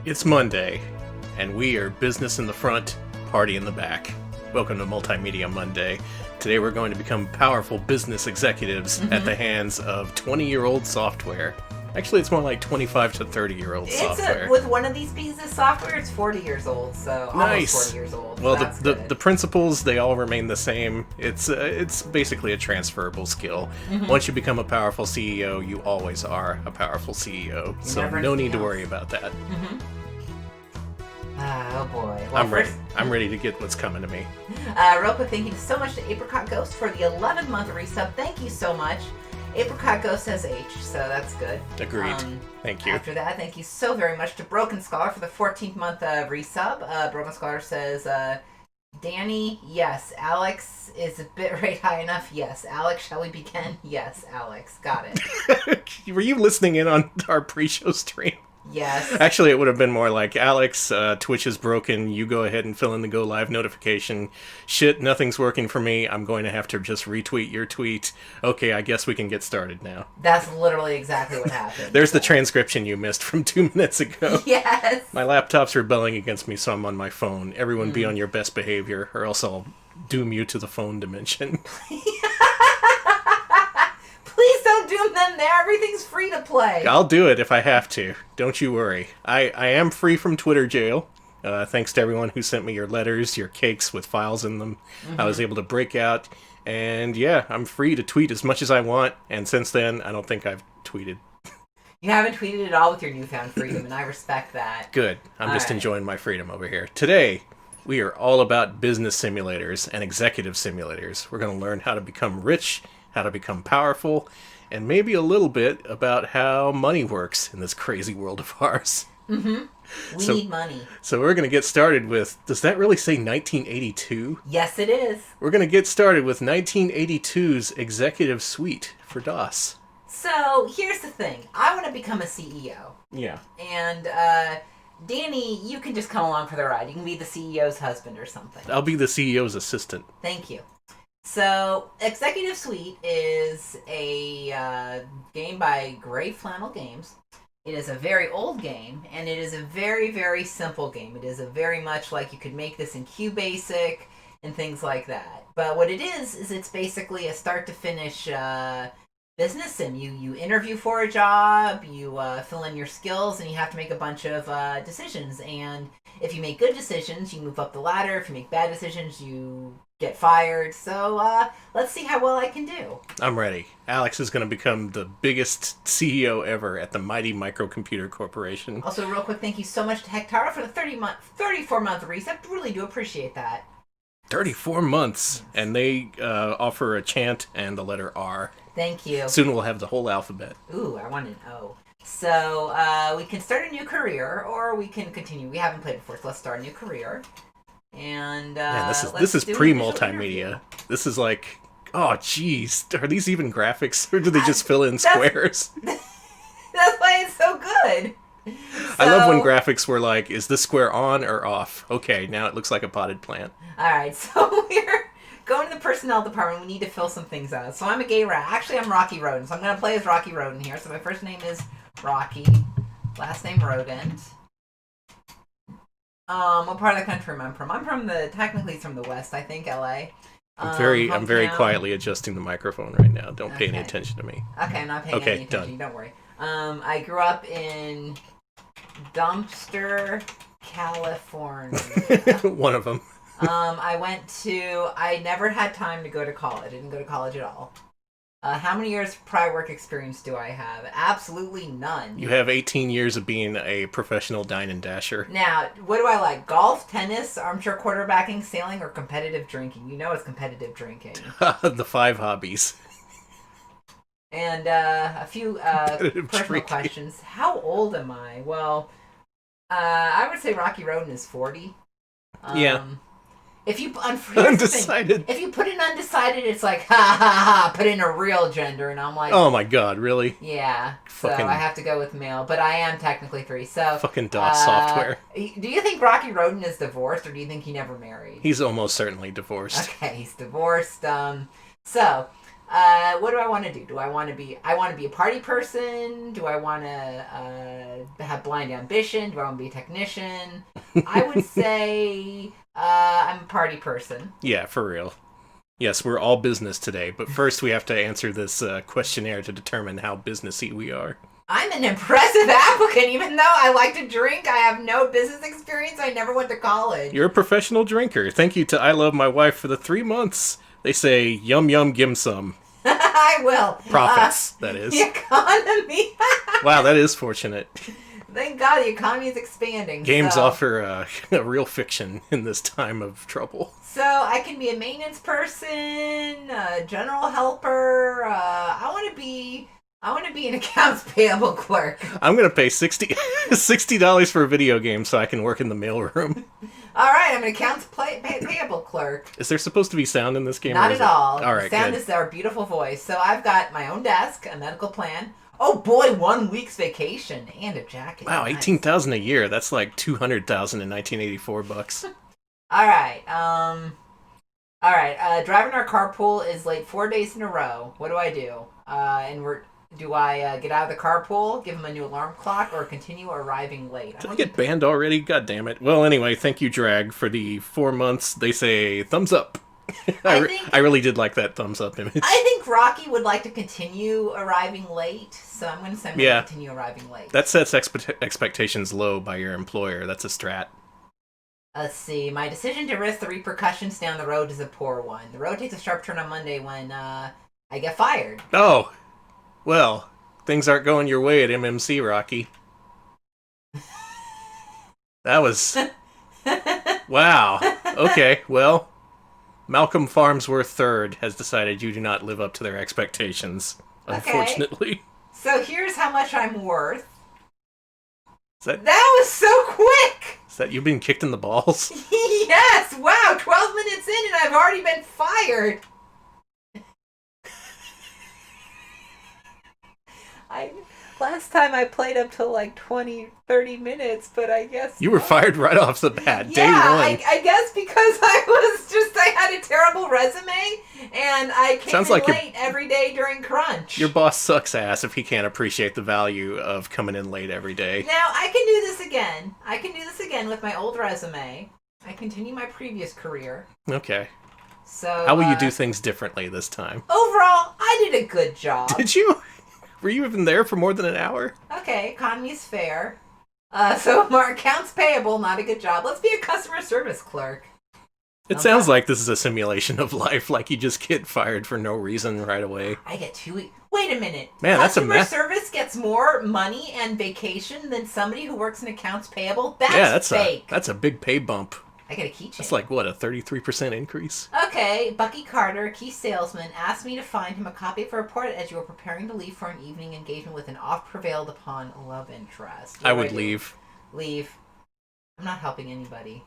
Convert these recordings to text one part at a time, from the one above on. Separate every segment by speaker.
Speaker 1: It's Monday, and we are business in the front, party in the back. Welcome to Multimedia Monday. Today we're going to become powerful business executives at the hands of 20-year-old software. Actually, it's more like 25 to 30-year-old software.
Speaker 2: With one of these pieces of software, it's 40 years old, so
Speaker 1: nice.
Speaker 2: Almost 40 years old.
Speaker 1: Well,
Speaker 2: so
Speaker 1: the principles, they all remain the same. It's basically a transferable skill. Once you become a powerful CEO, you always are a powerful CEO. So no need to worry about that.
Speaker 2: Oh boy. Well,
Speaker 1: I'm ready. I'm ready to get what's coming to me.
Speaker 2: Real quick, thank you so much to Apricot Ghost for the 11-month resub. Thank you so much. Apricot Ghost has H, so that's good.
Speaker 1: Agreed. Thank you.
Speaker 2: After that, thank you so very much to Broken Scholar for the 14th month resub. Broken Scholar says, Danny, yes. Alex, is a bit rate high enough? Yes. Alex, shall we begin? Yes, Alex. Got it.
Speaker 1: Were you listening in on our pre-show stream?
Speaker 2: Yes.
Speaker 1: Actually, it would have been more like, Alex, Twitch is broken. You go ahead and fill in the go live notification. Shit, nothing's working for me. I'm going to have to just retweet your tweet. Okay, I guess we can get started now.
Speaker 2: That's literally exactly what happened.
Speaker 1: There's the transcription you missed from 2 minutes ago.
Speaker 2: Yes.
Speaker 1: My laptop's rebelling against me, so I'm on my phone. Everyone be on your best behavior, or else I'll doom you to the phone dimension.
Speaker 2: Please don't doom them there. Everything's free to play.
Speaker 1: I'll do it if I have to. Don't you worry. I am free from Twitter jail. Thanks to everyone who sent me your letters, your cakes with files in them. I was able to break out. And yeah, I'm free to tweet as much as I want. And since then, I don't think I've tweeted.
Speaker 2: You haven't tweeted at all with your newfound freedom, and I respect that.
Speaker 1: Good. I'm just enjoying my freedom over here. Today, we are all about business simulators and executive simulators. We're going to learn how to become rich, how to become powerful, and maybe a little bit about how money works in this crazy world of ours.
Speaker 2: We need money.
Speaker 1: So we're going to get started with, does that really say 1982?
Speaker 2: Yes, it is.
Speaker 1: We're going to get started with 1982's Executive Suite for DOS.
Speaker 2: So, here's the thing. I want to become a CEO.
Speaker 1: Yeah.
Speaker 2: And, Danny, you can just come along for the ride. You can be the CEO's husband or something.
Speaker 1: I'll be the CEO's assistant.
Speaker 2: Thank you. So, Executive Suite is a game by Gray Flannel Games. It is a very old game, and it is a very, very simple game. It is a very much like you could make this in QBasic and things like that. But what it is it's basically a start-to-finish business sim. You interview for a job, you fill in your skills, and you have to make a bunch of decisions. And if you make good decisions, you move up the ladder. If you make bad decisions, you get fired. So let's see how well I can do. I'm
Speaker 1: ready. Alex is going to become the biggest CEO ever at the mighty Microcomputer Corporation.
Speaker 2: Also, real quick, thank you so much to Hectara for the 34-month reset. Really do appreciate that.
Speaker 1: 34 months, and they offer a chant and the letter R.
Speaker 2: Thank you.
Speaker 1: Soon we'll have the whole alphabet.
Speaker 2: Ooh, I want an O. So we can start a new career, or we can continue. We haven't played before, so let's start a new career. And
Speaker 1: this is pre-multimedia. This is like, oh geez, are these even graphics, or do they just fill in squares?
Speaker 2: That's why it's so good.
Speaker 1: I love when graphics were like, is this square on or off? Okay, now it looks like a potted plant.
Speaker 2: Alright, so we're going to the personnel department. We need to fill some things out. So I'm a gay rat. Actually, I'm Rocky Rodent, so I'm going to play as Rocky Rodent here. So my first name is Rocky, last name Rodent. What part of the country am I from? Technically it's from the West, I think, LA.
Speaker 1: I'm very quietly adjusting the microphone right now. Don't pay any attention to me.
Speaker 2: Okay, I'm not paying any attention. Don't worry. I grew up in Dumpster, California.
Speaker 1: One of them.
Speaker 2: I never had time to go to college. I didn't go to college at all. How many years prior work experience do I have? Absolutely none.
Speaker 1: You have 18 years of being a professional dine and dasher.
Speaker 2: Now, what do I like? Golf, tennis, armchair quarterbacking, sailing, or competitive drinking? You know it's competitive drinking.
Speaker 1: The 5 hobbies.
Speaker 2: And a few personal questions. How old am I? Well, I would say Rocky Rodent is 40.
Speaker 1: Yeah.
Speaker 2: If you
Speaker 1: undecided.
Speaker 2: If you put in undecided, it's like ha ha ha. Put in a real gender, and I'm like,
Speaker 1: oh my god, really?
Speaker 2: Yeah. So I have to go with male, but I am technically 3. So
Speaker 1: fucking DOS software.
Speaker 2: Do you think Rocky Rodent is divorced, or do you think he never married?
Speaker 1: He's almost certainly divorced.
Speaker 2: Okay, he's divorced. So What do I want to do? I want to be a party person? Do I want to have blind ambition? Do I want to be a technician? I would say I'm a party person.
Speaker 1: Yeah, for real. Yes, we're all business today, but first we have to answer this questionnaire to determine how businessy we are.
Speaker 2: I'm an impressive applicant, even though I like to drink. I have no business experience. I never went to college.
Speaker 1: You're a professional drinker. Thank you to I Love My Wife for the 3 months. They say, yum yum gim some.
Speaker 2: I will.
Speaker 1: Profits, that is.
Speaker 2: The economy.
Speaker 1: Wow, that is fortunate.
Speaker 2: Thank God the economy is expanding.
Speaker 1: Games offer a real fiction in this time of trouble.
Speaker 2: So I can be a maintenance person, a general helper. I want to be an accounts payable clerk.
Speaker 1: I'm gonna pay $60 for a video game so I can work in the mailroom.
Speaker 2: All right, I'm an accounts payable clerk.
Speaker 1: Is there supposed to be sound in this game?
Speaker 2: Not at all.
Speaker 1: All right,
Speaker 2: sound
Speaker 1: good.
Speaker 2: is our beautiful voice. So I've got my own desk, a medical plan. Oh boy, 1 week's vacation and a jacket.
Speaker 1: Wow,
Speaker 2: Nice.
Speaker 1: $18,000 a year. That's like $200,000 in 1984 bucks.
Speaker 2: All right. Driving our carpool is late 4 days in a row. What do I do? Do I get out of the carpool, give him a new alarm clock, or continue arriving late?
Speaker 1: Did I get banned already? God damn it. Well, anyway, thank you, Drag, for the 4 months. They say thumbs up. I really did like that thumbs up image.
Speaker 2: I think Rocky would like to continue arriving late, so I'm going to say I'm going to continue arriving late.
Speaker 1: That sets expectations low by your employer. That's a strat.
Speaker 2: Let's see. My decision to risk the repercussions down the road is a poor one. The road takes a sharp turn on Monday when I get fired.
Speaker 1: Oh, well, things aren't going your way at MMC, Rocky. That was... Wow. Okay, well, Malcolm Farnsworth III has decided you do not live up to their expectations, unfortunately.
Speaker 2: Okay. So here's how much I'm worth.
Speaker 1: That
Speaker 2: was so quick!
Speaker 1: Is that you've been kicked in the balls?
Speaker 2: Yes! Wow, 12 minutes in and I've already been fired! Last time I played up till like 30 minutes, but I guess...
Speaker 1: You were fired right off the bat,
Speaker 2: yeah,
Speaker 1: day one.
Speaker 2: I guess because I had a terrible resume, and I came in late every day during crunch.
Speaker 1: Your boss sucks ass if he can't appreciate the value of coming in late every day.
Speaker 2: Now, I can do this again. I can do this again with my old resume. I continue my previous career.
Speaker 1: Okay.
Speaker 2: So
Speaker 1: how will you do things differently this time?
Speaker 2: Overall, I did a good job.
Speaker 1: Did you? Were you even there for more than an hour?
Speaker 2: Okay, economy's fair. So our accounts payable, not a good job. Let's be a customer service clerk.
Speaker 1: It sounds like this is a simulation of life, like you just get fired for no reason right away.
Speaker 2: I get 2 weeks. Wait a minute.
Speaker 1: Man, that's a mess.
Speaker 2: Customer service gets more money and vacation than somebody who works in accounts payable? That's fake.
Speaker 1: That's a big pay bump.
Speaker 2: I get a keychain.
Speaker 1: That's like, what, a 33% increase?
Speaker 2: Okay, Bucky Carter, key salesman, asked me to find him a copy of a report as you were preparing to leave for an evening engagement with an oft-prevailed-upon love interest.
Speaker 1: I would leave.
Speaker 2: Leave. I'm not helping anybody.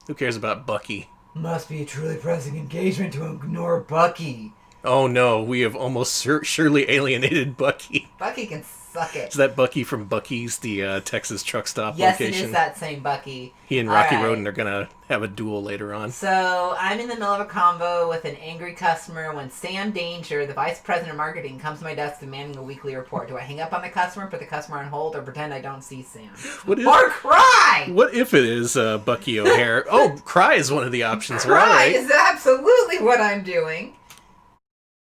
Speaker 1: Who cares about Bucky?
Speaker 2: Must be a truly pressing engagement to ignore Bucky.
Speaker 1: Oh no, we have almost surely alienated Bucky.
Speaker 2: Bucky can suck it.
Speaker 1: Is that Bucky from Bucky's, the Texas truck stop
Speaker 2: yes,
Speaker 1: location?
Speaker 2: Yes, it is that same Bucky.
Speaker 1: He and Rocky Roden are going to have a duel later on.
Speaker 2: So, I'm in the middle of a convo with an angry customer when Sam Danger, the vice president of marketing, comes to my desk demanding a weekly report. Do I hang up on the customer, put the customer on hold, or pretend I don't see Sam? Or cry!
Speaker 1: What if it is Bucky O'Hare? Oh, cry is one of the options,
Speaker 2: cry
Speaker 1: right?
Speaker 2: Is absolutely what I'm doing.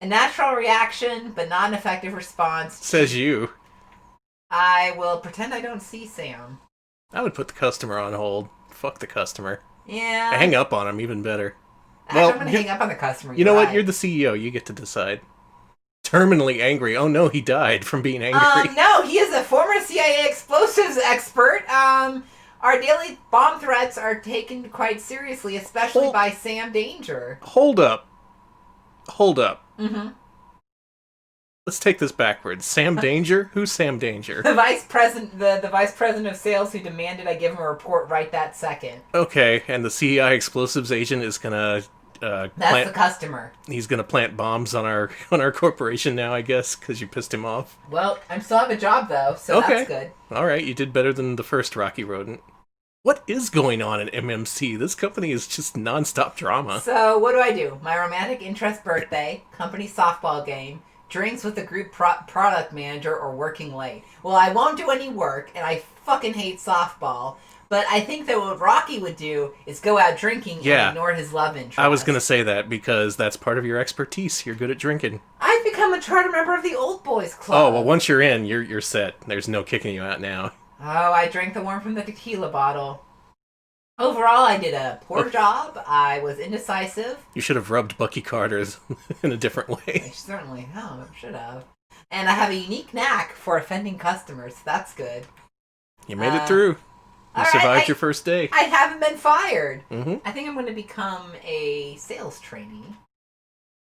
Speaker 2: A natural reaction, but not an effective response.
Speaker 1: Says you.
Speaker 2: I will pretend I don't see Sam.
Speaker 1: I would put the customer on hold. Fuck the customer.
Speaker 2: Yeah.
Speaker 1: I hang up on him even better.
Speaker 2: Well, I'm going to hang up on the customer.
Speaker 1: You know what? You're the CEO. You get to decide. Terminally angry. Oh no, he died from being angry.
Speaker 2: No, he is a former CIA explosives expert. Our daily bomb threats are taken quite seriously, especially by Sam Danger.
Speaker 1: Hold up.
Speaker 2: Mm-hmm.
Speaker 1: Let's take this backwards. Sam Danger? Who's Sam Danger?
Speaker 2: The vice president, the vice president of sales who demanded I give him a report right that second.
Speaker 1: Okay, and the CEI explosives agent is gonna.
Speaker 2: That's the customer.
Speaker 1: He's gonna plant bombs on our corporation now, I guess, because you pissed him off.
Speaker 2: Well, I still have a job though, so
Speaker 1: okay.
Speaker 2: That's good.
Speaker 1: All right, you did better than the first Rocky Rodent. What is going on at MMC? This company is just nonstop drama.
Speaker 2: So what do? My romantic interest birthday, company softball game, drinks with the group product manager, or working late. Well, I won't do any work, and I fucking hate softball. But I think that what Rocky would do is go out drinking and ignore his love interest.
Speaker 1: I was going to say that because that's part of your expertise. You're good at drinking.
Speaker 2: I've become a charter member of the Old Boys Club.
Speaker 1: Oh, well, once you're in, you're set. There's no kicking you out now.
Speaker 2: Oh, I drank the worm from the tequila bottle. Overall, I did a poor job. I was indecisive.
Speaker 1: You should have rubbed Bucky Carter's in a different way.
Speaker 2: I certainly should have. And I have a unique knack for offending customers. So that's good.
Speaker 1: You made it through. You survived your first day.
Speaker 2: I haven't been fired.
Speaker 1: Mm-hmm.
Speaker 2: I think I'm going to become a sales trainee.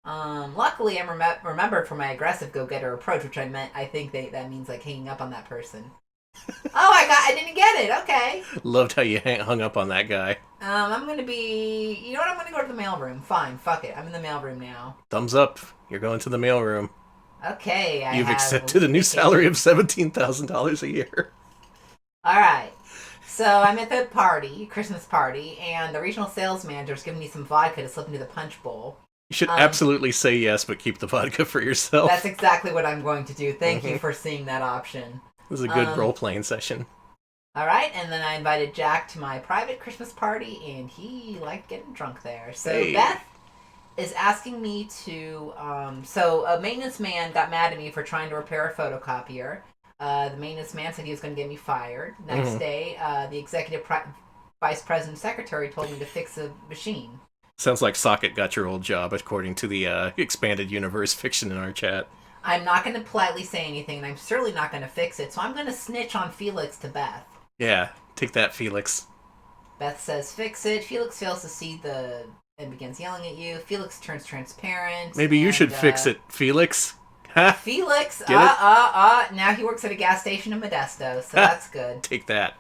Speaker 2: Luckily, I'm remembered for my aggressive go-getter approach, which I think that means like hanging up on that person. I didn't get it. Okay.
Speaker 1: Loved how you hung up on that guy.
Speaker 2: I'm going to be... You know what? I'm going to go to the mailroom. Fine. Fuck it. I'm in the mailroom now.
Speaker 1: Thumbs up. You're going to the mailroom.
Speaker 2: Okay.
Speaker 1: You've accepted a new salary of $17,000 a year.
Speaker 2: All right. So I'm at the Christmas party, and the regional sales manager's giving me some vodka to slip into the punch bowl.
Speaker 1: You should absolutely say yes, but keep the vodka for yourself.
Speaker 2: That's exactly what I'm going to do. Thank you for seeing that option.
Speaker 1: This is a good role-playing session. All
Speaker 2: right, and then I invited Jack to my private Christmas party, and he liked getting drunk there. So Beth is asking me to... So a maintenance man got mad at me for trying to repair a photocopier. The maintenance man said he was going to get me fired. Next day, the executive vice president secretary told me to fix the machine.
Speaker 1: Sounds like Socket got your old job, according to the expanded universe fiction in our chat.
Speaker 2: I'm not going to politely say anything, and I'm certainly not going to fix it, so I'm going to snitch on Felix to Beth.
Speaker 1: Yeah, take that, Felix.
Speaker 2: Beth says, fix it. Felix fails to see and begins yelling at you. Felix turns transparent.
Speaker 1: Maybe you should fix it, Felix. Huh?
Speaker 2: Felix, now he works at a gas station in Modesto, so that's good.
Speaker 1: Take that.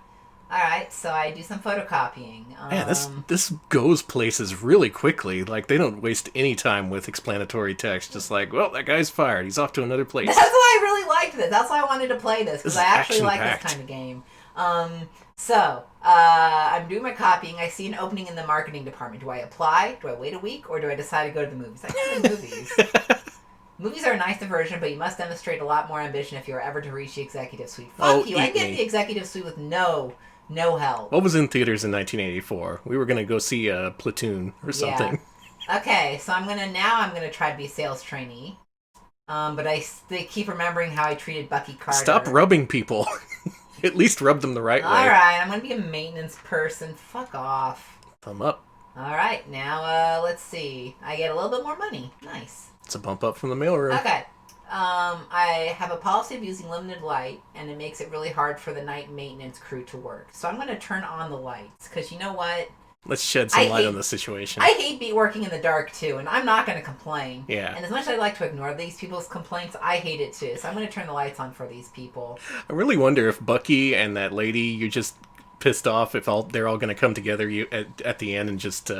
Speaker 2: Alright, so I do some photocopying.
Speaker 1: Man, this goes places really quickly. Like, they don't waste any time with explanatory text. Just like, well, that guy's fired. He's off to another place.
Speaker 2: That's why I really liked this. That's why I wanted to play this, because I actually like this kind of game. I'm doing my copying. I see an opening in the marketing department. Do I apply? Do I wait a week? Or do I decide to go to the movies? I go to the movies. Movies are a nice diversion, but you must demonstrate a lot more ambition if you are ever to reach the executive suite. Fuck you. I get the executive suite with no help.
Speaker 1: What was in theaters in 1984? We were going to go see Platoon or something.
Speaker 2: Yeah. Okay, so I'm gonna try to be a sales trainee. But they keep remembering how I treated Bucky Carter.
Speaker 1: Stop rubbing people. At least rub them the right way.
Speaker 2: Alright, I'm gonna be a maintenance person. Fuck off.
Speaker 1: Thumb up.
Speaker 2: Alright, now let's see. I get a little bit more money. Nice.
Speaker 1: It's a bump up from the mailroom.
Speaker 2: Okay. I have a policy of using limited light, and it makes it really hard for the night maintenance crew to work. So I'm going to turn on the lights, because you know what?
Speaker 1: Let's shed some light on the situation.
Speaker 2: I hate working in the dark, too, and I'm not going to complain.
Speaker 1: Yeah.
Speaker 2: And as much as I like to ignore these people's complaints, I hate it, too. So I'm going to turn the lights on for these people.
Speaker 1: I really wonder if Bucky and that lady you just pissed off, if they're all going to come together at the end and just...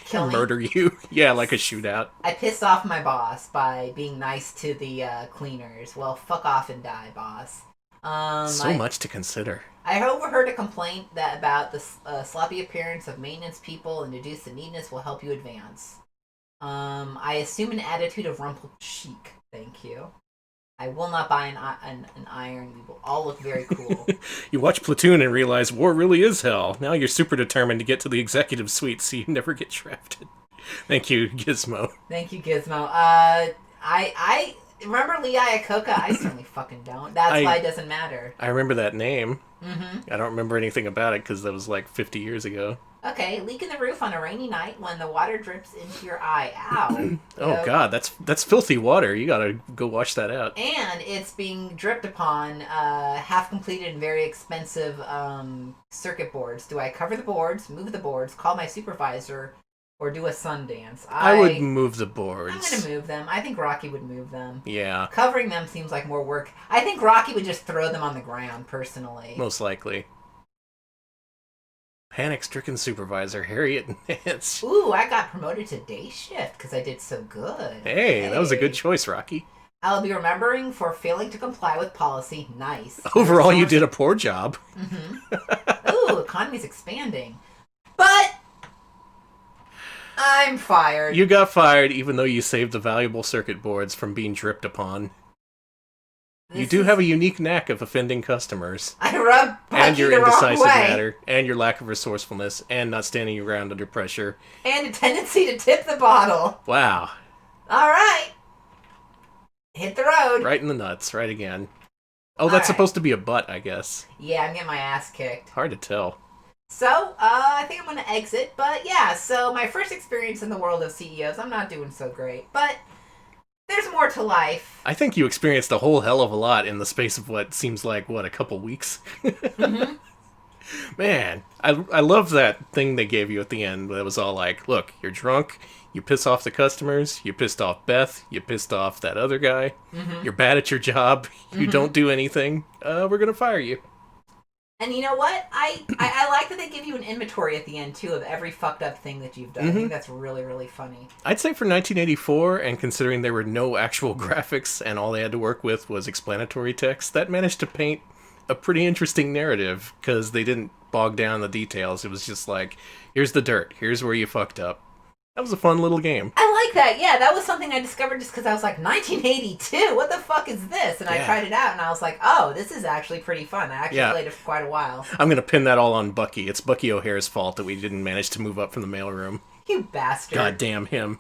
Speaker 2: Kill me.
Speaker 1: Murder you. Yeah, like a shootout.
Speaker 2: I pissed off my boss by being nice to the cleaners. Well, fuck off and die, boss.
Speaker 1: Much to consider.
Speaker 2: I overheard a complaint about the sloppy appearance of maintenance people and deduce the neatness will help you advance. I assume an attitude of rumpled chic. Thank you. I will not buy an iron. We will all look very cool.
Speaker 1: You watch Platoon and realize war really is hell. Now you're super determined to get to the executive suite so you never get drafted. Thank you, Gizmo.
Speaker 2: Thank you, Gizmo. I remember Lee Iacocca? I certainly fucking don't. That's why it doesn't matter.
Speaker 1: I remember that name.
Speaker 2: Mm-hmm.
Speaker 1: I don't remember anything about it because that was like 50 years ago.
Speaker 2: Okay, leak in the roof on a rainy night when the water drips into your eye. Ow.
Speaker 1: God, that's filthy water. You gotta go wash that out.
Speaker 2: And it's being dripped upon half-completed and very expensive circuit boards. Do I cover the boards, move the boards, call my supervisor, or do a sun dance?
Speaker 1: I would move the boards.
Speaker 2: I'm gonna move them. I think Rocky would move them.
Speaker 1: Yeah.
Speaker 2: Covering them seems like more work. I think Rocky would just throw them on the ground, personally.
Speaker 1: Most likely. Panic-stricken supervisor Harriet Nance.
Speaker 2: Ooh, I got promoted to day shift because I did so good.
Speaker 1: Hey, that was a good choice, Rocky.
Speaker 2: I'll be remembering for failing to comply with policy. Nice.
Speaker 1: Overall, you did a poor job.
Speaker 2: Mm-hmm. Ooh, economy's expanding. But I'm fired.
Speaker 1: You got fired even though you saved the valuable circuit boards from being dripped upon. You do have a unique knack of offending customers.
Speaker 2: I rub Bucky
Speaker 1: and your
Speaker 2: the wrong
Speaker 1: indecisive
Speaker 2: way.
Speaker 1: manner, and your lack of resourcefulness, and not standing your ground under pressure.
Speaker 2: And a tendency to tip the bottle.
Speaker 1: Wow.
Speaker 2: All right. Hit the road.
Speaker 1: Right in the nuts, right again. Oh, that's supposed to be a butt, I guess.
Speaker 2: Yeah, I'm getting my ass kicked.
Speaker 1: Hard to tell.
Speaker 2: So, I think I'm going to exit. But yeah, so my first experience in the world of CEOs, I'm not doing so great. But there's more to life.
Speaker 1: I think you experienced a whole hell of a lot in the space of what seems like, a couple weeks?
Speaker 2: Mm-hmm.
Speaker 1: Man, I love that thing they gave you at the end that was all like, look, you're drunk, you piss off the customers, you pissed off Beth, you pissed off that other guy, you're bad at your job, you don't do anything, we're gonna fire you.
Speaker 2: And you know what? I like that they give you an inventory at the end, too, of every fucked up thing that you've done. I think that's really, really funny.
Speaker 1: I'd say for 1984, and considering there were no actual graphics and all they had to work with was explanatory text, that managed to paint a pretty interesting narrative, because they didn't bog down the details. It was just like, here's the dirt, here's where you fucked up. That was a fun little game.
Speaker 2: I like that. Yeah, that was something I discovered just because I was like, 1982? What the fuck is this? And I tried it out, and I was like, oh, this is actually pretty fun. I actually played it for quite a while.
Speaker 1: I'm going to pin that all on Bucky. It's Bucky O'Hare's fault that we didn't manage to move up from the mailroom.
Speaker 2: You bastard.
Speaker 1: God damn him.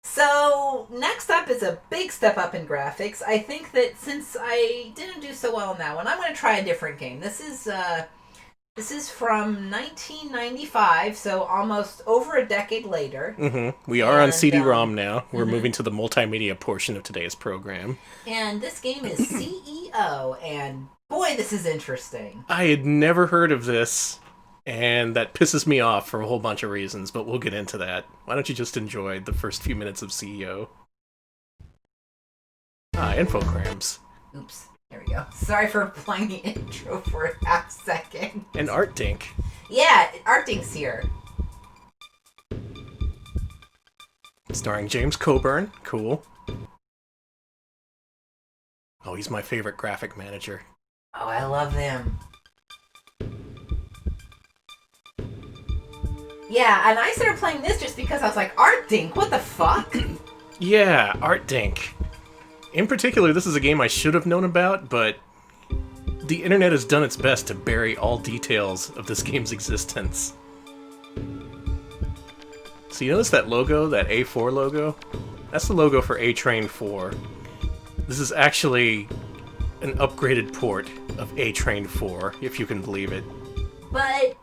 Speaker 2: So, next up is a big step up in graphics. I think that since I didn't do so well in that one, I'm going to try a different game. This is from 1995, so almost over a decade later.
Speaker 1: We are on CD-ROM now. We're moving to the multimedia portion of today's program.
Speaker 2: And this game is CEO, and boy, this is interesting.
Speaker 1: I had never heard of this, and that pisses me off for a whole bunch of reasons, but we'll get into that. Why don't you just enjoy the first few minutes of CEO? Infograms.
Speaker 2: Oops. There we go. Sorry for playing the intro for a half second.
Speaker 1: And Art Dink.
Speaker 2: Yeah, Art Dink's here.
Speaker 1: Starring James Coburn. Cool. Oh, he's my favorite graphic manager.
Speaker 2: Oh, I love him. Yeah, and I started playing this just because I was like, Art Dink, what the fuck?
Speaker 1: Yeah, Art Dink. In particular, this is a game I should have known about, but the internet has done its best to bury all details of this game's existence. So you notice that logo, that A4 logo? That's the logo for A-Train 4. This is actually an upgraded port of A-Train 4, if you can believe it.
Speaker 2: But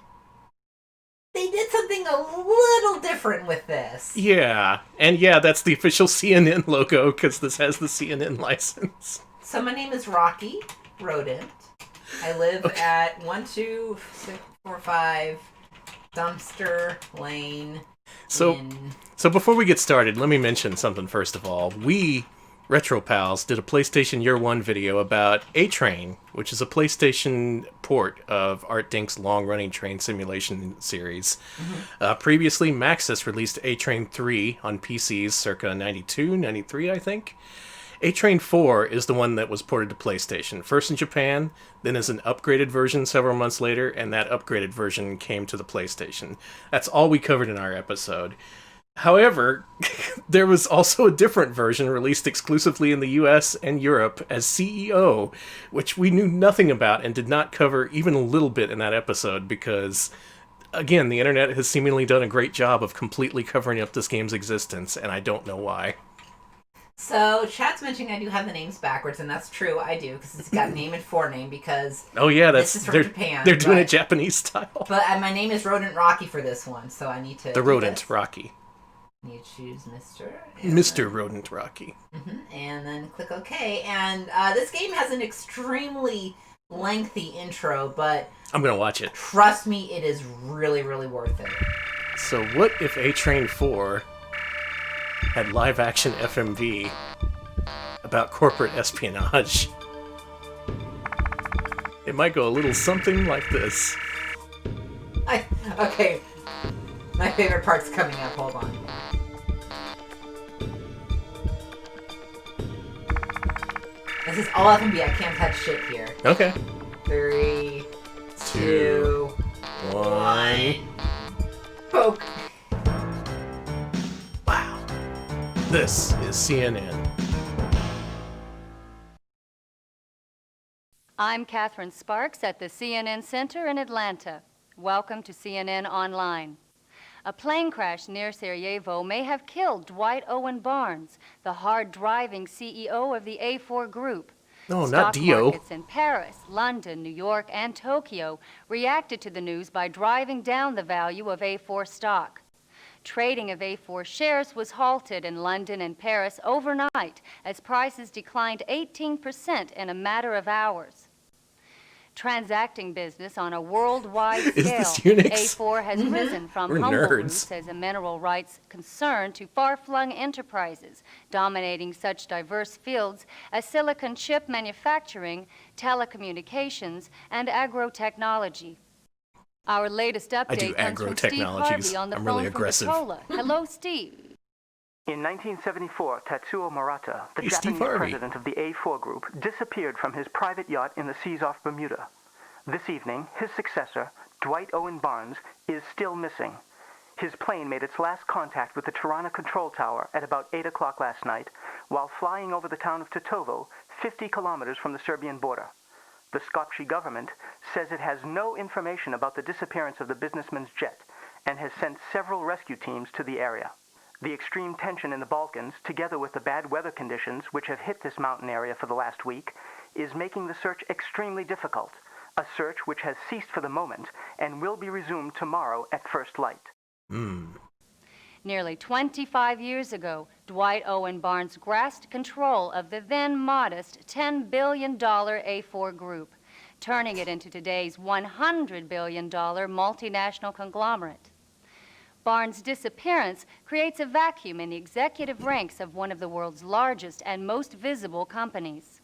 Speaker 2: they did something a little different with this.
Speaker 1: Yeah, and yeah, that's the official CNN logo, because this has the CNN license.
Speaker 2: So my name is Rocky Rodent. I live at 12645 Dumpster Lane.
Speaker 1: So before we get started, let me mention something first of all. We, Retro Pals, did a PlayStation Year 1 video about A-Train, which is a PlayStation port of Art Dink's long-running train simulation series. Previously, Maxis released A-Train 3 on PCs circa 92, 93, I think. A-Train 4 is the one that was ported to PlayStation, first in Japan, then as an upgraded version several months later, and that upgraded version came to the PlayStation. That's all we covered in our episode. However, there was also a different version released exclusively in the US and Europe as CEO, which we knew nothing about and did not cover even a little bit in that episode because, again, the internet has seemingly done a great job of completely covering up this game's existence, and I don't know why.
Speaker 2: So, chat's mentioning I do have the names backwards, and that's true, I do, because it's got name and forename, because
Speaker 1: this
Speaker 2: is from Japan.
Speaker 1: They're doing it Japanese style.
Speaker 2: But my name is Rodent Rocky for this one, so I need to...
Speaker 1: The Rodent Rocky.
Speaker 2: You choose Mr.
Speaker 1: Mr. Rodent Rocky.
Speaker 2: And then click OK. And this game has an extremely lengthy intro, but...
Speaker 1: I'm going to watch it.
Speaker 2: Trust me, it is really, really worth it.
Speaker 1: So what if A-Train 4... had live-action FMV about corporate espionage? It might go a little something like this.
Speaker 2: Okay. My favorite part's coming up. Hold on. This is all FMV. I can't touch shit here.
Speaker 1: Okay.
Speaker 2: 3, 2,
Speaker 1: One.
Speaker 2: Poke.
Speaker 1: Wow. This is CNN.
Speaker 3: I'm Catherine Sparks at the CNN Center in Atlanta. Welcome to CNN Online. A plane crash near Sarajevo may have killed Dwight Owen Barnes, the hard-driving CEO of the A4 Group.
Speaker 1: No, not
Speaker 3: Stock
Speaker 1: Dio.
Speaker 3: markets in Paris, London, New York, and Tokyo reacted to the news by driving down the value of A4 stock. Trading of A4 shares was halted in London and Paris overnight as prices declined 18% in a matter of hours. Transacting business on a worldwide
Speaker 1: Is
Speaker 3: scale,
Speaker 1: this Unix?
Speaker 3: A4 has risen from
Speaker 1: We're
Speaker 3: humble
Speaker 1: nerds.
Speaker 3: roots as a mineral rights concern to far-flung enterprises, dominating such diverse fields as silicon chip manufacturing, telecommunications, and agrotechnology. Our latest update comes from Steve Harvey on the
Speaker 1: I'm
Speaker 3: phone
Speaker 1: really
Speaker 3: from
Speaker 1: aggressive.
Speaker 3: Bitola. Hello, Steve.
Speaker 4: In 1974, Tatsuo Murata, the
Speaker 1: Hey, Steve
Speaker 4: Japanese
Speaker 1: Harvey.
Speaker 4: president of the A4 Group, disappeared from his private yacht in the seas off Bermuda. This evening, his successor, Dwight Owen Barnes, is still missing. His plane made its last contact with the Tirana control tower at about 8 o'clock last night, while flying over the town of Tetovo, 50 kilometers from the Serbian border. The Skopje government says it has no information about the disappearance of the businessman's jet and has sent several rescue teams to the area. The extreme tension in the Balkans, together with the bad weather conditions which have hit this mountain area for the last week, is making the search extremely difficult, a search which has ceased for the moment and will be resumed tomorrow at first light.
Speaker 3: Nearly 25 years ago, Dwight Owen Barnes grasped control of the then modest $10 billion A4 Group, turning it into today's $100 billion multinational conglomerate. Barnes' disappearance creates a vacuum in the executive ranks of one of the world's largest and most visible companies.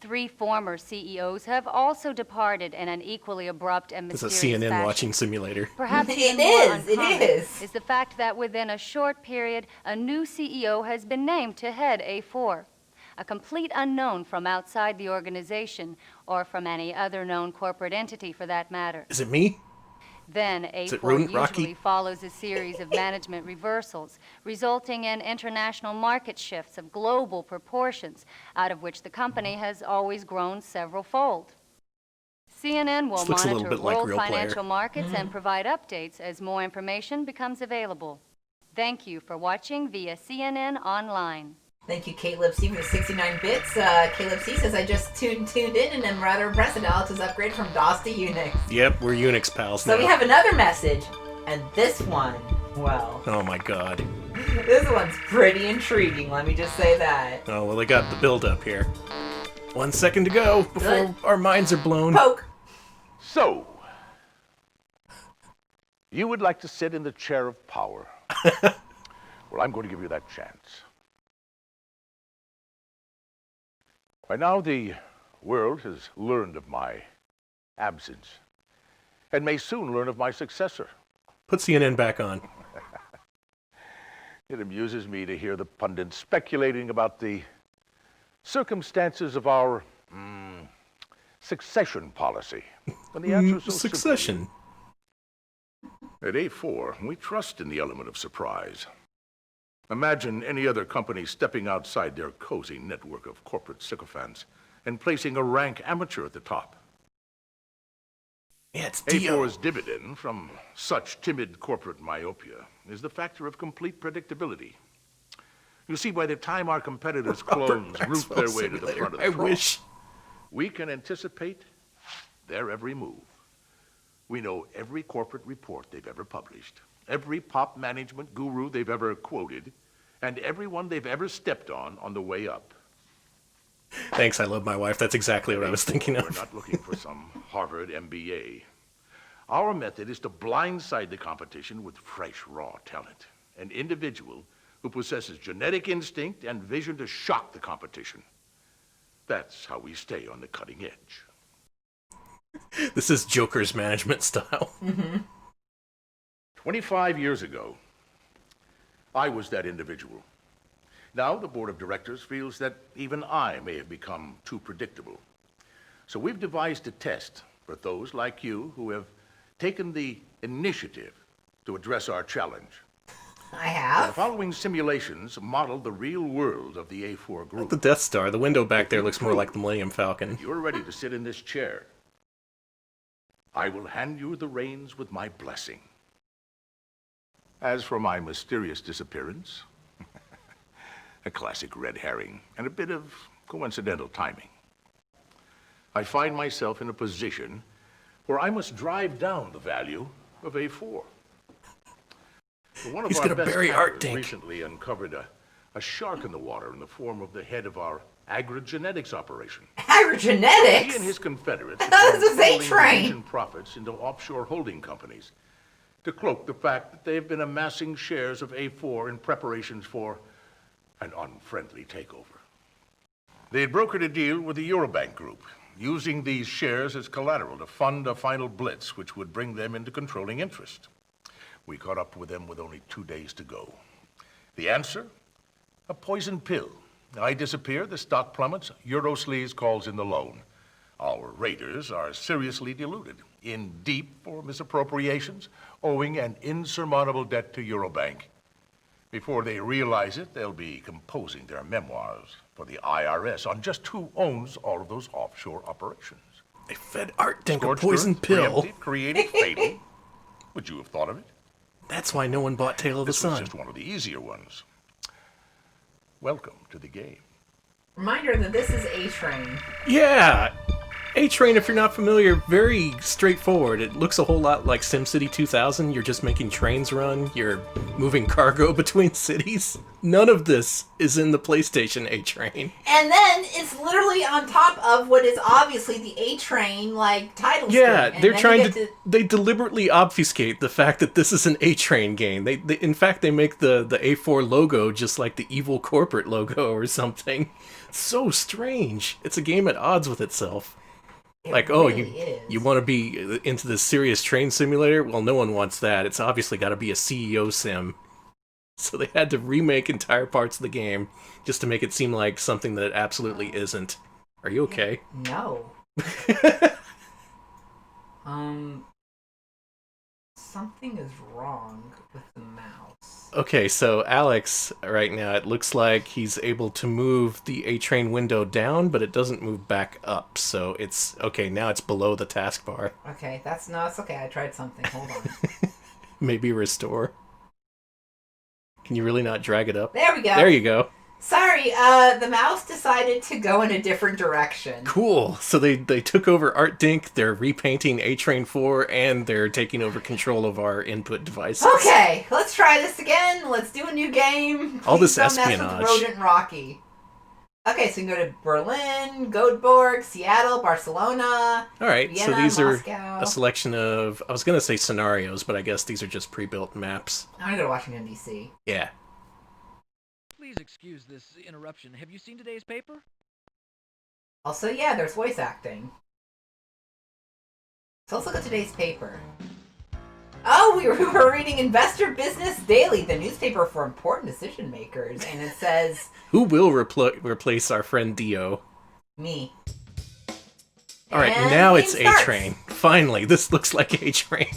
Speaker 3: 3 former CEOs have also departed in an equally abrupt and
Speaker 1: It's
Speaker 3: mysterious
Speaker 1: a CNN
Speaker 3: fashion.
Speaker 1: watching simulator.
Speaker 3: Perhaps
Speaker 2: It
Speaker 3: even more
Speaker 2: is, it
Speaker 3: uncommon
Speaker 2: is.
Speaker 3: the fact that within a short period, a new CEO has been named to head A4, a complete unknown from outside the organization or from any other known corporate entity for that matter.
Speaker 1: Is it me?
Speaker 3: Then
Speaker 1: it
Speaker 3: A4
Speaker 1: Rodent Rocky?
Speaker 3: usually follows a series of management reversals, resulting in international market shifts of global proportions, out of which the company has always grown several-fold. CNN will
Speaker 1: This looks a little
Speaker 3: monitor
Speaker 1: bit like
Speaker 3: world
Speaker 1: Real Player.
Speaker 3: financial markets and provide updates as more information becomes available. Thank you for watching via CNN Online.
Speaker 2: Thank you, Caleb C, for the 69 bits. Caleb C says, I just tuned in and am rather impressed that Alex has upgraded from DOS to Unix.
Speaker 1: Yep, we're Unix pals
Speaker 2: So
Speaker 1: now.
Speaker 2: we have another message, and this one, well,
Speaker 1: Oh my god.
Speaker 2: this one's pretty intriguing, let me just say that.
Speaker 1: Oh, well, they got the build up here. 1 second to go before
Speaker 2: Good.
Speaker 1: our minds are blown.
Speaker 2: Poke!
Speaker 5: So, you would like to sit in the chair of power. Well, I'm going to give you that chance. By now, the world has learned of my absence and may soon learn of my successor.
Speaker 1: Put CNN back on.
Speaker 5: It amuses me to hear the pundits speculating about the circumstances of our succession policy. When the answer is so simple.
Speaker 1: Succession.
Speaker 5: At A4, we trust in the element of surprise. Imagine any other company stepping outside their cozy network of corporate sycophants and placing a rank amateur at the top.
Speaker 1: Yeah, it's Dio.
Speaker 5: A4's dividend from such timid corporate myopia is the factor of complete predictability. You see, by the time our competitors' clones root their way to the front of the
Speaker 1: I
Speaker 5: trough,
Speaker 1: wish.
Speaker 5: we can anticipate their every move. We know every corporate report they've ever published, every pop management guru they've ever quoted, and everyone they've ever stepped on the way up.
Speaker 1: Thanks, I love my wife. That's exactly what I was thinking
Speaker 5: We're
Speaker 1: of.
Speaker 5: not looking for some Harvard MBA. Our method is to blindside the competition with fresh, raw talent, an individual who possesses genetic instinct and vision to shock the competition. That's how we stay on the cutting edge.
Speaker 1: This is Joker's management style.
Speaker 5: 25 years ago, I was that individual. Now the board of directors feels that even I may have become too predictable. So we've devised a test for those like you who have taken the initiative to address our challenge.
Speaker 2: I
Speaker 5: The
Speaker 2: have.
Speaker 5: following simulations model the real world of the A4 group.
Speaker 1: The Death Star. The window back there looks more like the Millennium Falcon.
Speaker 5: You're ready to sit in this chair. I will hand you the reins with my blessing. As for my mysterious disappearance, a classic red herring and a bit of coincidental timing. I find myself in a position where I must drive down the value of A4. One of
Speaker 1: He's
Speaker 5: our
Speaker 1: gonna
Speaker 5: best
Speaker 1: bury
Speaker 5: hackers
Speaker 1: Arctic.
Speaker 5: recently uncovered a shark in the water in the form of the head of our agrogenetics operation. He and
Speaker 2: Agrogenetics?
Speaker 5: his confederates
Speaker 2: This is
Speaker 5: funneling
Speaker 2: A-Train.
Speaker 5: Asian profits into offshore holding companies to cloak the fact that they've been amassing shares of A4 in preparations for an unfriendly takeover. They had brokered a deal with the Eurobank Group, using these shares as collateral to fund a final blitz which would bring them into controlling interest. We caught up with them with only 2 days to go. The answer? A poison pill. I disappear, the stock plummets, Eurosleaze calls in the loan. Our raiders are seriously deluded, in deep for misappropriations, owing an insurmountable debt to Eurobank. Before they realize it, they'll be composing their memoirs for the IRS on just who owns all of those offshore operations.
Speaker 1: They fed Arctic a
Speaker 5: Scorched
Speaker 1: poison
Speaker 5: earth,
Speaker 1: pill.
Speaker 5: preemptive, creative, fatal. Would you have thought of it?
Speaker 1: That's why no one bought Tale of the
Speaker 5: This was
Speaker 1: Sun.
Speaker 5: just one of the easier ones. Welcome to the game.
Speaker 2: Reminder that this is A-Train.
Speaker 1: Yeah! A-Train, if you're not familiar, very straightforward. It looks a whole lot like SimCity 2000. You're just making trains run. You're moving cargo between cities. None of this is in the PlayStation A-Train.
Speaker 2: And then it's literally on top of what is obviously the A-Train, like, title
Speaker 1: Yeah,
Speaker 2: screen. And
Speaker 1: they're
Speaker 2: then
Speaker 1: trying
Speaker 2: you
Speaker 1: to,
Speaker 2: get
Speaker 1: They deliberately obfuscate the fact that this is an A-Train game. They in fact, they make the A4 logo just like the evil corporate logo or something. So strange. It's a game at odds with itself.
Speaker 2: It
Speaker 1: Like,
Speaker 2: really
Speaker 1: you
Speaker 2: is.
Speaker 1: want to be into this serious train simulator? Well, no one wants that. It's obviously got to be a CEO sim. So they had to remake entire parts of the game just to make it seem like something that it absolutely isn't. Are you okay?
Speaker 2: No. Something is wrong with the mouse.
Speaker 1: Okay, so Alex, right now, it looks like he's able to move the A-Train window down, but it doesn't move back up. So it's, okay, now it's below the taskbar.
Speaker 2: Okay, it's okay. I tried something. Hold on.
Speaker 1: Maybe restore. Can you really not drag it up?
Speaker 2: There we go.
Speaker 1: There you go.
Speaker 2: Sorry, the mouse decided to go in a different direction.
Speaker 1: Cool. So they took over ArtDink, they're repainting A-Train 4, and they're taking over control of our input devices.
Speaker 2: Okay, let's try this again. Let's do a new game.
Speaker 1: All this
Speaker 2: Please don't mess
Speaker 1: espionage.
Speaker 2: with Rodent Rocky. Okay, so you can go to Berlin, Göteborg, Seattle, Barcelona.
Speaker 1: All right, so
Speaker 2: Vienna,
Speaker 1: these
Speaker 2: Moscow.
Speaker 1: are a selection of, I was going to say scenarios, but I guess these are just pre-built maps.
Speaker 2: I'm gonna go to Washington, D.C.
Speaker 1: Yeah.
Speaker 6: Please excuse this interruption. Have you seen today's paper?
Speaker 2: Also, yeah, there's voice acting. So let's look at today's paper. Oh, we were reading Investor Business Daily, the newspaper for important decision makers, and it says,
Speaker 1: Who will replace our friend Dio?
Speaker 2: me.
Speaker 1: All right,
Speaker 2: And
Speaker 1: now
Speaker 2: game
Speaker 1: it's
Speaker 2: starts.
Speaker 1: A-Train. Finally, this looks like A-Train.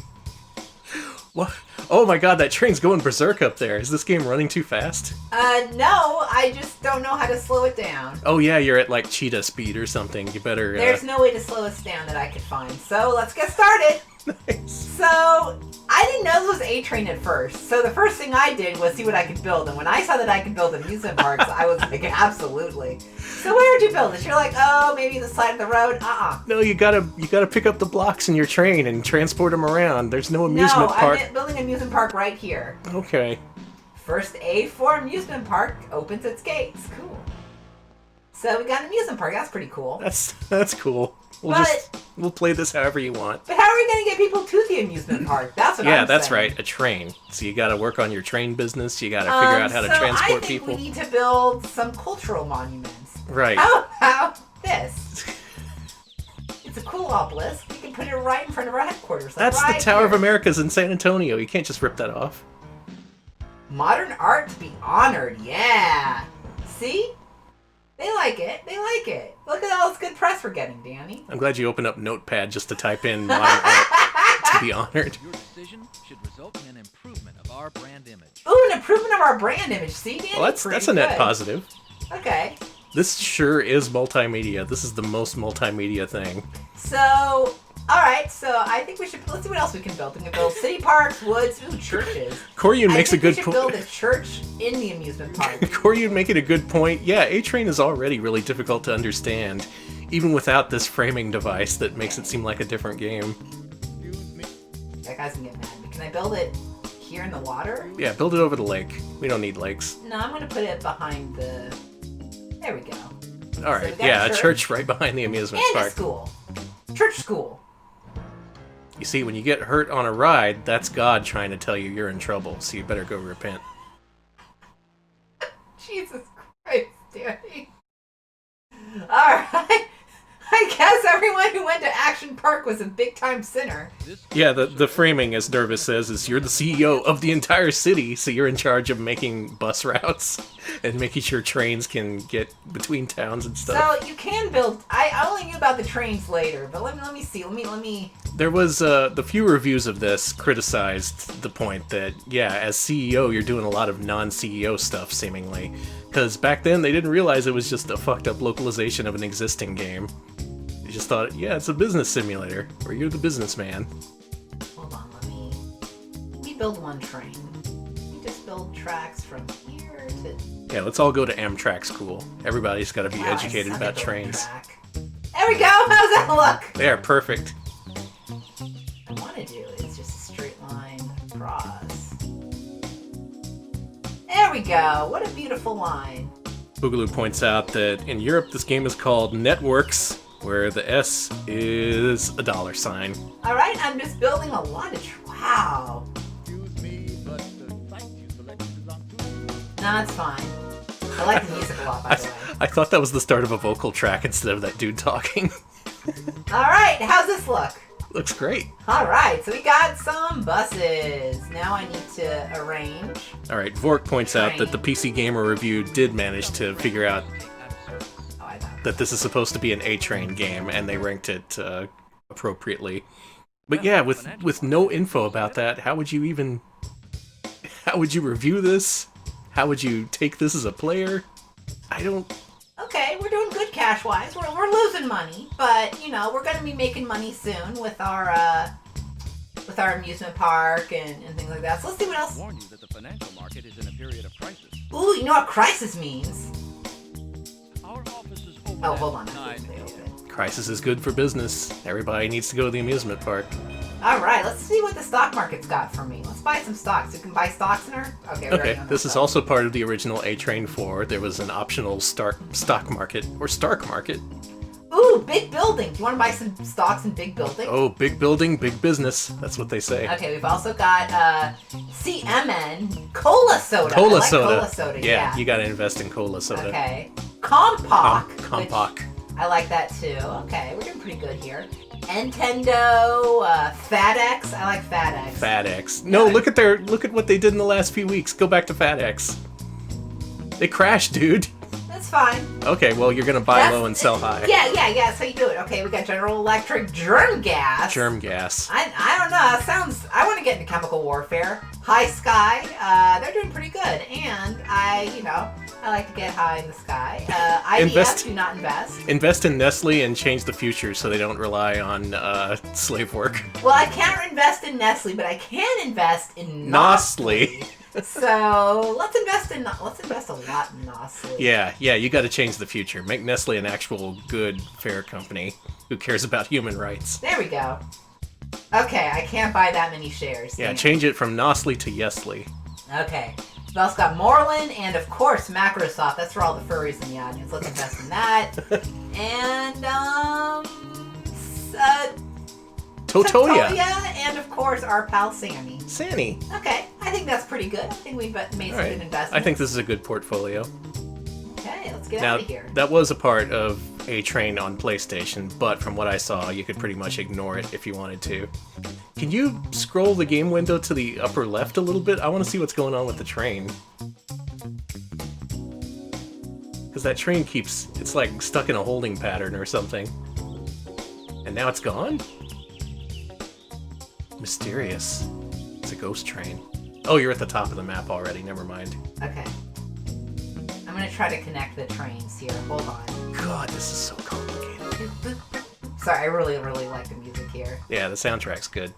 Speaker 1: What? Oh my god, that train's going berserk up there. Is this game running too fast?
Speaker 2: No, I just don't know how to slow it down.
Speaker 1: Oh yeah, you're at like cheetah speed or something. You better...
Speaker 2: There's no way to slow us down that I could find. So let's get started.
Speaker 1: Nice.
Speaker 2: So I didn't know this was A-Train at first. So the first thing I did was see what I could build. And when I saw that I could build amusement parks, I was like, absolutely. So where would you build this? You're like, oh, maybe the side of the road?
Speaker 1: No, you gotta pick up the blocks in your train and transport them around. There's no amusement
Speaker 2: No,
Speaker 1: park.
Speaker 2: I'm building an amusement park right here.
Speaker 1: Okay.
Speaker 2: First A4 amusement park opens its gates. Cool. So we got an amusement park. That's pretty cool.
Speaker 1: That's cool. We'll play this however you want.
Speaker 2: But how are we going to get people to the amusement park? That's what I'm saying.
Speaker 1: Yeah, that's right. A train. So you gotta work on your train business. You gotta figure out how to transport
Speaker 2: I think
Speaker 1: people.
Speaker 2: we need to build some cultural monuments.
Speaker 1: Right.
Speaker 2: How about this? It's a cool obelisk. We can put it right in front of our headquarters. Like
Speaker 1: That's
Speaker 2: right
Speaker 1: the Tower of
Speaker 2: here.
Speaker 1: Americas in San Antonio. You can't just rip that off.
Speaker 2: Modern art to be honored. Yeah. See? They like it. They like it. Look at all this good press we're getting, Danny.
Speaker 1: I'm glad you opened up Notepad just to type in modern art. should be honored.
Speaker 6: Your decision should result in an improvement of our brand image.
Speaker 2: Ooh, an improvement of our brand image. See, Danny?
Speaker 1: Well, that's a net positive.
Speaker 2: Okay.
Speaker 1: This sure is multimedia. This is the most multimedia thing.
Speaker 2: So, alright, so I think let's see what else we can build. We can build city parks, woods, churches.
Speaker 1: Koryun makes a good
Speaker 2: point.
Speaker 1: point.
Speaker 2: We should build a church in the amusement park.
Speaker 1: Koryun making a good point. Yeah, A-Train is already really difficult to understand, even without this framing device that makes it seem like a different game.
Speaker 2: That guy's gonna get mad at me. Can I build it here in the water?
Speaker 1: Yeah, build it over the lake. We don't need lakes.
Speaker 2: No, I'm gonna put it behind the... There we go.
Speaker 1: Alright,
Speaker 2: we
Speaker 1: yeah,
Speaker 2: got
Speaker 1: a church right behind the amusement
Speaker 2: And
Speaker 1: park.
Speaker 2: a school. Church school.
Speaker 1: You see, when you get hurt on a ride, that's God trying to tell you you're in trouble, so you better go repent.
Speaker 2: Jesus Christ, Danny. Alright. I guess everyone who went to Action Park was a big-time sinner.
Speaker 1: Yeah, the framing, as Nervous says, is you're the CEO of the entire city, so you're in charge of making bus routes and making sure trains can get between towns and stuff.
Speaker 2: So you can build... I only knew about the trains later, but let me see. Let me...
Speaker 1: There was, the few reviews of this criticized the point that, yeah, as CEO, you're doing a lot of non-CEO stuff, seemingly. Because back then, they didn't realize it was just a fucked up localization of an existing game. They just thought, yeah, it's a business simulator, where you're the businessman.
Speaker 2: Hold on, let me build one train. We just build tracks from here to...
Speaker 1: Yeah, let's all go to Amtrak school. Everybody's got to be
Speaker 2: Wow, I
Speaker 1: educated
Speaker 2: suck
Speaker 1: about
Speaker 2: at building
Speaker 1: trains.
Speaker 2: track. There we go! How's that look?
Speaker 1: They are perfect.
Speaker 2: What I want to do is just a straight line across. There we go! What a beautiful line.
Speaker 1: Boogaloo points out that in Europe this game is called Networks, where the S is a dollar sign.
Speaker 2: Alright, I'm just building a lot of... Wow.
Speaker 6: Excuse me, but the site you selected is on Tuesday.
Speaker 2: No, it's fine. I like the music a lot, by the way.
Speaker 1: I thought that was the start of a vocal track instead of that dude talking.
Speaker 2: Alright, how's this look?
Speaker 1: Looks great.
Speaker 2: Alright, so we got some buses. Now I need to arrange.
Speaker 1: Alright, Vork points out that the PC Gamer review did manage to figure out
Speaker 2: Oh, I know.
Speaker 1: that this is supposed to be an A-Train game, and they ranked it appropriately. But yeah, with no info about that, how would you review this? How would you take this as a player? I don't...
Speaker 2: Okay, we're doing good cash-wise. We're losing money, but, you know, we're going to be making money soon with our amusement park and things like that. So let's see what else.
Speaker 6: Warn you that the financial market is in a period of crisis.
Speaker 2: Ooh, you know what crisis means?
Speaker 6: Our office is open.
Speaker 2: Oh,
Speaker 6: at
Speaker 2: hold on.
Speaker 6: 9
Speaker 2: Stay
Speaker 6: a.m.
Speaker 2: open.
Speaker 1: Crisis is good for business. Everybody needs to go to the amusement park.
Speaker 2: Alright, let's see what the stock market's got for me. Let's buy some stocks. You can buy stocks in her? Okay, we're
Speaker 1: Okay, this is also part of the original A-Train 4. There was an optional stock market, or Stark market.
Speaker 2: Ooh, big building. Do you want to buy some stocks in big building?
Speaker 1: Oh, big building, big business. That's what they say.
Speaker 2: Okay, we've also got CMN Cola Soda.
Speaker 1: Cola
Speaker 2: I like
Speaker 1: soda.
Speaker 2: Cola Soda, yeah.
Speaker 1: You gotta invest in cola soda.
Speaker 2: Okay. Compaq.
Speaker 1: Compaq.
Speaker 2: which I like that too. Okay, we're doing pretty good here. Nintendo, FatX. I like FatX.
Speaker 1: FatX. No, look at what they did in the last few weeks. Go back to FatX. They crashed, dude.
Speaker 2: That's fine.
Speaker 1: Okay, well you're gonna buy low and sell high.
Speaker 2: Yeah, that's how you do it. Okay, we got General Electric, germ gas.
Speaker 1: Germ gas.
Speaker 2: I don't know. It sounds. I want to get into chemical warfare. High Sky. They're doing pretty good, and I like to get high in the sky. IDF, do not invest.
Speaker 1: Invest in Nestle and change the future so they don't rely on slave work.
Speaker 2: Well, I can't invest in Nestle, but I can invest in
Speaker 1: Nestle.
Speaker 2: So let's invest a lot in Nestle.
Speaker 1: Yeah, you got to change the future. Make Nestle an actual good, fair company who cares about human rights.
Speaker 2: There we go. Okay, I can't buy that many shares.
Speaker 1: Yeah, change it from Nestle to Yesly.
Speaker 2: Okay. We've also got Moreland and, of course, Macrosoft. That's for all the furries in the audience. Let's invest in that. And,
Speaker 1: Totoya.
Speaker 2: And, of course, our pal Sammy.
Speaker 1: Sammy.
Speaker 2: Okay, I think that's pretty good. I think we've made some good investments.
Speaker 1: I think this is a good portfolio.
Speaker 2: Okay, let's get
Speaker 1: Now,
Speaker 2: out of here.
Speaker 1: that was a part of A-Train on PlayStation, but from what I saw, you could pretty much ignore it if you wanted to. Can you scroll the game window to the upper left a little bit? I want to see what's going on with the train. Because that train it's like stuck in a holding pattern or something. And now it's gone? Mysterious. It's a ghost train. Oh, you're at the top of the map already. Never mind.
Speaker 2: Okay. I'm gonna try to connect the trains here. Hold on.
Speaker 1: God, this is so complicated.
Speaker 2: Sorry, I really, really like the music here.
Speaker 1: Yeah, the soundtrack's good.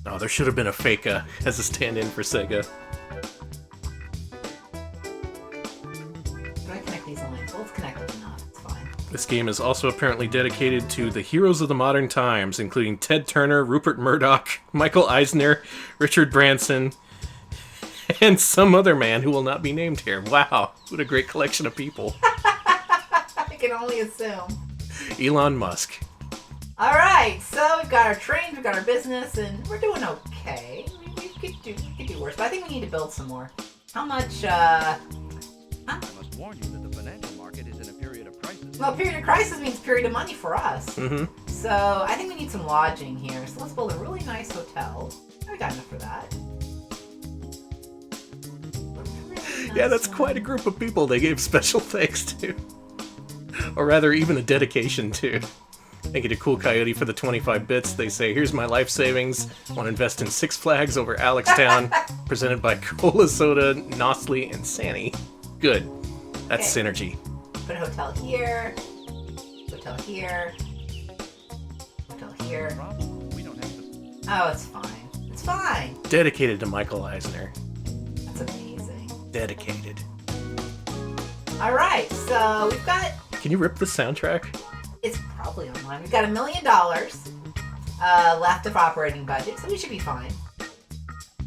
Speaker 1: Oh, there should have been a Faker as a stand-in for Sega.
Speaker 2: Do I connect these lines? Well, let's connect them enough. It's fine.
Speaker 1: This game is also apparently dedicated to the heroes of the modern times, including Ted Turner, Rupert Murdoch, Michael Eisner, Richard Branson, and some other man who will not be named here. Wow, what a great collection of people.
Speaker 2: I can only assume.
Speaker 1: Elon Musk.
Speaker 2: Alright, so we've got our trains, we've got our business, and we're doing okay. We could do worse, but I think we need to build some more. How much,
Speaker 6: I must warn you that the financial market is in a period of crisis.
Speaker 2: Well, period of crisis means period of money for us.
Speaker 1: Mm-hmm.
Speaker 2: So I think we need some lodging here. So let's build a really nice hotel. We got enough for that.
Speaker 1: Yeah, that's quite a group of people they gave special thanks to. Or rather, even a dedication to. Thank you to Cool Coyote for the 25 bits. They say, here's my life savings. Want to invest in Six Flags over Alextown. Presented by Cola Soda, Nostly, and Sanny. Good. That's
Speaker 2: Okay.
Speaker 1: synergy.
Speaker 2: Put a hotel here. Hotel here. Hotel here.
Speaker 6: Problem? We don't have to.
Speaker 2: Oh, it's fine. It's fine.
Speaker 1: Dedicated to Michael Eisner.
Speaker 2: That's amazing.
Speaker 1: Dedicated.
Speaker 2: Alright, so we've got...
Speaker 1: Can you rip the soundtrack?
Speaker 2: It's probably online. We've got $1 million left of operating budget, so we should be fine.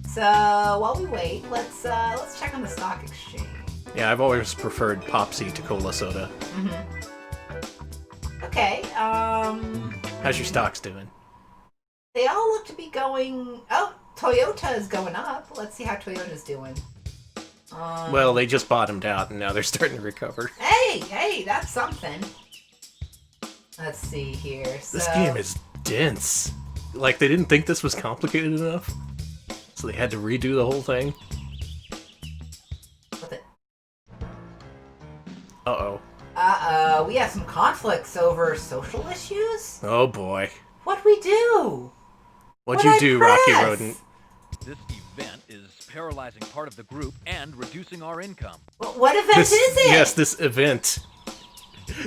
Speaker 2: So while we wait, let's check on the stock exchange.
Speaker 1: Yeah, I've always preferred Popsy to Cola Soda.
Speaker 2: Okay.
Speaker 1: How's your stocks doing?
Speaker 2: They all look to be going. Oh, Toyota is going up. Let's see how Toyota's doing.
Speaker 1: Well, they just bottomed out, and now they're starting to recover.
Speaker 2: Hey, that's something. Let's see here. So,
Speaker 1: This game is dense. Like, they didn't think this was complicated enough, so they had to redo the whole thing.
Speaker 2: What the?
Speaker 1: Uh-oh.
Speaker 2: We have some conflicts over social issues.
Speaker 1: Oh, boy.
Speaker 2: What'd we do?
Speaker 1: What'd you do, Rocky
Speaker 2: press?
Speaker 1: Rodent?
Speaker 6: This event is paralyzing part of the group and reducing our income.
Speaker 2: What event is it?
Speaker 1: Yes, this event.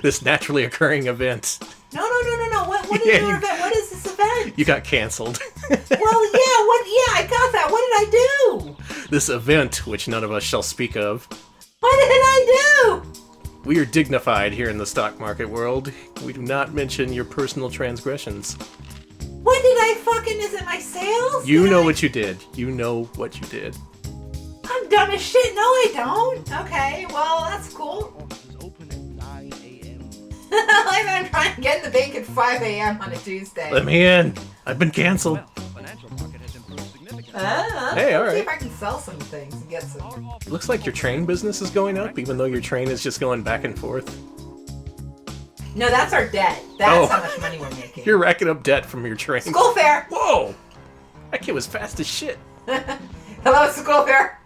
Speaker 1: This naturally occurring event.
Speaker 2: No. What is
Speaker 1: Yeah,
Speaker 2: your
Speaker 1: you-
Speaker 2: event? What is this event?
Speaker 1: You got canceled.
Speaker 2: Well, yeah, I got that. What did I do?
Speaker 1: This event, which none of us shall speak of.
Speaker 2: What did I do?
Speaker 1: We are dignified here in the stock market world. We do not mention your personal transgressions.
Speaker 2: What did I fucking, is it my sales?
Speaker 1: You know what you did. You know what you did.
Speaker 2: I'm dumb as shit. No, I don't. Okay, well, that's cool.
Speaker 6: Office is open at 9 a.m.
Speaker 2: Like I'm trying to get in the bank at 5 a.m. on a Tuesday.
Speaker 1: Let me in. I've been canceled.
Speaker 6: Well, the financial market has improved significantly.
Speaker 1: Hey, all
Speaker 2: Let's see
Speaker 1: right.
Speaker 2: if I can sell some things and get some.
Speaker 6: Our office
Speaker 1: Looks like your train business is going up, even though your train is just going back and forth.
Speaker 2: No, that's our debt. That's
Speaker 1: Oh.
Speaker 2: how much money we're making.
Speaker 1: You're racking up debt from your train.
Speaker 2: School fair.
Speaker 1: Whoa! That kid was fast as shit.
Speaker 2: Hello, school fair.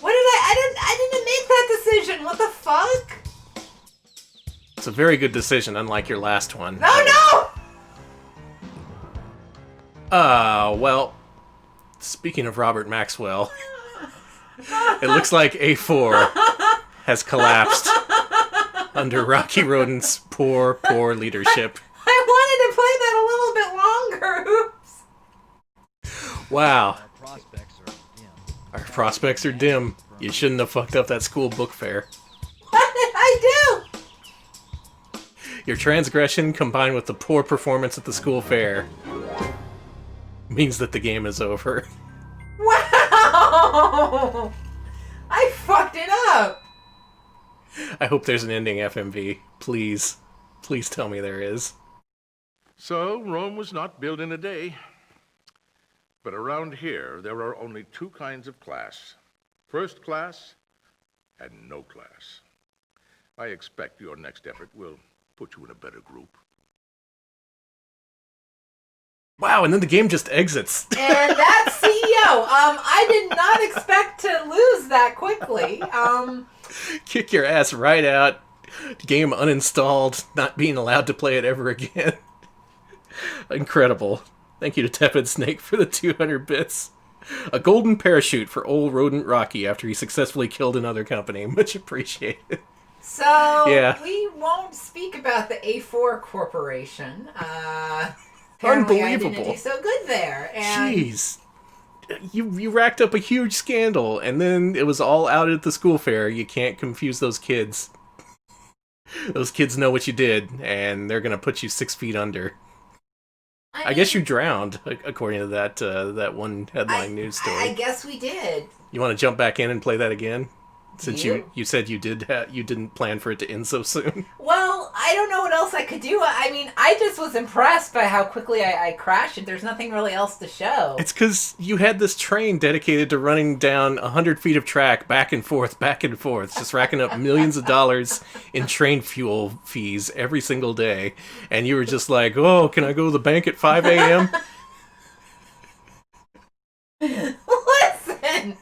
Speaker 2: What did I didn't make that decision. What the fuck?
Speaker 1: It's a very good decision, unlike your last one.
Speaker 2: No!
Speaker 1: Well, speaking of Robert Maxwell, it looks like A4 has collapsed under Rocky Rodent's poor leadership.
Speaker 2: I wanted to play that a little bit longer. Oops.
Speaker 1: Wow.
Speaker 6: our prospects are dim.
Speaker 1: Our prospects are dim. You shouldn't have fucked up that school book fair.
Speaker 2: What did I do?
Speaker 1: Your transgression combined with the poor performance at the school fair means that the game is over.
Speaker 2: Wow! I fucked it up.
Speaker 1: I hope there's an ending, FMV. Please. Please tell me there is.
Speaker 5: So, Rome was not built in a day. But around here, there are only two kinds of class. First class and no class. I expect your next effort will put you in a better group.
Speaker 1: Wow, and then the game just exits.
Speaker 2: And that's CEO. I did not expect to lose that quickly.
Speaker 1: Kick your ass right out. Game uninstalled, not being allowed to play it ever again. Incredible. Thank you to Tepid Snake for the 200 bits. A golden parachute for old rodent Rocky after he successfully killed another company. Much appreciated.
Speaker 2: So,
Speaker 1: Yeah.
Speaker 2: we won't speak about the A4 Corporation. Apparently I didn't do so good there. And
Speaker 1: Jeez. You racked up a huge scandal, and then it was all out at the school fair. You can't confuse those kids. Those kids know what you did, and they're gonna put you 6 feet under. I guess you drowned, according to that one headline news story.
Speaker 2: I guess we did.
Speaker 1: You want to jump back in and play that again? Since
Speaker 2: You?
Speaker 1: you said you didn't plan for it to end so soon.
Speaker 2: Well, I don't know what else I could do. I mean, I just was impressed by how quickly I crashed it. There's nothing really else to show.
Speaker 1: It's because you had this train dedicated to running down 100 feet of track back and forth, just racking up millions of dollars in train fuel fees every single day. And you were just like, oh, can I go to the bank at 5 a.m.?
Speaker 2: Listen,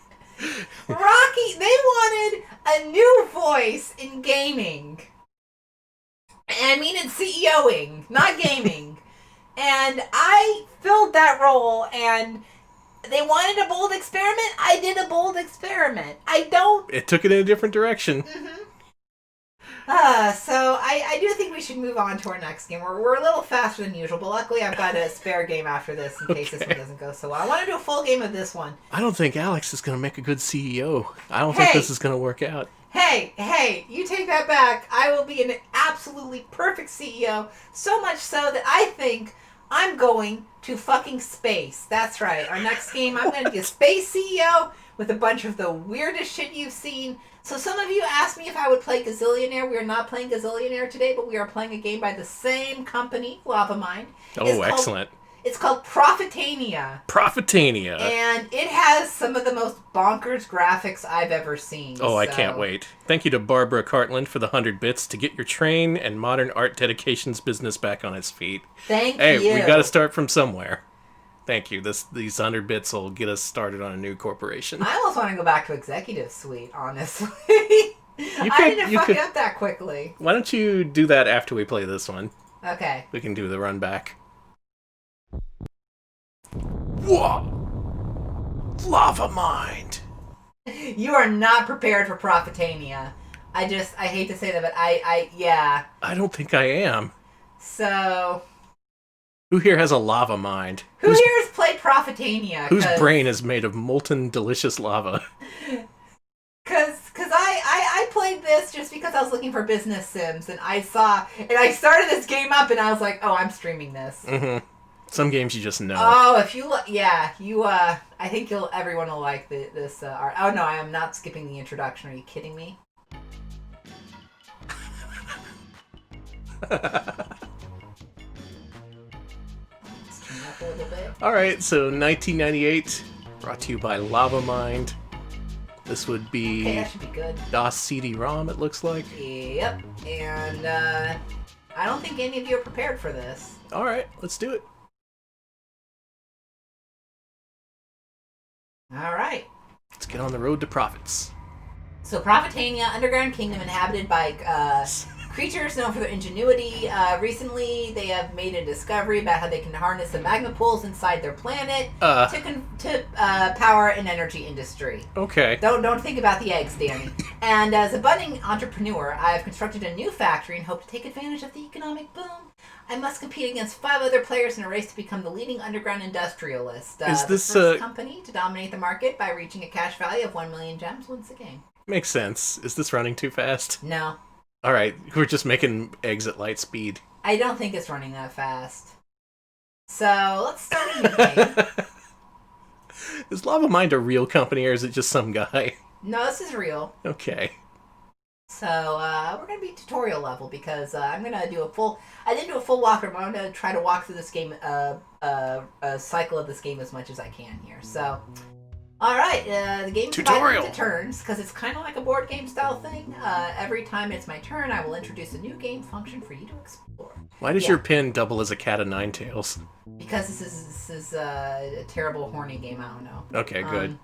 Speaker 2: Rocky, they wanted a new voice in gaming. And I mean in CEOing, not gaming. And I filled that role, and they wanted a bold experiment. I did a bold experiment.
Speaker 1: It took it in a different direction.
Speaker 2: So I do think we should move on to our next game. We're a little faster than usual, but luckily I've got a spare game after this in case this one doesn't go so well. I want to do a full game of this one.
Speaker 1: I don't think Alex is going to make a good CEO. I don't think this is going to work out.
Speaker 2: Hey, you take that back. I will be an absolutely perfect CEO, so much so that I think I'm going to fucking space. That's right. Our next game, I'm going to be a space CEO with a bunch of the weirdest shit you've seen. So some of you asked me if I would play Gazillionaire. We are not playing Gazillionaire today, but we are playing a game by the same company, Lava Mind.
Speaker 1: Oh, excellent.
Speaker 2: It's called Profitania.
Speaker 1: Profitania.
Speaker 2: And it has some of the most bonkers graphics I've ever seen.
Speaker 1: Oh, I can't wait. Thank you to Barbara Cartland for the 100 bits to get your train and modern art dedications business back on its feet.
Speaker 2: Thank you.
Speaker 1: Hey, we got to start from somewhere. Thank you. These 100 bits will get us started on a new corporation.
Speaker 2: I almost want to go back to Executive Suite, honestly. I didn't fuck it up that quickly.
Speaker 1: Why don't you do that after we play this one?
Speaker 2: Okay.
Speaker 1: We can do the run back. Whoa! Lava Mind!
Speaker 2: You are not prepared for Profitania. I hate to say that, but yeah.
Speaker 1: I don't think I am.
Speaker 2: So...
Speaker 1: Who here has a lava mind?
Speaker 2: Who here has played Profitania?
Speaker 1: Whose brain is made of molten, delicious lava?
Speaker 2: Because I played this just because I was looking for business sims, and I started this game up, and I was like, oh, I'm streaming this.
Speaker 1: Mm-hmm. Some games you just know.
Speaker 2: Oh, if you I think everyone will like this art. Oh no, I am not skipping the introduction. Are you kidding me? Up a little bit.
Speaker 1: Alright, so 1998, brought to you by Lava Mind. This would be
Speaker 2: Okay, that should be good.
Speaker 1: DOS CD-ROM, it looks like.
Speaker 2: Yep, and I don't think any of you are prepared for this.
Speaker 1: Alright, let's do it.
Speaker 2: Alright.
Speaker 1: Let's get on the road to profits.
Speaker 2: So Profitania, underground kingdom inhabited by creatures known for their ingenuity. Recently, they have made a discovery about how they can harness the magma pools inside their planet to power an energy industry.
Speaker 1: Okay.
Speaker 2: Don't think about the eggs, Danny. And as a budding entrepreneur, I have constructed a new factory and hope to take advantage of the economic boom. I must compete against 5 other players in a race to become the leading underground industrialist.
Speaker 1: Is this
Speaker 2: the first company to dominate the market by reaching a cash value of 1 million gems wins the game.
Speaker 1: Makes sense. Is this running too fast?
Speaker 2: No.
Speaker 1: Alright, we're just making eggs at light speed.
Speaker 2: I don't think it's running that fast. So, let's start a new game.
Speaker 1: Is Lava Mind a real company, or is it just some guy?
Speaker 2: No, this is real.
Speaker 1: Okay.
Speaker 2: So, we're going to be tutorial level because I'm going to do a full... I didn't do a full walkthrough, but I'm going to try to walk through this game, a cycle of this game as much as I can here. So, alright, the game's divided into turns because it's kind of like a board game style thing. Every time it's my turn, I will introduce a new game function for you to explore.
Speaker 1: Why does your pin double as a cat of 9 tails?
Speaker 2: Because this is a terrible, horny game, I don't know.
Speaker 1: Okay, good.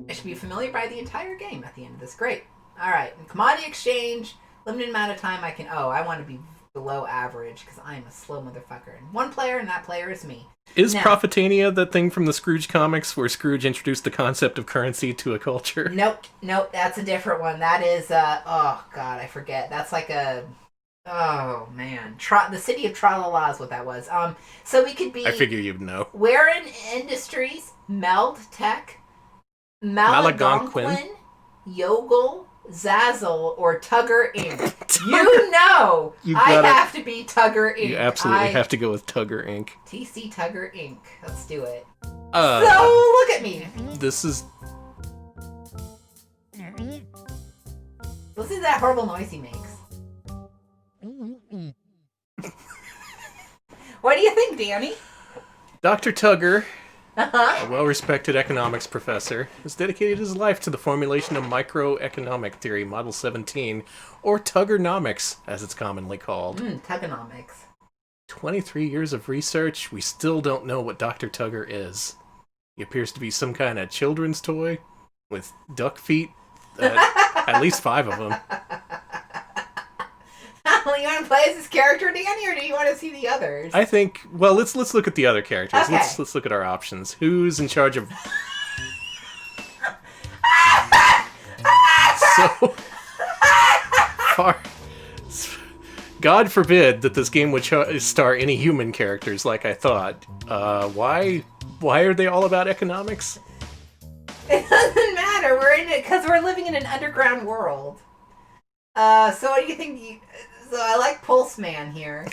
Speaker 2: I should be familiar by the entire game at the end of this. Great. Alright, commodity exchange. limited amount of time I can... Oh, I want to be below average because I'm a slow motherfucker. And one player, and that player is me.
Speaker 1: Is
Speaker 2: now,
Speaker 1: Profitania that thing from the Scrooge comics where Scrooge introduced the concept of currency to a culture?
Speaker 2: Nope, that's a different one. That is, oh god, I forget. That's like a... Oh, man. The City of Tra-La-La is what that was. So we could be...
Speaker 1: I figure you'd know.
Speaker 2: Warin Industries, Meld Tech, Malagonquin, Yogel, Zazzle, or Tugger Inc. You know I have to be Tugger Inc.
Speaker 1: You absolutely have to go with Tugger Inc.
Speaker 2: TC Tugger Inc. Let's do it.
Speaker 1: So,
Speaker 2: look at me.
Speaker 1: This is...
Speaker 2: Listen to that horrible noise he makes. What do you think, Danny?
Speaker 1: Dr. Tugger, a well-respected economics professor, has dedicated his life to the formulation of microeconomic theory, Model 17, or Tuggernomics, as it's commonly called.
Speaker 2: Tuggernomics.
Speaker 1: 23 years of research, we still don't know what Dr. Tugger is. He appears to be some kind of children's toy with duck feet, at least 5 of them.
Speaker 2: You want to play as this character, Danny, or do you want to see the others?
Speaker 1: I think, well, let's look at the other characters.
Speaker 2: Okay.
Speaker 1: Let's look at our options. Who's in charge of... So far... God forbid that this game would star any human characters like I thought. Why are they all about economics?
Speaker 2: It doesn't matter. We're in it because we're living in an underground world. So what do you think? So I like Pulse Man here.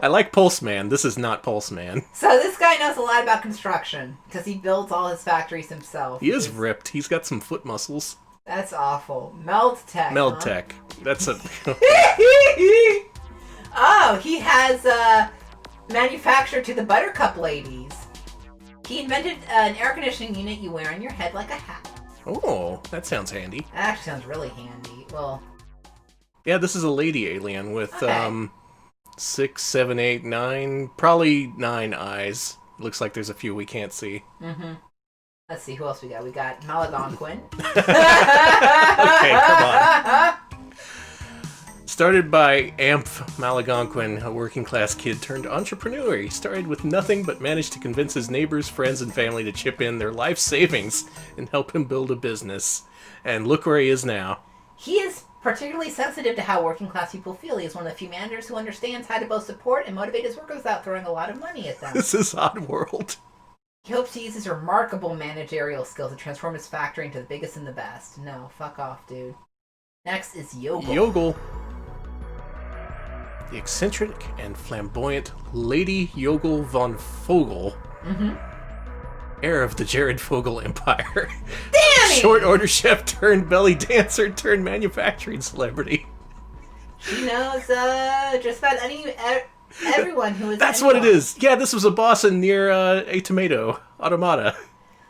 Speaker 1: I like Pulse Man. This is not Pulse Man.
Speaker 2: So this guy knows a lot about construction because he builds all his factories himself.
Speaker 1: He is ripped. He's got some foot muscles.
Speaker 2: That's awful. Meld Tech.
Speaker 1: That's a...
Speaker 2: Oh, he has manufactured to the Buttercup ladies. He invented an air conditioning unit you wear on your head like a hat.
Speaker 1: Oh, that sounds handy.
Speaker 2: That actually sounds really handy. Well...
Speaker 1: Yeah, this is a lady alien with 6, 7, 8, 9, probably 9 eyes. Looks like there's a few we can't see.
Speaker 2: Mm-hmm. Let's see, who else we got? We got Malagonquin.
Speaker 1: Okay, come on. Started by Amph Malagonquin, a working-class kid turned entrepreneur. He started with nothing but managed to convince his neighbors, friends, and family to chip in their life savings and help him build a business. And look where he is now.
Speaker 2: He is particularly sensitive to how working-class people feel. He is one of the few managers who understands how to both support and motivate his workers without throwing a lot of money at them.
Speaker 1: This is Oddworld.
Speaker 2: He hopes to use his remarkable managerial skills to transform his factory into the biggest and the best. No, fuck off, dude. Next is
Speaker 1: Yogel. The eccentric and flamboyant Lady Yogel von Fogel.
Speaker 2: Mm-hmm.
Speaker 1: Heir of the Jared Fogel Empire.
Speaker 2: Damn it!
Speaker 1: Short order chef turned belly dancer turned manufacturing celebrity.
Speaker 2: She knows just about everyone who is...
Speaker 1: That's what it is. Yeah, this was a boss in near A Tomato, Automata.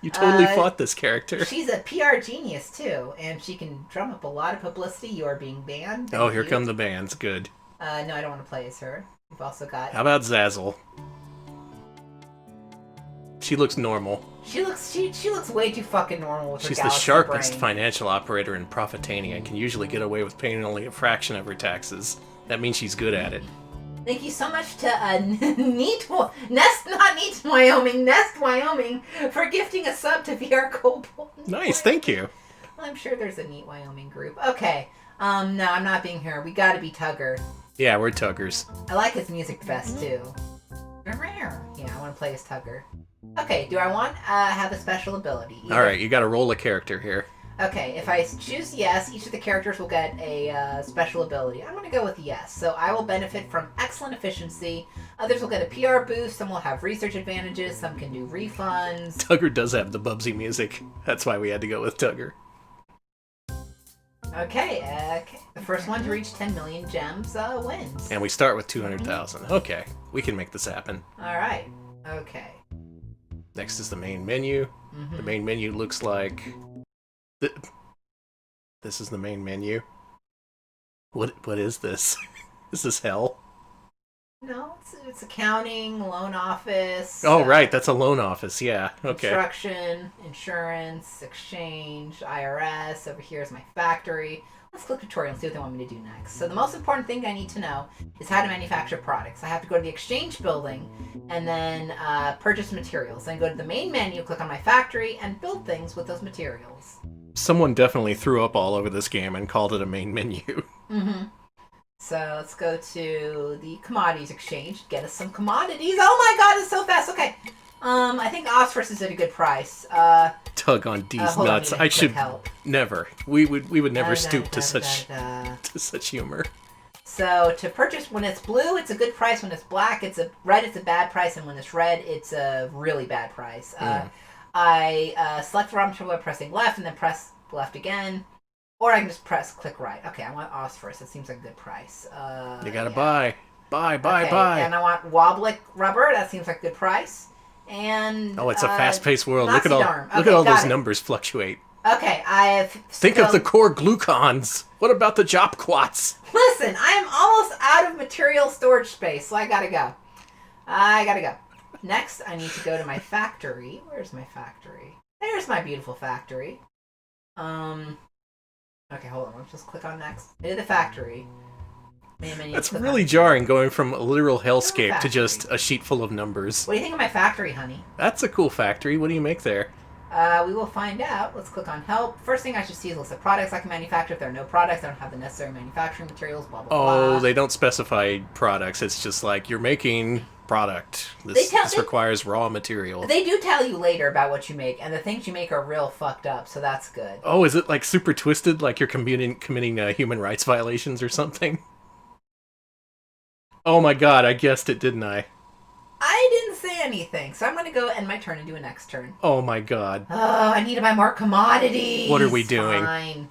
Speaker 1: You totally fought this character.
Speaker 2: She's a PR genius, too, and she can drum up a lot of publicity. You are being banned.
Speaker 1: Oh, here come the bans. Good.
Speaker 2: No, I don't want to play as her. We've also got...
Speaker 1: How about Zazzle? She looks normal.
Speaker 2: She looks way too fucking normal with her
Speaker 1: She's the
Speaker 2: galaxy
Speaker 1: sharpest
Speaker 2: brain.
Speaker 1: financial operator in Profitania and can usually get away with paying only a fraction of her taxes. That means she's good at it.
Speaker 2: Thank you so much to Nest Wyoming for gifting a sub to VR Cobalt.
Speaker 1: Nice, thank you.
Speaker 2: Well, I'm sure there's a Neat Wyoming group. Okay. No, I'm not being here. We gotta be Tugger.
Speaker 1: Yeah, we're Tuggers.
Speaker 2: I like his music the best, too. Yeah, I want to play as Tugger. Okay, do I want have a special ability?
Speaker 1: Alright, you gotta roll a character here.
Speaker 2: Okay, if I choose yes, each of the characters will get a special ability. I'm going to go with yes. So I will benefit from excellent efficiency. Others will get a PR boost. Some will have research advantages. Some can do refunds.
Speaker 1: Tugger does have the Bubsy music. That's why we had to go with Tugger.
Speaker 2: Okay. The first one to reach 10 million gems wins.
Speaker 1: And we start with 200,000. Okay, we can make this happen.
Speaker 2: All right. Okay.
Speaker 1: Next is the main menu.
Speaker 2: Mm-hmm.
Speaker 1: The main menu looks like... This is the main menu. What is this? Is this hell?
Speaker 2: No, it's accounting, loan office.
Speaker 1: Oh, right, that's a loan office, yeah. Okay.
Speaker 2: Construction, insurance, exchange, IRS. Over here is my factory. Let's click tutorial and see what they want me to do next. So the most important thing I need to know is how to manufacture products. I have to go to the exchange building and then purchase materials. Then go to the main menu, click on my factory, and build things with those materials.
Speaker 1: Someone definitely threw up all over this game and called it a main menu.
Speaker 2: Mm-hmm. So let's go to the commodities exchange. Get us some commodities. Oh my god, it's so fast. Okay. I think Osphorus is at a good price.
Speaker 1: Tug on D's nuts. I should never. We would never stoop to such humor.
Speaker 2: So to purchase, when it's blue, it's a good price. When it's black, it's a bad price, and when it's red, it's a really bad price. I select raw material by pressing left, and then press left again, or I can just click right. Okay, I want Osphorus. That seems like a good price.
Speaker 1: You gotta buy.
Speaker 2: And I want Woblick rubber. That seems like a good price. And
Speaker 1: it's a fast-paced world. Look at all those numbers fluctuate.
Speaker 2: Okay,
Speaker 1: Think of the core glucons. What about the Jopquats?
Speaker 2: Listen, I am almost out of material storage space, so I gotta go. Next, I need to go to my factory. Where's my factory? There's my beautiful factory. Okay, hold on. Let's just click on next. Into the factory.
Speaker 1: That's really jarring, going from a literal hellscape to just a sheet full of numbers.
Speaker 2: What do you think of my factory, honey?
Speaker 1: That's a cool factory. What do you make there?
Speaker 2: We will find out. Let's click on help. First thing I should see is a list of products I can manufacture. If there are no products, I don't have the necessary manufacturing materials, blah, blah, blah.
Speaker 1: Oh, they don't specify products. It's just like, you're making product. This requires raw material.
Speaker 2: They do tell you later about what you make, and the things you make are real fucked up, so that's good.
Speaker 1: Oh, is it like super twisted, like you're committing human rights violations or something? Oh my god, I guessed it, didn't I?
Speaker 2: I didn't say anything, so I'm going to go end my turn and do a next turn.
Speaker 1: Oh my god.
Speaker 2: Oh, I need to buy more commodities.
Speaker 1: What are we doing?
Speaker 2: Fine.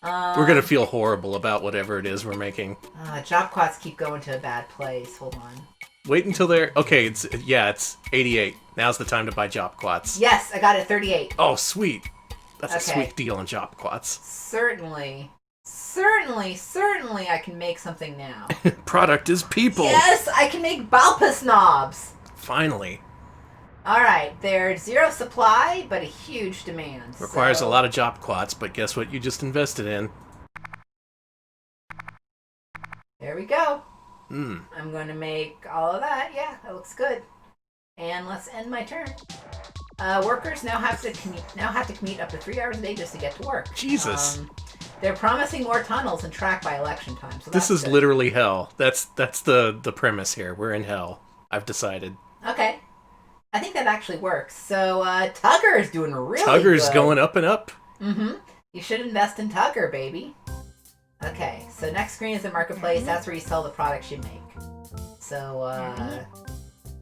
Speaker 1: We're going to feel horrible about whatever it is we're making.
Speaker 2: Jopquats keep going to a bad place. Hold on.
Speaker 1: Wait until they're... Okay, it's 88. Now's the time to buy Jopquats.
Speaker 2: Yes, I got it at 38.
Speaker 1: Oh, sweet. That's a sweet deal on Jopquats.
Speaker 2: Certainly, I can make something now.
Speaker 1: Product is people.
Speaker 2: Yes, I can make Balpus knobs.
Speaker 1: Finally.
Speaker 2: Alright, there's zero supply, but a huge demand.
Speaker 1: Requires a lot of Jopquats, but guess what you just invested in?
Speaker 2: There we go.
Speaker 1: Hmm.
Speaker 2: I'm going to make all of that. Yeah, that looks good. And let's end my turn. Workers now have to commute up to 3 hours a day just to get to work.
Speaker 1: Jesus.
Speaker 2: They're promising more tunnels and track by election time. So
Speaker 1: this is good. Literally hell. That's the premise here. We're in hell. I've decided.
Speaker 2: Okay. I think that actually works. So Tugger is doing really
Speaker 1: Tugger's
Speaker 2: good.
Speaker 1: Going up and up.
Speaker 2: Mm-hmm. You should invest in Tugger, baby. Okay, so next screen is the marketplace. That's where you sell the products you make. So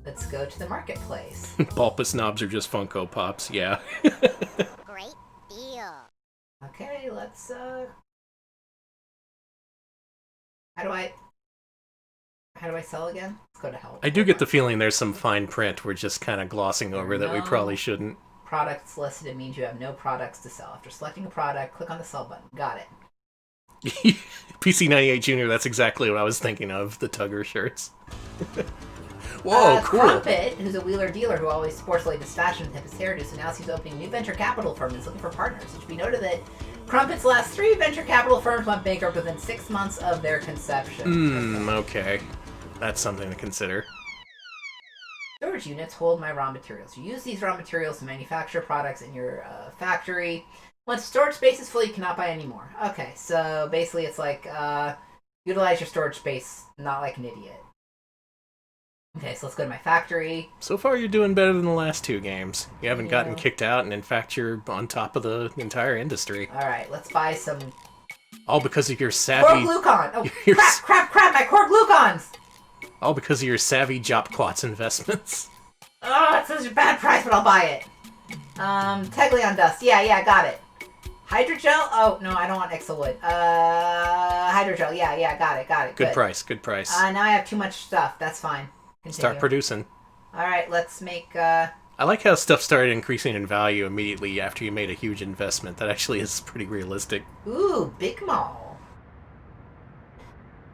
Speaker 2: let's go to the marketplace.
Speaker 1: Balpus knobs are just Funko Pops, yeah.
Speaker 7: Great deal.
Speaker 2: Okay, let's How do I sell again? Let's go to help.
Speaker 1: I do get the feeling there's some fine print we're just kind of glossing over that we probably shouldn't.
Speaker 2: Products listed means you have no products to sell. After selecting a product, click on the sell button. Got it.
Speaker 1: PC98 Jr., that's exactly what I was thinking of, the Tugger shirts. Whoa, cool.
Speaker 2: Crumpet, who's a wheeler dealer who always sports the latest fashion with his hairdo, so now he's opening a new venture capital firm and is looking for partners. It should be noted that Crumpet's last 3 venture capital firms went bankrupt within 6 months of their conception.
Speaker 1: Okay. That's something to consider.
Speaker 2: Storage units hold my raw materials. You use these raw materials to manufacture products in your factory. Once storage space is full, you cannot buy any more. Okay, so basically it's like, utilize your storage space, not like an idiot. Okay, so let's go to my factory.
Speaker 1: So far you're doing better than the last 2 games. You haven't gotten kicked out, and in fact you're on top of the entire industry.
Speaker 2: Alright, let's buy some...
Speaker 1: All because of your savvy...
Speaker 2: Core glucon! Oh, crap, my core glucons!
Speaker 1: All because of your savvy Jopquats investments.
Speaker 2: Oh, it's such a bad price, but I'll buy it. Teglion dust. Yeah, got it. Hydrogel? Oh, no, I don't want Exowood. Hydrogel. Yeah, got it.
Speaker 1: Good price.
Speaker 2: Now I have too much stuff. That's fine. Continue.
Speaker 1: Start producing.
Speaker 2: Alright, let's make,
Speaker 1: I like how stuff started increasing in value immediately after you made a huge investment. That actually is pretty realistic.
Speaker 2: Ooh, Big Mall.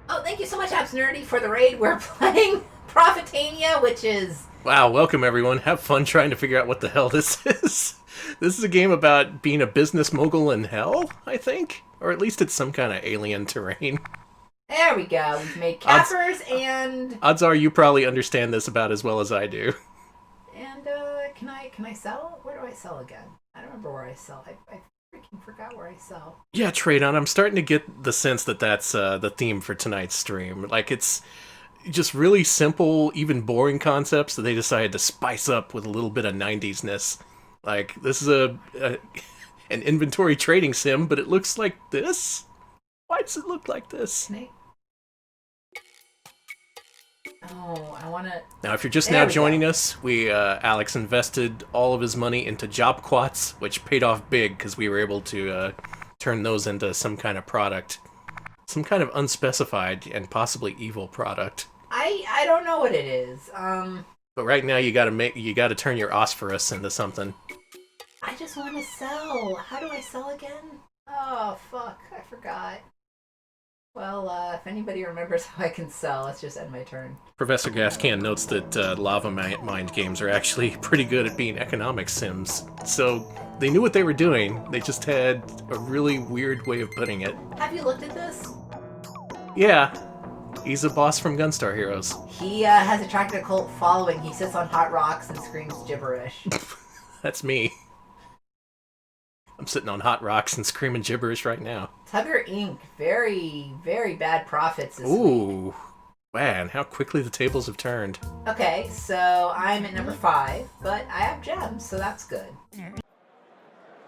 Speaker 2: Oh, thank you so much, Abs Nerdy, for the raid. We're playing Profitania, which is...
Speaker 1: Wow, welcome everyone. Have fun trying to figure out what the hell this is. This is a game about being a business mogul in hell, I think? Or at least it's some kind of alien terrain.
Speaker 2: There we go. We've made Cappers and...
Speaker 1: Odds are you probably understand this about as well as I do.
Speaker 2: And, can I sell? Where do I sell again? I don't remember where I sell. I freaking forgot where I sell.
Speaker 1: Yeah, Tradon, I'm starting to get the sense that that's the theme for tonight's stream. Like, it's just really simple, even boring concepts that they decided to spice up with a little bit of 90s-ness. Like, this is an inventory trading sim, but it looks like this? Why does it look like this?
Speaker 2: Can I... Oh, I want to...
Speaker 1: Now, if you're just now joining us, Alex invested all of his money into job quats, which paid off big because we were able to turn those into some kind of product. Some kind of unspecified and possibly evil product.
Speaker 2: I don't know what it is.
Speaker 1: But right now you gotta turn your Osphorus into something.
Speaker 2: I just want to sell. How do I sell again? Oh, fuck. I forgot. Well, if anybody remembers how I can sell, let's just end my turn.
Speaker 1: Professor Gascan notes that Lava Mind games are actually pretty good at being economic sims. So they knew what they were doing, they just had a really weird way of putting it.
Speaker 2: Have you looked at this?
Speaker 1: Yeah, he's a boss from Gunstar Heroes.
Speaker 2: He has attracted a cult following. He sits on hot rocks and screams gibberish.
Speaker 1: That's me. I'm sitting on hot rocks and screaming gibberish right now.
Speaker 2: Tugger Inc. Very, very bad profits this week.
Speaker 1: Ooh, man, how quickly the tables have turned.
Speaker 2: Okay, so I'm at number 5, but I have gems, so that's good.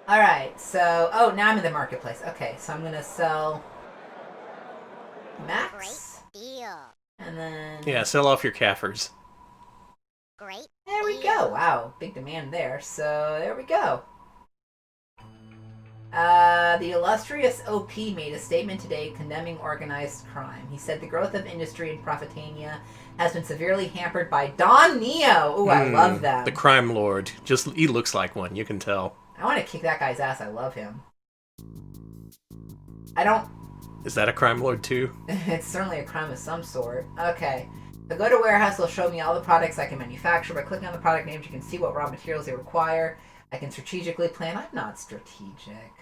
Speaker 2: Alright, so... Oh, now I'm in the marketplace. Okay, so I'm going to sell... Max.
Speaker 7: Great deal.
Speaker 2: And then...
Speaker 1: Yeah, sell off your Kaffers.
Speaker 7: Great.
Speaker 2: There we go. Wow, big demand there. So, there we go. The illustrious OP made a statement today condemning organized crime. He said the growth of industry in Profitania has been severely hampered by Don Neo. Ooh, I love that.
Speaker 1: The crime lord. He looks like one, you can tell.
Speaker 2: I want to kick that guy's ass. I love him. I don't...
Speaker 1: Is that a crime lord too?
Speaker 2: It's certainly a crime of some sort. Okay. The go-to warehouse will show me all the products I can manufacture. By clicking on the product names, you can see what raw materials they require. I can strategically plan. I'm not strategic.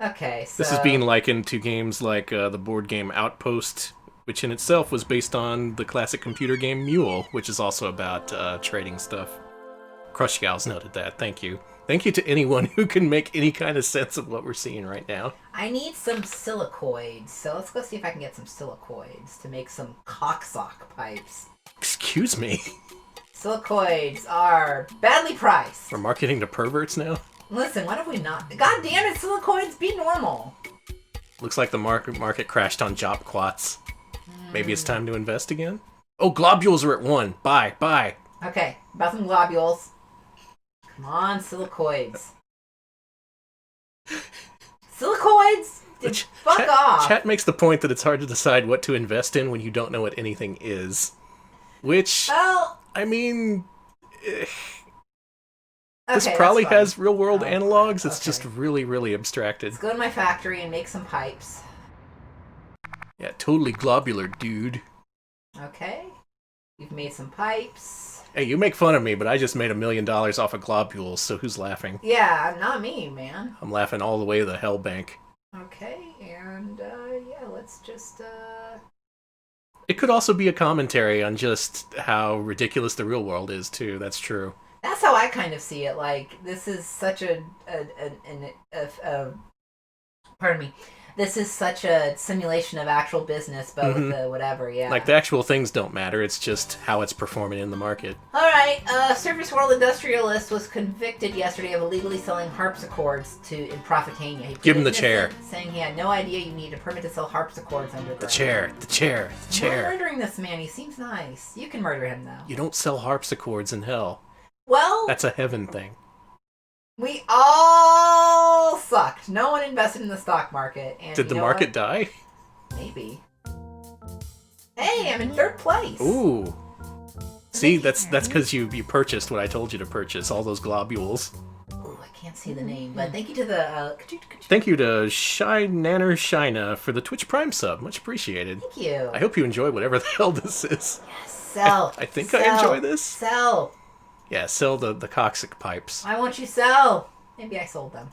Speaker 2: Okay, so...
Speaker 1: This is being likened to games like the board game Outpost, which in itself was based on the classic computer game Mule, which is also about trading stuff. Crush Gals noted that. Thank you. Thank you to anyone who can make any kind of sense of what we're seeing right now.
Speaker 2: I need some silicoids, so let's go see if I can get some silicoids to make some cocksock pipes.
Speaker 1: Excuse me?
Speaker 2: Silicoids are badly priced.
Speaker 1: We're marketing to perverts now?
Speaker 2: Listen, what have we not... God damn it, silicoids, be normal.
Speaker 1: Looks like the market crashed on job quats. Maybe it's time to invest again? Oh, globules are at 1. Buy.
Speaker 2: Okay, about some globules. Come on, silicoids. Silicoids? Fuck off.
Speaker 1: Chat makes the point that it's hard to decide what to invest in when you don't know what anything is. Which,
Speaker 2: well...
Speaker 1: I mean...
Speaker 2: Okay,
Speaker 1: this probably
Speaker 2: that's fine.
Speaker 1: has real-world analogs. It's
Speaker 2: okay.
Speaker 1: just really, really abstracted.
Speaker 2: Let's go to my factory and make some pipes.
Speaker 1: Yeah, totally globular, dude.
Speaker 2: Okay. We've made some pipes.
Speaker 1: Hey, you make fun of me, but I just made $1 million off of globules, so who's laughing?
Speaker 2: Yeah, not me, man.
Speaker 1: I'm laughing all the way to the hell bank.
Speaker 2: Okay, and, yeah, let's just,
Speaker 1: It could also be a commentary on just how ridiculous the real world is, too. That's true.
Speaker 2: That's how I kind of see it. Like, this is such pardon me. This is such a simulation of actual business, but with the whatever, yeah.
Speaker 1: Like, the actual things don't matter. It's just how it's performing in the market.
Speaker 2: All right. Surface World Industrialist was convicted yesterday of illegally selling harpsichords in Profitania. He
Speaker 1: Give him the
Speaker 2: pleaded
Speaker 1: chair.
Speaker 2: innocent, saying he had no idea you need a permit to sell harpsichords underground.
Speaker 1: The chair.
Speaker 2: I'm not murdering this man. He seems nice. You can murder him, though.
Speaker 1: You don't sell harpsichords in hell.
Speaker 2: Well...
Speaker 1: That's a heaven thing.
Speaker 2: We all sucked. No one invested in the stock market. And
Speaker 1: Did the market die?
Speaker 2: Maybe. Hey, I'm in 3rd place.
Speaker 1: Ooh. See, that's because you purchased what I told you to purchase, all those globules.
Speaker 2: Ooh, I can't see the name, but thank you to the...
Speaker 1: Thank you to Shy Nanner Shina for the Twitch Prime sub. Much appreciated.
Speaker 2: Thank you.
Speaker 1: I hope you enjoy whatever the hell this is.
Speaker 2: Yes, sell.
Speaker 1: I think
Speaker 2: sell,
Speaker 1: I enjoy this.
Speaker 2: Sell.
Speaker 1: Yeah, sell the coccyx pipes.
Speaker 2: Why won't you sell? Maybe I sold them.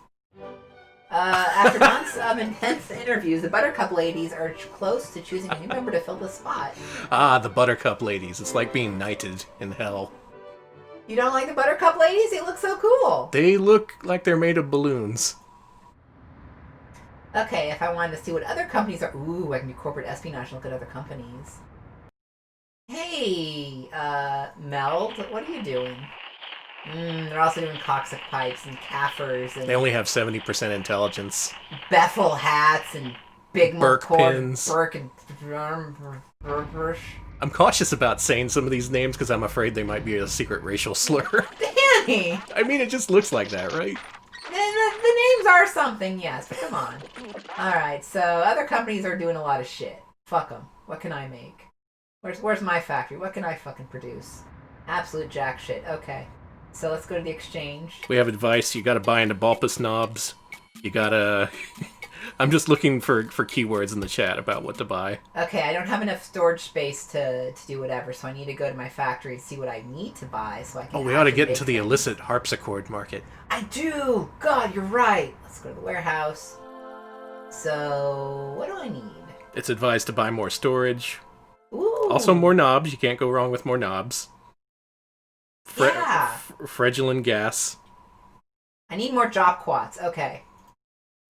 Speaker 2: After months of intense interviews, the Buttercup ladies are close to choosing a new member to fill the spot.
Speaker 1: Ah, the Buttercup ladies. It's like being knighted in hell.
Speaker 2: You don't like the Buttercup ladies? They look so cool.
Speaker 1: They look like they're made of balloons.
Speaker 2: Okay, if I wanted to see what other companies are... Ooh, I can do corporate espionage and look at other companies. Hey, Meld, what are you doing? They're also doing coccyx pipes and Kaffers and
Speaker 1: They only have 70% intelligence.
Speaker 2: Bethel hats and big
Speaker 1: Burke
Speaker 2: McCord,
Speaker 1: pins.
Speaker 2: Burke and...
Speaker 1: I'm cautious about saying some of these names because I'm afraid they might be a secret racial slur.
Speaker 2: Danny!
Speaker 1: I mean, it just looks like that, right?
Speaker 2: The names are something, yes, but come on. Alright, so other companies are doing a lot of shit. Fuck them. What can I make? Where's my factory? What can I fucking produce? Absolute jack shit. Okay. So let's go to the exchange.
Speaker 1: We have advice. You gotta buy into Balpus knobs. You gotta... I'm just looking for keywords in the chat about what to buy.
Speaker 2: Okay, I don't have enough storage space to do whatever, so I need to go to my factory and see what I need to buy so I can...
Speaker 1: Oh, we ought to get
Speaker 2: make
Speaker 1: into the
Speaker 2: things.
Speaker 1: illicit harpsichord market.
Speaker 2: I do! God, you're right! Let's go to the warehouse. So, what do I need?
Speaker 1: It's advised to buy more storage.
Speaker 2: Ooh!
Speaker 1: Also more knobs. You can't go wrong with more knobs.
Speaker 2: Yeah!
Speaker 1: Fregulin gas.
Speaker 2: I need more job quats. Okay.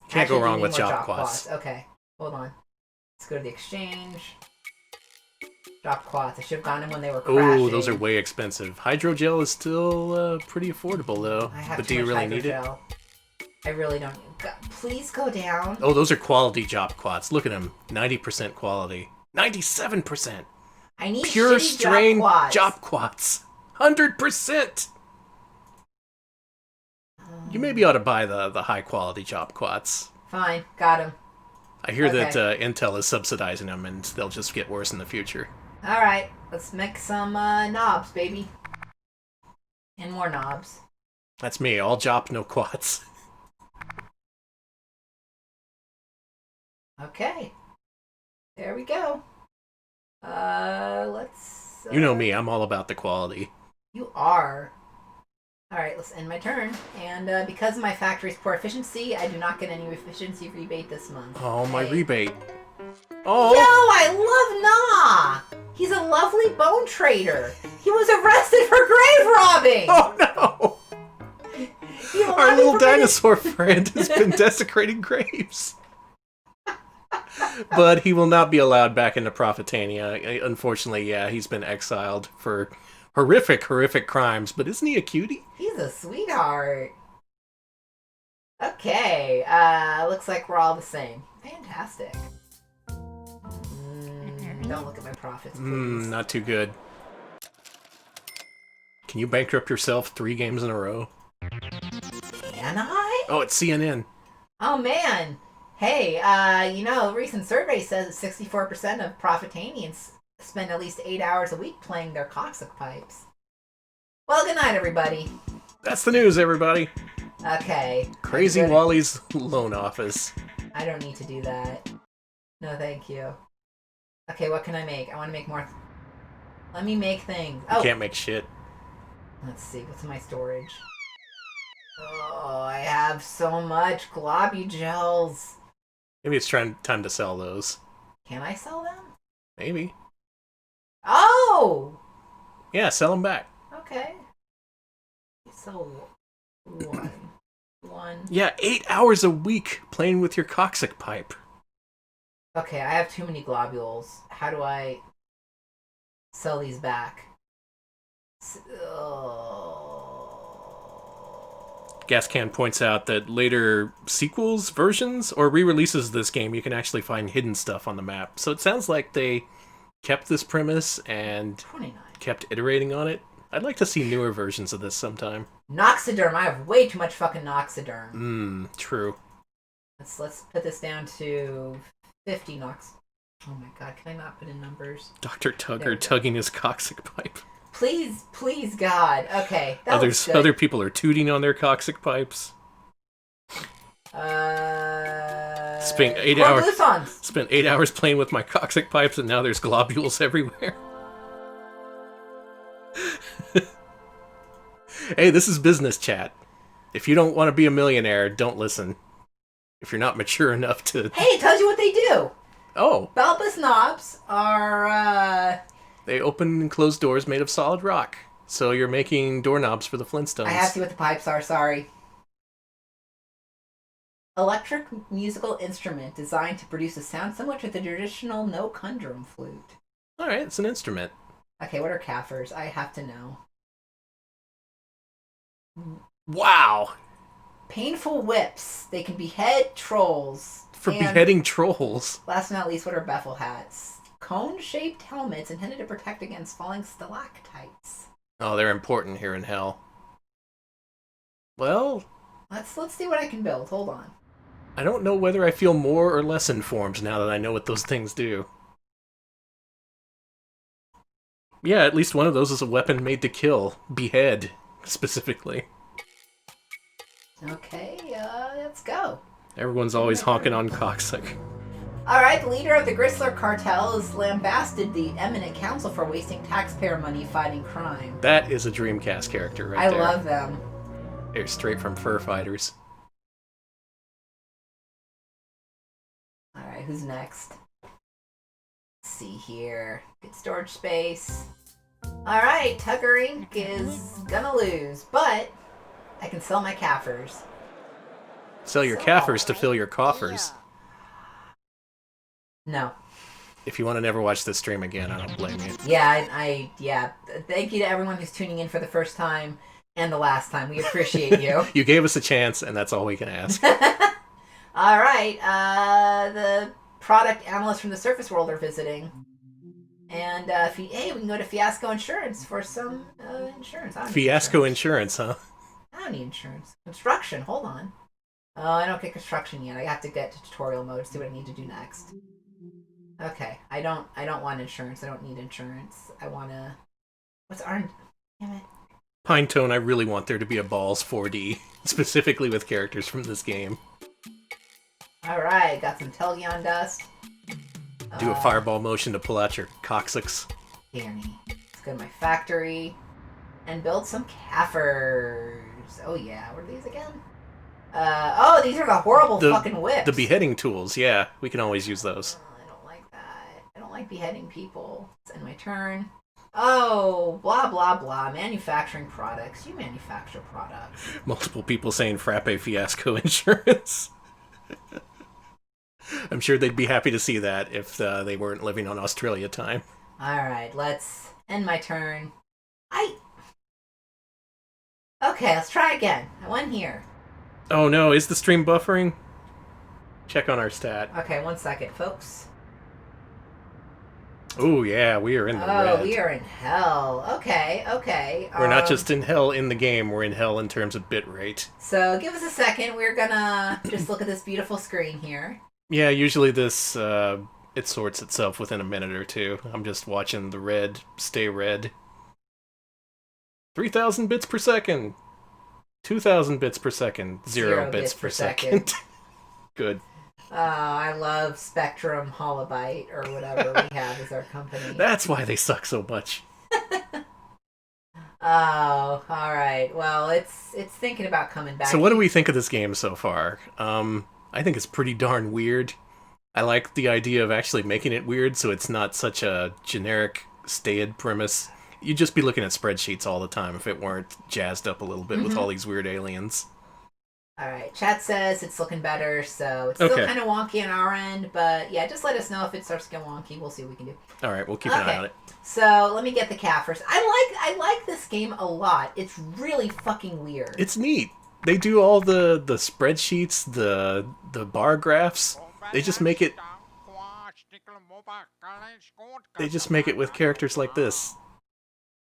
Speaker 1: Can't go
Speaker 2: Actually,
Speaker 1: wrong
Speaker 2: need
Speaker 1: with
Speaker 2: more
Speaker 1: job quats.
Speaker 2: Okay, hold on. Let's go to the exchange. Job quats. I should have gotten them when they were crashing.
Speaker 1: Oh, those are way expensive. Hydrogel is still pretty affordable, though.
Speaker 2: I have
Speaker 1: But
Speaker 2: too
Speaker 1: do you
Speaker 2: much
Speaker 1: really need it?
Speaker 2: hydrogel. I really don't. God, please go down.
Speaker 1: Oh, those are quality job quats. Look at them. 90% quality. 97%.
Speaker 2: I need
Speaker 1: Pure
Speaker 2: shitty
Speaker 1: strain
Speaker 2: job quats.
Speaker 1: 100%. You maybe ought to buy the high quality job quats.
Speaker 2: Fine, got him.
Speaker 1: I hear
Speaker 2: Okay.
Speaker 1: that Intel is subsidizing them, and they'll just get worse in the future.
Speaker 2: All right, let's make some knobs, baby. And more knobs.
Speaker 1: That's me. All job, no quats.
Speaker 2: Okay. There we go. Let's...
Speaker 1: You know me. I'm all about the quality.
Speaker 2: You are. Alright, let's end my turn. And because of my factory's poor efficiency, I do not get any efficiency rebate this month.
Speaker 1: Oh, my
Speaker 2: Hey.
Speaker 1: rebate.
Speaker 2: Yo,
Speaker 1: Oh!
Speaker 2: I love Nah! He's a lovely bone trader. He was arrested for grave robbing!
Speaker 1: Oh, no!
Speaker 2: He will
Speaker 1: Our
Speaker 2: not be
Speaker 1: little
Speaker 2: permitted-
Speaker 1: dinosaur friend has been desecrating graves. But he will not be allowed back into Profitania. Unfortunately, yeah, he's been exiled for horrific crimes. But isn't he a cutie?
Speaker 2: He's a sweetheart. Okay, looks like we're all the same. Fantastic. Don't look at my profits, please.
Speaker 1: Not too good. Can you bankrupt yourself 3 games in a row?
Speaker 2: Can I?
Speaker 1: Oh, it's CNN.
Speaker 2: Oh, man. Hey, a recent survey says that 64% of Profitanians spend at least 8 hours a week playing their coccyx pipes. Well, good night, everybody.
Speaker 1: That's the news, everybody.
Speaker 2: Okay.
Speaker 1: Crazy
Speaker 2: I'm good.
Speaker 1: Wally's loan office.
Speaker 2: I don't need to do that. No, thank you. Okay, what can I make? I want to make more... Let me make things.
Speaker 1: You
Speaker 2: Oh,
Speaker 1: can't make shit.
Speaker 2: let's see. What's in my storage? Oh, I have so much globby gels.
Speaker 1: Maybe it's time to sell those.
Speaker 2: Can I sell them?
Speaker 1: Maybe.
Speaker 2: Oh!
Speaker 1: Yeah, sell them back.
Speaker 2: Okay. So, one.
Speaker 1: Yeah, 8 hours a week playing with your coccyx pipe.
Speaker 2: Okay, I have too many globules. How do I sell these back?
Speaker 1: Gascan points out that later sequels, versions, or re-releases of this game, you can actually find hidden stuff on the map. So it sounds like they kept this premise and
Speaker 2: 29.
Speaker 1: kept iterating on it. I'd like to see newer versions of this sometime.
Speaker 2: Noxiderm. I have way too much fucking Noxiderm.
Speaker 1: True.
Speaker 2: Let's put this down to 50 Nox. Oh my god, can I not put in numbers?
Speaker 1: Dr.
Speaker 2: There we
Speaker 1: Tugger
Speaker 2: go.
Speaker 1: tugging his coccyx pipe.
Speaker 2: Please, God. Okay, that looks good.
Speaker 1: Other people are tooting on their coccyx pipes. Spent 8 hours.
Speaker 2: Cornblussons.
Speaker 1: Spent 8 hours playing with my coccyx pipes, and now there's globules everywhere. Hey, this is business chat. If you don't want to be a millionaire, don't listen. if you're not mature enough to...
Speaker 2: Hey, it tells you what they do.
Speaker 1: Oh.
Speaker 2: Bulbous knobs are,
Speaker 1: They open and close doors made of solid rock. So you're making doorknobs for the Flintstones.
Speaker 2: I have to see what the pipes are, sorry. Electric musical instrument designed to produce a sound similar to the traditional no-conjurum flute.
Speaker 1: Alright, it's an instrument.
Speaker 2: Okay, what are kafirs? I have to know.
Speaker 1: Wow!
Speaker 2: Painful whips. They can behead trolls.
Speaker 1: For
Speaker 2: And
Speaker 1: beheading trolls.
Speaker 2: last but not least, what are Beffel hats? Cone-shaped helmets intended to protect against falling stalactites.
Speaker 1: Oh, they're important here in hell. Well...
Speaker 2: Let's see what I can build. Hold on.
Speaker 1: I don't know whether I feel more or less informed now that I know what those things do. Yeah, at least one of those is a weapon made to kill. Behead, specifically.
Speaker 2: Okay, let's go.
Speaker 1: Everyone's always honking on cocksuck.
Speaker 2: Alright, the leader of the Gristler cartel has lambasted the eminent council for wasting taxpayer money fighting crime.
Speaker 1: That is a Dreamcast character right there.
Speaker 2: I love them.
Speaker 1: They're straight from Fur Fighters.
Speaker 2: Alright, who's next? Let's see here. Get storage space. Alright, Tugger Inc. is gonna lose, but I can sell my kafirs.
Speaker 1: Sell your kafirs to fill your coffers.
Speaker 2: No.
Speaker 1: If you want to never watch this stream again, I don't blame you.
Speaker 2: Yeah, yeah. Thank you to everyone who's tuning in for the first time and the last time. We appreciate you.
Speaker 1: You gave us a chance, and that's all we can ask.
Speaker 2: All right. The product analysts from the Surface World are visiting. And, hey, we can go to Fiasco Insurance for some insurance.
Speaker 1: Fiasco Insurance, huh?
Speaker 2: I don't need insurance. Construction, hold on. Oh, I don't get construction yet. I have to get to tutorial mode to see what I need to do next. Okay, I don't want insurance. I don't need insurance. I wanna... What's R... Damn it.
Speaker 1: Pinetone, I really want there to be a Balls 4D, specifically with characters from this game.
Speaker 2: Alright, got some Telgion dust.
Speaker 1: Do a fireball motion to pull out your coccyx.
Speaker 2: Dear me. Let's go to my factory and build some kafirs. Oh yeah, what are these again? Oh, these are the horrible fucking whips.
Speaker 1: The beheading tools, yeah. We can always use those.
Speaker 2: Oh, I don't like that. I don't like beheading people. It's end my turn. Oh, blah, blah, blah. Manufacturing products. You manufacture products.
Speaker 1: Multiple people saying Frappe Fiasco Insurance. I'm sure they'd be happy to see that if they weren't living on Australia time.
Speaker 2: Alright, let's end my turn. Okay, let's try again. I won here.
Speaker 1: Oh no, is the stream buffering? Check on our stat.
Speaker 2: Okay, 1 second, folks.
Speaker 1: Oh yeah, we are in the red.
Speaker 2: Oh, we are in hell. Okay.
Speaker 1: We're not just in hell in the game, we're in hell in terms of bitrate.
Speaker 2: So, give us a second. We're gonna just look at this beautiful screen here.
Speaker 1: Yeah, usually this, it sorts itself within a minute or two. I'm just watching the red stay red. 3,000 bits per second. 2,000 bits per second. 0 bits per second. Good.
Speaker 2: I love Spectrum Holobyte, or whatever we have as our company.
Speaker 1: That's why they suck so much.
Speaker 2: Oh, alright. Well, it's thinking about coming back.
Speaker 1: So what do we think of this game so far? I think it's pretty darn weird. I like the idea of actually making it weird so it's not such a generic, staid premise. You'd just be looking at spreadsheets all the time if it weren't jazzed up a little bit with all these weird aliens.
Speaker 2: Alright, chat says it's looking better, so it's still kind of wonky on our end, but yeah, just let us know if it starts to get wonky. We'll see what we can do.
Speaker 1: Alright, we'll keep an eye on it.
Speaker 2: So, let me get the kafirs. I like this game a lot. It's really fucking weird.
Speaker 1: It's neat. They do all the spreadsheets, the bar graphs. They just make it with characters like this.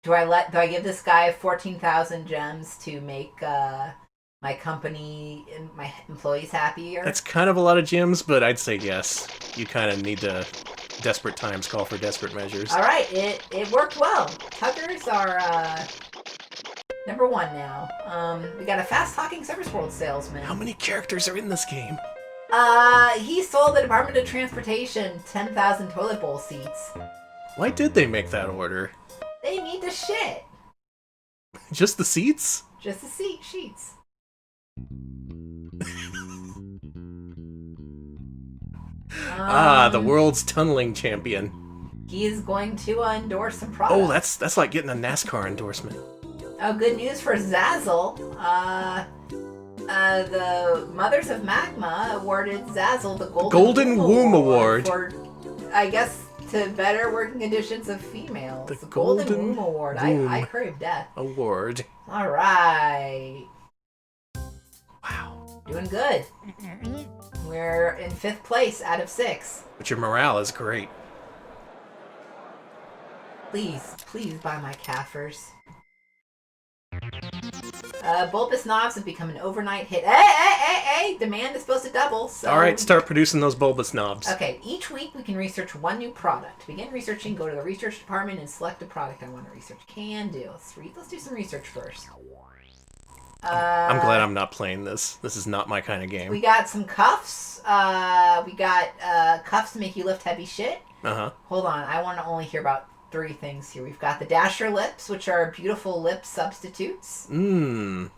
Speaker 2: Do I give this guy 14,000 gems to make my company and my employees happier?
Speaker 1: That's kind of a lot of gems, but I'd say yes. You kind of need to... Desperate times call for desperate measures.
Speaker 2: Alright, it worked well. Tuggers are number 1 now. We got a fast-talking Service World salesman.
Speaker 1: How many characters are in this game?
Speaker 2: He sold the Department of Transportation 10,000 toilet bowl seats.
Speaker 1: Why did they make that order?
Speaker 2: They need the shit.
Speaker 1: Just the seats?
Speaker 2: Just the sheets.
Speaker 1: The world's tunneling champion.
Speaker 2: He's going to endorse some products.
Speaker 1: Oh, that's like getting a NASCAR endorsement.
Speaker 2: Oh, good news for Zazzle. The Mothers of Magma awarded Zazzle the
Speaker 1: Golden Womb Award
Speaker 2: for, I guess, to better working conditions of females.
Speaker 1: The
Speaker 2: Golden
Speaker 1: Golden
Speaker 2: Womb Award.
Speaker 1: Womb
Speaker 2: I crave death.
Speaker 1: Award.
Speaker 2: All right.
Speaker 1: Wow.
Speaker 2: Doing good. We're in 5th place out of 6.
Speaker 1: But your morale is great.
Speaker 2: Please buy my Caffers. Bulbous Knobs have become an overnight hit. Hey! Demand is supposed to double, so...
Speaker 1: Alright, start producing those bulbous knobs.
Speaker 2: Okay, each week we can research one new product. To begin researching, go to the research department and select a product I want to research. Can do. Let's do some research first.
Speaker 1: I'm glad I'm not playing this. This is not my kind of game.
Speaker 2: We got some cuffs. We got cuffs to make you lift heavy shit.
Speaker 1: Uh-huh.
Speaker 2: Hold on, I want to only hear about 3 things here. We've got the Dasher lips, which are beautiful lip substitutes.
Speaker 1: Mmm.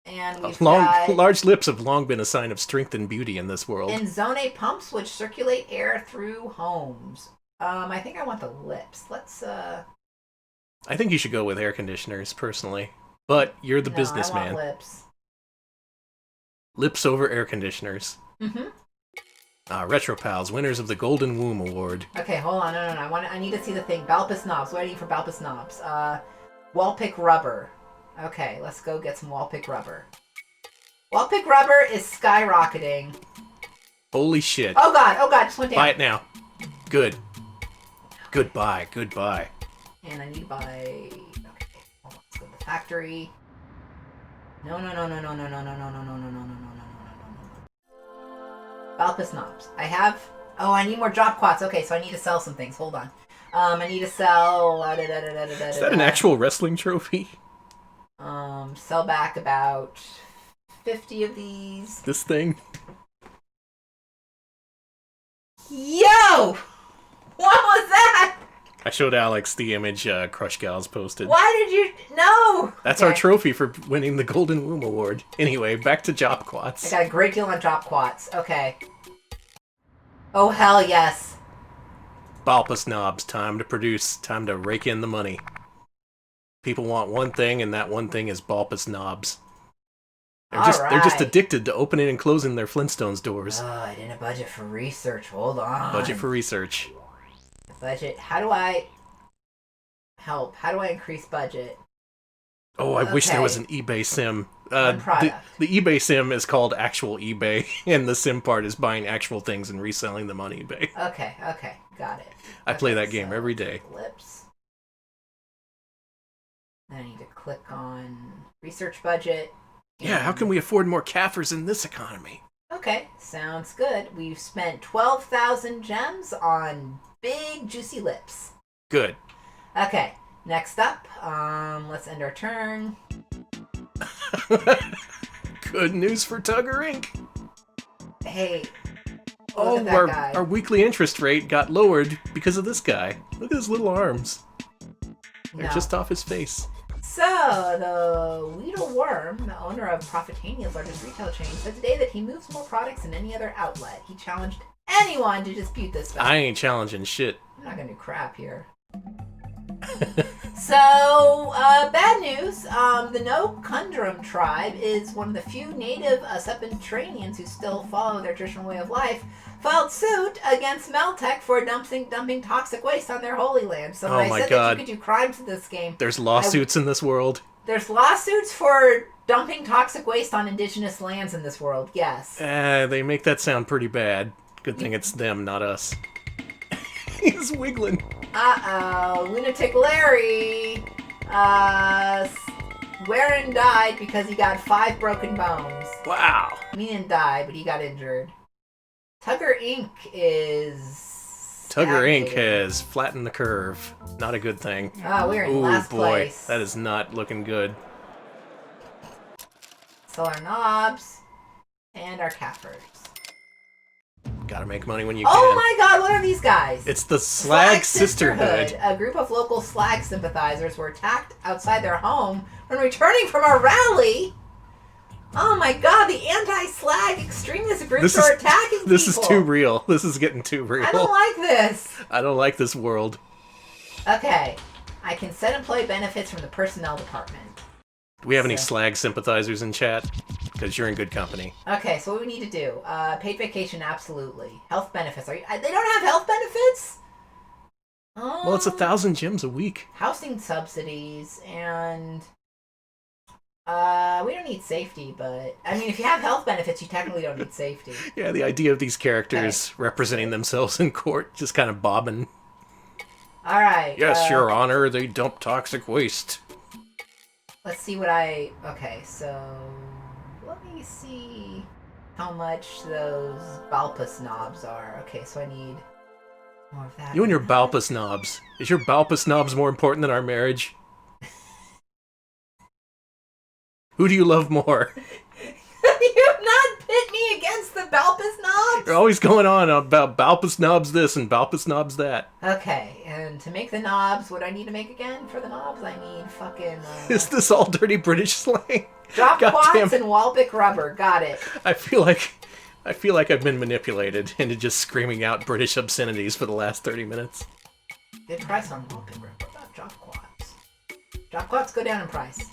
Speaker 2: And we've got...
Speaker 1: Large lips have long been a sign of strength and beauty in this world.
Speaker 2: And Zone pumps, which circulate air through homes. I think I want the lips. Let's,
Speaker 1: I think you should go with air conditioners, personally. But you're the businessman.
Speaker 2: I want lips.
Speaker 1: Lips over air conditioners.
Speaker 2: Mm-hmm.
Speaker 1: Retro Pals, winners of the Golden Womb Award.
Speaker 2: Okay, hold on. No. I need to see the thing. Balpus knobs. What do I need for Balpus knobs? Wall pick rubber. Okay, let's go get some wall pick rubber. Wall pick rubber is skyrocketing.
Speaker 1: Holy shit.
Speaker 2: Oh god, just went down.
Speaker 1: Buy it now. Good. Goodbye.
Speaker 2: And I need to buy... Okay, hold on. Let's go to the factory. No. Balpus knobs. I have... Oh, I need more drop quats. Okay, so I need to sell some things. Hold on. I need to sell...
Speaker 1: Is that an actual wrestling trophy?
Speaker 2: Sell back about 50 of these.
Speaker 1: This thing?
Speaker 2: Yo! What was that?
Speaker 1: I showed Alex the image Crush Gals posted.
Speaker 2: Why did you... No!
Speaker 1: That's
Speaker 2: Okay.
Speaker 1: our trophy for winning the Golden Womb Award. Anyway, back to Job Quats.
Speaker 2: I got a great deal on drop quats. Okay. Oh, hell yes.
Speaker 1: Balpus knobs, time to produce, time to rake in the money. People want one thing, and that one thing is Balpus knobs. They're just addicted to opening and closing their Flintstones doors.
Speaker 2: Oh, I didn't budget for research. Hold on.
Speaker 1: Budget for research.
Speaker 2: Budget. How do I help? How do I increase budget?
Speaker 1: Oh, I wish there was an eBay sim.
Speaker 2: One product.
Speaker 1: The eBay sim is called actual eBay, and the sim part is buying actual things and reselling them on eBay.
Speaker 2: Okay, got it.
Speaker 1: I play that game every day.
Speaker 2: Lips. Then I need to click on research budget.
Speaker 1: Yeah, how can we afford more Caffers in this economy?
Speaker 2: Okay, sounds good. We've spent 12,000 gems on big juicy lips.
Speaker 1: Good.
Speaker 2: Okay, next up, let's end our turn.
Speaker 1: Good news for Tugger Inc.
Speaker 2: Hey, look at that guy.
Speaker 1: Our weekly interest rate got lowered because of this guy. Look at his little arms. They're just off his face.
Speaker 2: So, the Weedle Worm, the owner of Profitania's largest retail chain, said today that he moves more products than any other outlet. He challenged anyone to dispute this fact.
Speaker 1: I ain't challenging shit.
Speaker 2: I'm not gonna do crap here. So, bad news. The No Kundrum tribe is one of the few native Septentranians who still follow their traditional way of life, filed suit against Meltech for dumping toxic waste on their holy land. So when I said that you could do crimes in this game...
Speaker 1: There's lawsuits in this world.
Speaker 2: There's lawsuits for dumping toxic waste on indigenous lands in this world, yes.
Speaker 1: They make that sound pretty bad. Good thing it's them, not us. He's wiggling.
Speaker 2: Uh-oh, Lunatic Larry. Warren died because he got 5 broken bones.
Speaker 1: Wow.
Speaker 2: He didn't die, but he got injured. Tugger Inc. is...
Speaker 1: Tugger Inc. has flattened the curve. Not a good thing.
Speaker 2: Oh, we're in last place.
Speaker 1: That is not looking good.
Speaker 2: Sell our knobs and our Caffers.
Speaker 1: Gotta make money when you can.
Speaker 2: Oh my god, what are these guys?
Speaker 1: It's the Slag Sisterhood.
Speaker 2: A group of local Slag sympathizers were attacked outside their home when returning from a rally. Oh my god, the anti-slag extremist groups are attacking people!
Speaker 1: This is too real. This is getting too real.
Speaker 2: I don't like this!
Speaker 1: I don't like this world.
Speaker 2: Okay. I can set employee benefits from the personnel department.
Speaker 1: Do we have any slag sympathizers in chat? Because you're in good company.
Speaker 2: Okay, so what we need to do? Paid vacation, absolutely. Health benefits. They don't have health benefits?
Speaker 1: Well, it's 1,000 gems a week.
Speaker 2: Housing subsidies, and... we don't need safety, but... I mean, if you have health benefits, you technically don't need safety.
Speaker 1: Yeah, the idea of these characters representing themselves in court, just kind of bobbing.
Speaker 2: Alright.
Speaker 1: Yes, Your Honor, they dump toxic waste.
Speaker 2: Let's see what I... Okay, so... Let me see how much those Balpus knobs are. Okay, so I need more of that.
Speaker 1: You and your Balpus knobs. Is your Balpus knobs more important than our marriage? Who do you love more?
Speaker 2: You've not pit me against the Balpus knobs?
Speaker 1: You're always going on about Balpus knobs this and Balpus knobs that.
Speaker 2: Okay, and to make the knobs, what do I need to make again for the knobs? I need fucking...
Speaker 1: Is this all dirty British slang?
Speaker 2: Drop
Speaker 1: Goddamn.
Speaker 2: quads and Walbic rubber. Got it.
Speaker 1: I feel like I've been manipulated into just screaming out British obscenities for the last 30 minutes.
Speaker 2: Good price on Walbic rubber. What about drop quads? Drop quads go down in price.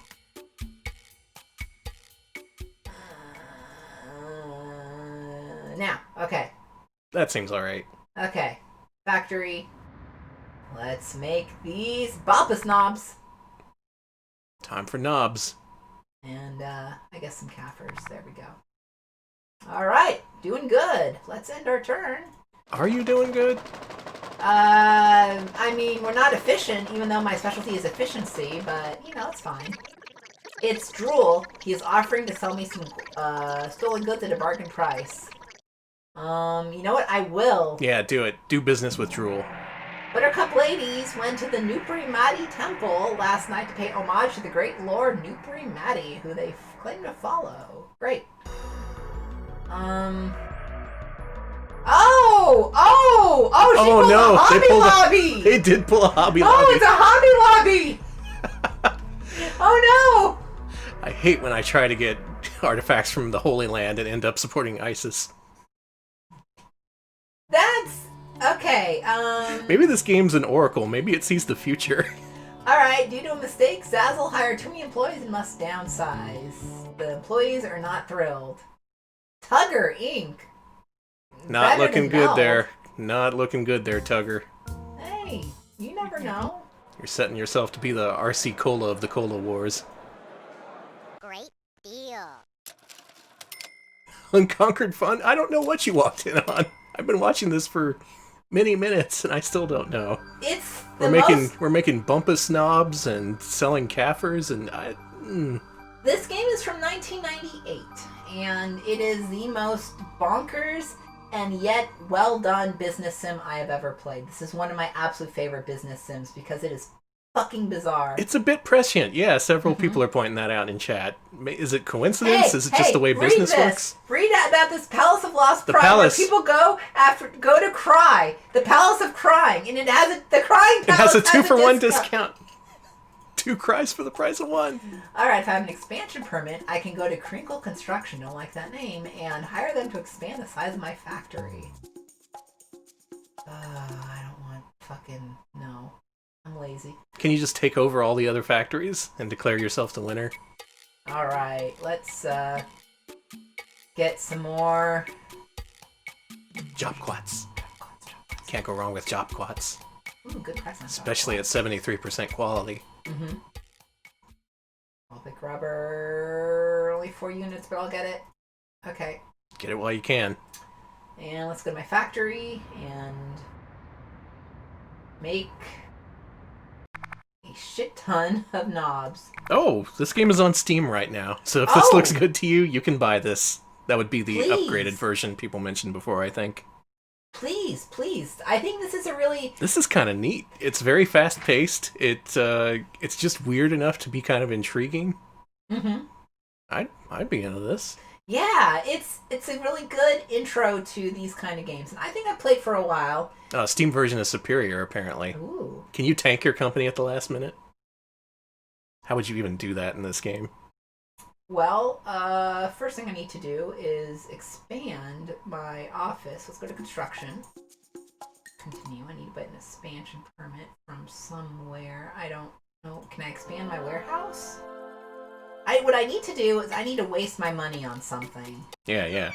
Speaker 2: Now, okay.
Speaker 1: That seems alright.
Speaker 2: Okay. Factory. Let's make these Balpus knobs.
Speaker 1: Time for knobs.
Speaker 2: And, I guess some Kafirs. There we go. Alright. Doing good. Let's end our turn.
Speaker 1: Are you doing good?
Speaker 2: I mean, we're not efficient, even though my specialty is efficiency, but, you know, it's fine. It's Drool. He is offering to sell me some, stolen goods at a bargain price. You know what? I will.
Speaker 1: Yeah, do it. Do business with Drool.
Speaker 2: Buttercup ladies went to the Nupri Mati temple last night to pay homage to the great lord Nupri Mati, who they claim to follow. Great. She pulled a Hobby Lobby!
Speaker 1: They did pull a Hobby
Speaker 2: Oh,
Speaker 1: Lobby.
Speaker 2: it's a Hobby Lobby! Oh no!
Speaker 1: I hate when I try to get artifacts from the Holy Land and end up supporting ISIS.
Speaker 2: That's... Okay,
Speaker 1: Maybe this game's an oracle. Maybe it sees the future.
Speaker 2: Alright, due to a mistake, Zazzle hired too many employees and must downsize. The employees are not thrilled. Tugger, Inc.
Speaker 1: Not
Speaker 2: Better
Speaker 1: looking
Speaker 2: than
Speaker 1: good
Speaker 2: Mel.
Speaker 1: there. Not looking good there, Tugger.
Speaker 2: Hey, you never know.
Speaker 1: You're setting yourself to be the RC Cola of the Cola Wars.
Speaker 7: Great deal.
Speaker 1: Unconquered fun? I don't know what you walked in on. I've been watching this for many minutes and I still don't know.
Speaker 2: It's
Speaker 1: We're making bumpus knobs and selling Kafirs and
Speaker 2: This game is from 1998, and it is the most bonkers and yet well done business sim I have ever played. This is one of my absolute favorite business sims because it is fucking bizarre.
Speaker 1: It's a bit prescient. Yeah, several people are pointing that out in chat. Is it coincidence? Is it just the way business works?
Speaker 2: Read about this Palace of Lost
Speaker 1: The
Speaker 2: Pride
Speaker 1: palace.
Speaker 2: where people go to cry. The Palace of Crying, and the crying palace
Speaker 1: It has a 2-for-1
Speaker 2: discount.
Speaker 1: discount. 2 cries for the price of 1.
Speaker 2: Alright, if I have an expansion permit, I can go to Crinkle Construction, don't like that name, and hire them to expand the size of my factory. I don't want fucking... No. I'm lazy.
Speaker 1: Can you just take over all the other factories and declare yourself the winner?
Speaker 2: Alright, let's, get some more...
Speaker 1: Job quats. Can't go wrong with job quats.
Speaker 2: Ooh, good price on
Speaker 1: Especially at 73% quality.
Speaker 2: Mm-hmm. I'll pick rubber. Only 4 units, but I'll get it. Okay.
Speaker 1: Get it while you can.
Speaker 2: And let's go to my factory and make a shit ton of knobs.
Speaker 1: Oh, this game is on Steam right now. So if this
Speaker 2: Oh!
Speaker 1: looks good to you, you can buy this. That would be the
Speaker 2: Please.
Speaker 1: upgraded version people mentioned before, I think.
Speaker 2: Please, please. I think this is a really...
Speaker 1: This is kind of neat. It's very fast-paced. It's just weird enough to be kind of intriguing.
Speaker 2: Mm-hmm.
Speaker 1: I'd be into this.
Speaker 2: Yeah, it's a really good intro to these kind of games. And I think I've played for a while.
Speaker 1: Steam version is superior, apparently.
Speaker 2: Ooh.
Speaker 1: Can you tank your company at the last minute? How would you even do that in this game?
Speaker 2: Well, first thing I need to do is expand my office. Let's go to construction. Continue. I need to get an expansion permit from somewhere. I don't know. Can I expand my warehouse? What I need to do is I need to waste my money on something.
Speaker 1: Yeah.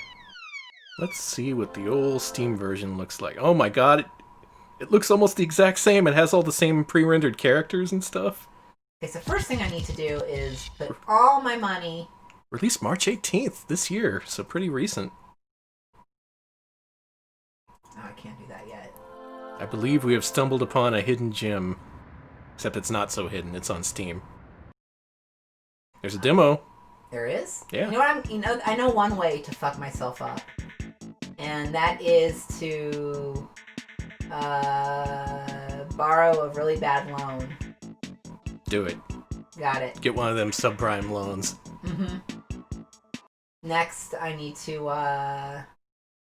Speaker 1: Let's see what the old Steam version looks like. Oh my god, it looks almost the exact same. It has all the same pre-rendered characters and stuff.
Speaker 2: Okay, so first thing I need to do is put all my money...
Speaker 1: Released March 18th this year, so pretty recent.
Speaker 2: Oh, I can't do that yet.
Speaker 1: I believe we have stumbled upon a hidden gem. Except it's not so hidden, it's on Steam. There's a demo.
Speaker 2: There is?
Speaker 1: Yeah.
Speaker 2: You know what? I know one way to fuck myself up. And that is to borrow a really bad loan.
Speaker 1: Do it.
Speaker 2: Got it.
Speaker 1: Get one of them subprime loans.
Speaker 2: Mm-hmm. Next, I need to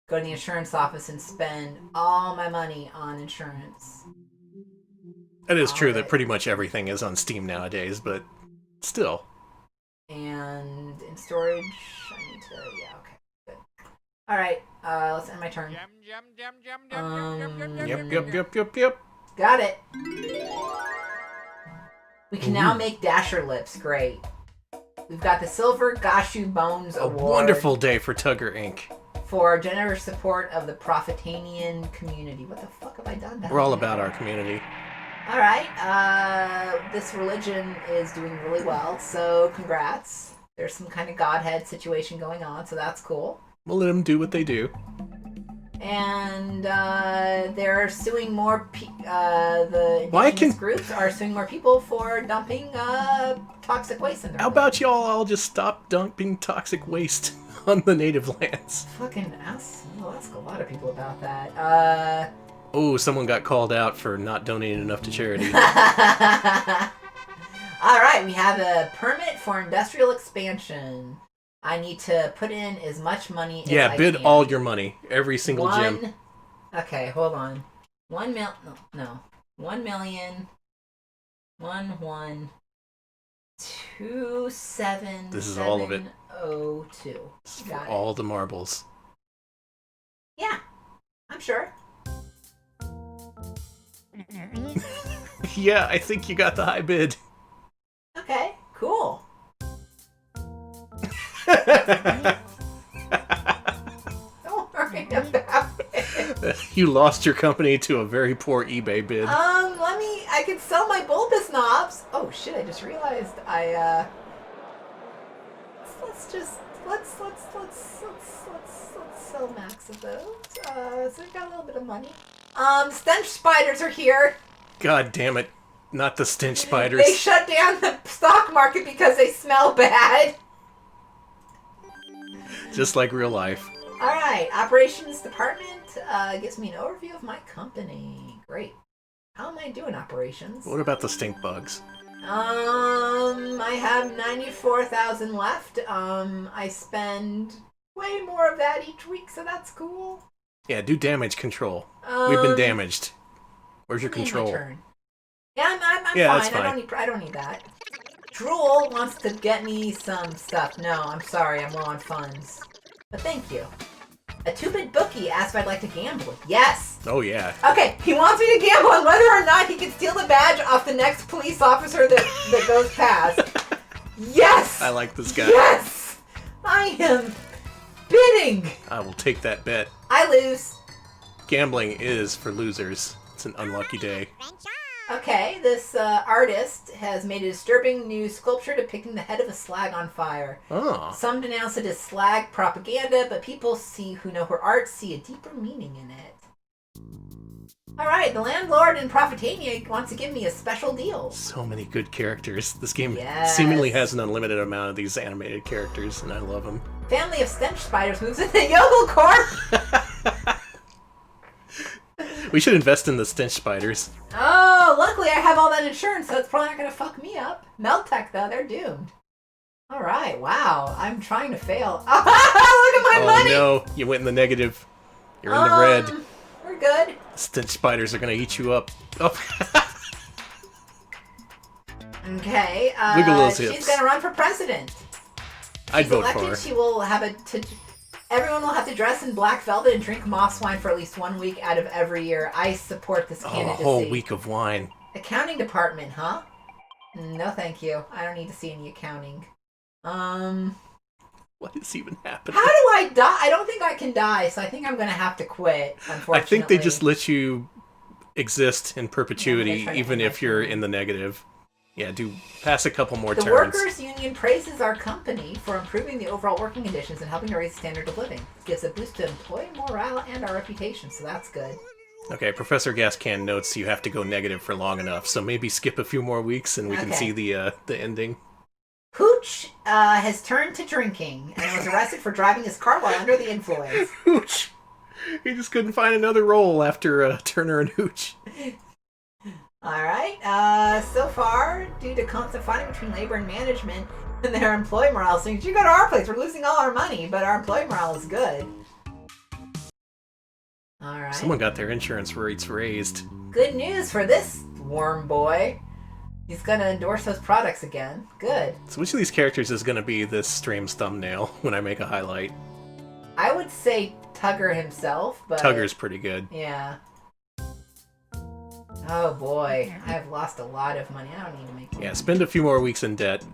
Speaker 2: go to the insurance office and spend all my money on insurance.
Speaker 1: It is true that pretty much everything is on Steam nowadays, but still.
Speaker 2: And in storage, I need to... Yeah, okay. Good. Alright, let's end my turn.
Speaker 1: Yep.
Speaker 2: Got it. We can now make Dasher lips. Great. We've got the Silver Gashu Bones
Speaker 1: A
Speaker 2: Award.
Speaker 1: wonderful day for Tugger Inc.
Speaker 2: For generous support of the Profitanian community. What the fuck have I done down
Speaker 1: We're all
Speaker 2: there?
Speaker 1: about our community.
Speaker 2: Alright, this religion is doing really well, so congrats. There's some kind of godhead situation going on, so that's cool.
Speaker 1: We'll let them do what they do.
Speaker 2: And they're suing more the indigenous groups are suing more people for dumping toxic waste in their
Speaker 1: How
Speaker 2: land.
Speaker 1: about y'all all just stop dumping toxic waste on the native lands?
Speaker 2: Fucking ask a lot of people about that.
Speaker 1: Oh, someone got called out for not donating enough to charity.
Speaker 2: Alright, we have a permit for industrial expansion. I need to put in as much money as I
Speaker 1: bid
Speaker 2: can.
Speaker 1: all your money. Every single gem.
Speaker 2: Okay, hold on. 1 mil... No. 1 million... 1,127,702.
Speaker 1: This is all of it.
Speaker 2: This is
Speaker 1: for all the marbles.
Speaker 2: Yeah, I'm sure.
Speaker 1: Yeah, I think you got the high bid.
Speaker 2: Okay, cool. Don't worry about it.
Speaker 1: You lost your company to a very poor eBay bid.
Speaker 2: I can sell my bulbous knobs. Oh shit, I just realized let's sell max of those. So we got a little bit of money. Stench spiders are here.
Speaker 1: God damn it. Not the stench spiders.
Speaker 2: They shut down the stock market because they smell bad.
Speaker 1: Just like real life.
Speaker 2: Alright, operations department gives me an overview of my company. Great. How am I doing operations?
Speaker 1: What about the stink bugs?
Speaker 2: I have 94,000 left. I spend way more of that each week, so that's cool.
Speaker 1: Yeah, do damage control. We've been damaged. Where's your control?
Speaker 2: My turn. Yeah, I'm
Speaker 1: Yeah,
Speaker 2: fine.
Speaker 1: that's fine.
Speaker 2: I don't need that. Drool wants to get me some stuff. No, I'm sorry. I'm low on funds. But thank you. A two-bit bookie asked if I'd like to gamble. Yes!
Speaker 1: Oh, yeah.
Speaker 2: Okay, he wants me to gamble on whether or not he can steal the badge off the next police officer that goes past. Yes!
Speaker 1: I like this guy.
Speaker 2: Yes! I am bidding!
Speaker 1: I will take that bet.
Speaker 2: I lose.
Speaker 1: Gambling is for losers. It's an unlucky day.
Speaker 2: Okay, this artist has made a disturbing new sculpture depicting the head of a slag on fire.
Speaker 1: Oh.
Speaker 2: Some denounce it as slag propaganda, but people who know her art see a deeper meaning in it. Alright, the landlord in Profitania wants to give me a special deal.
Speaker 1: So many good characters. This game
Speaker 2: Yes.
Speaker 1: seemingly has an unlimited amount of these animated characters, and I love them.
Speaker 2: Family of stench spiders moves into Yogel Corp!
Speaker 1: We should invest in the stench spiders.
Speaker 2: Oh, luckily I have all that insurance, so it's probably not going to fuck me up. Meltech, though, they're doomed. Alright, wow. I'm trying to fail. Look at my money!
Speaker 1: Oh no, you went in the negative. You're in the red.
Speaker 2: We're good.
Speaker 1: Stench spiders are gonna eat you up. Oh.
Speaker 2: Okay,
Speaker 1: Wiggle those
Speaker 2: she's
Speaker 1: hips.
Speaker 2: gonna run for president.
Speaker 1: I'd
Speaker 2: She's
Speaker 1: vote
Speaker 2: elected,
Speaker 1: for her.
Speaker 2: she will have everyone will have to dress in black velvet and drink moss wine for at least 1 week out of every year. I support this
Speaker 1: Oh, a
Speaker 2: candidacy.
Speaker 1: whole week of wine.
Speaker 2: Accounting department, huh? No, thank you. I don't need to see any accounting.
Speaker 1: What is even happening?
Speaker 2: How do I die? I don't think I can die, so I think I'm going to have to quit, unfortunately.
Speaker 1: I think they just let you exist in perpetuity,
Speaker 2: Yeah,
Speaker 1: even if you're in the negative. Yeah, do pass a couple more
Speaker 2: The
Speaker 1: turns.
Speaker 2: Workers' Union praises our company for improving the overall working conditions and helping to raise the standard of living. It gives a boost to employee morale and our reputation, so that's good.
Speaker 1: Okay, Professor Gascan notes you have to go negative for long enough, so maybe skip a few more weeks and we can see the ending.
Speaker 2: Hooch has turned to drinking and was arrested for driving his car while under the influence.
Speaker 1: Hooch! He just couldn't find another role after Turner and Hooch.
Speaker 2: Alright, so far, due to constant fighting between labor and management and their employee morale sinks, you go to our place, we're losing all our money, but our employee morale is good. Alright.
Speaker 1: Someone got their insurance rates raised.
Speaker 2: Good news for this worm boy. He's gonna endorse those products again. Good.
Speaker 1: So which of these characters is going to be this stream's thumbnail when I make a highlight?
Speaker 2: I would say Tugger himself, but...
Speaker 1: Tugger's pretty good.
Speaker 2: Yeah. Oh boy, I have lost a lot of money. I don't need to make more.
Speaker 1: Yeah, spend a few more weeks in debt.